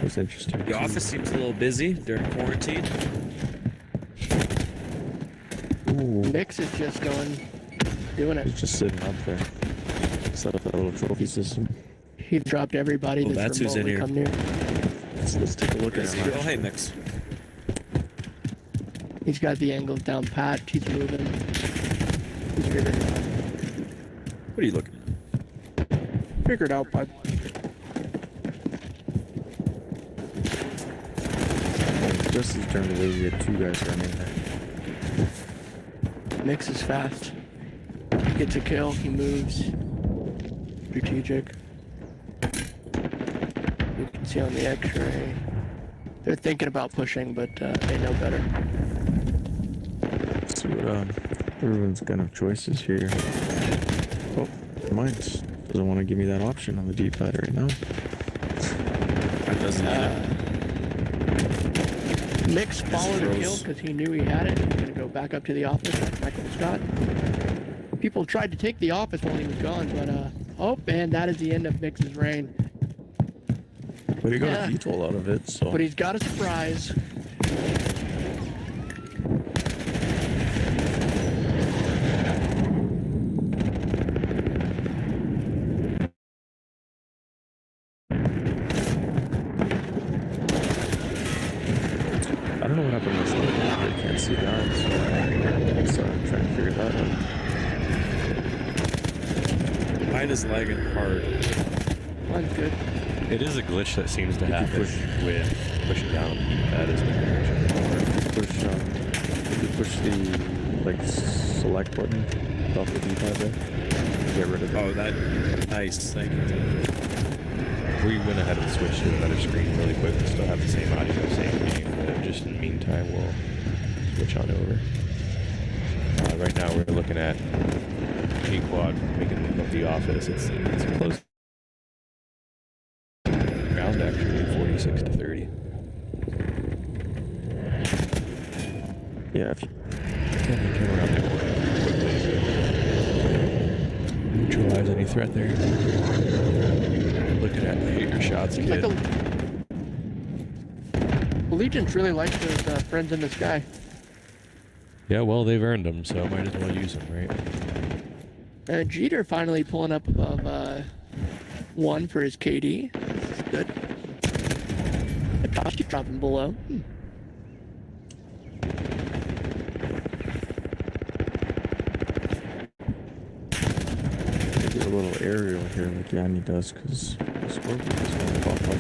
What's interesting. The office seems a little busy during quarantine. Ooh, Mix is just doing it. he's just sitting up there. Set up that little trophy system. He dropped everybody Well, that's that's who's in remotely here. come near. Let's take a look at him. Oh, hey, Mix. He's got the angles down pat. He's moving. He's figured it out. What are you looking at? Figured out, bud. Just as he turned away, we had two guys running there. Mix is fast. He gets a kill, he moves. Strategic. You can see on the x-ray. They're thinking about pushing, but they know better. Let's see what everyone's kind of choices here. Oh, mine doesn't want to give me that option on the D-pad right now. That doesn't either. Mix followed the kill throws. because he knew he had it. He was going to go back up to the office like Michael Scott. People tried to take the office while he was gone, but oh, and that is the end of Mix's reign. But he got Yeah. a VTOL out of it, so. But he's got a surprise. I don't know what happened last night. I can't see that, so I'm trying to figure that out. Mine is lagging hard. Mine's good. It is a glitch that seems to You can happen push- with pushing down on the D-pad, isn't it? If you push the select button off the D-pad there, get rid of it. Oh, that nice. Thank you. We went ahead and switched to another screen really quick. We still have the same audio, same game, but just in the meantime, we'll switch on over. Right now, we're looking at A-Quad making look up the office. It's close. Round actually, 46 to 30. Yeah, if you, Can we turn around there quickly? Neutralize any threat there. Looking at hit your shots, Seems kid. like the Legions really like those friends in the sky. Yeah, well, they've earned them, so might as well use them, right? Jeter finally pulling up above 1 for his KD. This is good. Akashi dropping below. get a little aerial here like Yanni does, because Scorpion is going to pop up.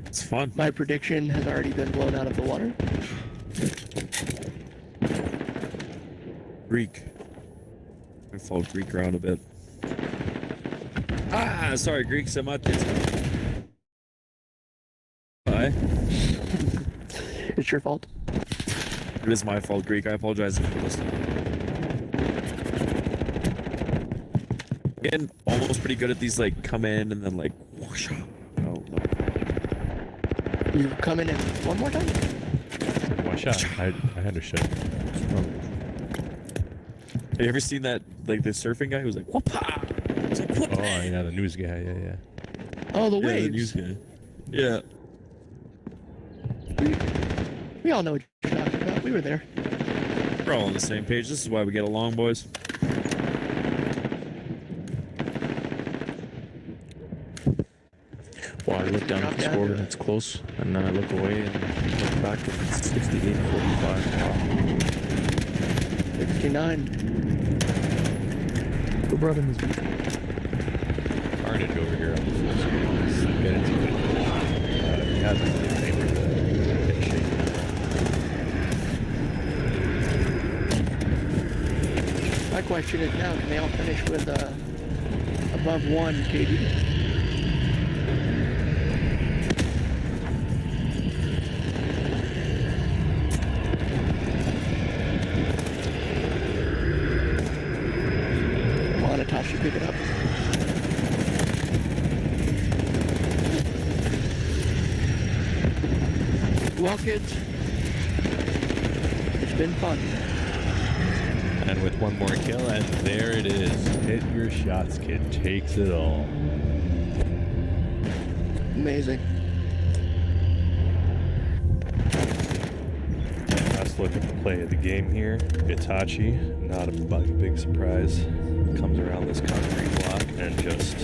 It's fun. My prediction has already been blown out of the water. Greek. I fall Greek around a bit. Ah, sorry, Greek Samatis. Bye. It's your fault. It is my fault, Greek. I apologize if you're listening. Again, almost pretty good at these, like, come in and then, like, whoosh. Oh, no. You come in and one more time? One shot. I understood. Have you ever seen that, like, the surfing guy who's like, whoop-ha! It's like, whoop. Oh, yeah, the news guy. Yeah. Oh, the Yeah, the waves. news guy. Yeah. We all know what you're talking about. We were there. We're all on the same page. This is why we get along, boys. Well, I look down at the score and it's close, and then I look away and look back and it's 68-45. 69. Who brought in his Carnage over here on the full screen. Let's get into it. He hasn't been able to get shaken. My question is now, can they all finish with above 1 KD? Come on, Natasha, pick it up. Well, kids, it's been fun. And with one more kill, and there it is. Hit your shots, kid. Takes it all. Amazing. Let's look at the play of the game here. Itachi, not a big surprise, comes around this concrete block and just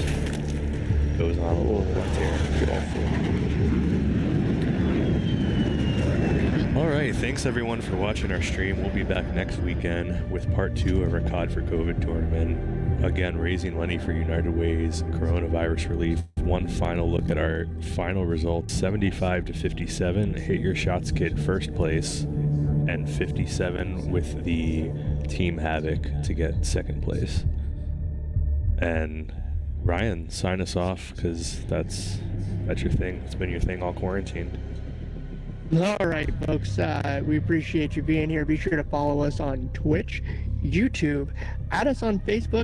goes on a little tear. All right, thanks everyone for watching our stream. We'll be back next weekend with part 2 of our COD for COVID tournament. Again, raising money for United Way's coronavirus relief. One final look at our final results: 75 to 57. Hit Your Shots Kid first place, and 57 with the Team Havoc to get second place. And Ryan, sign us off, because that's your thing. It's been your thing all quarantine. All right, folks. We appreciate you being here. Be sure to follow us on Twitch, YouTube, add us on Facebook,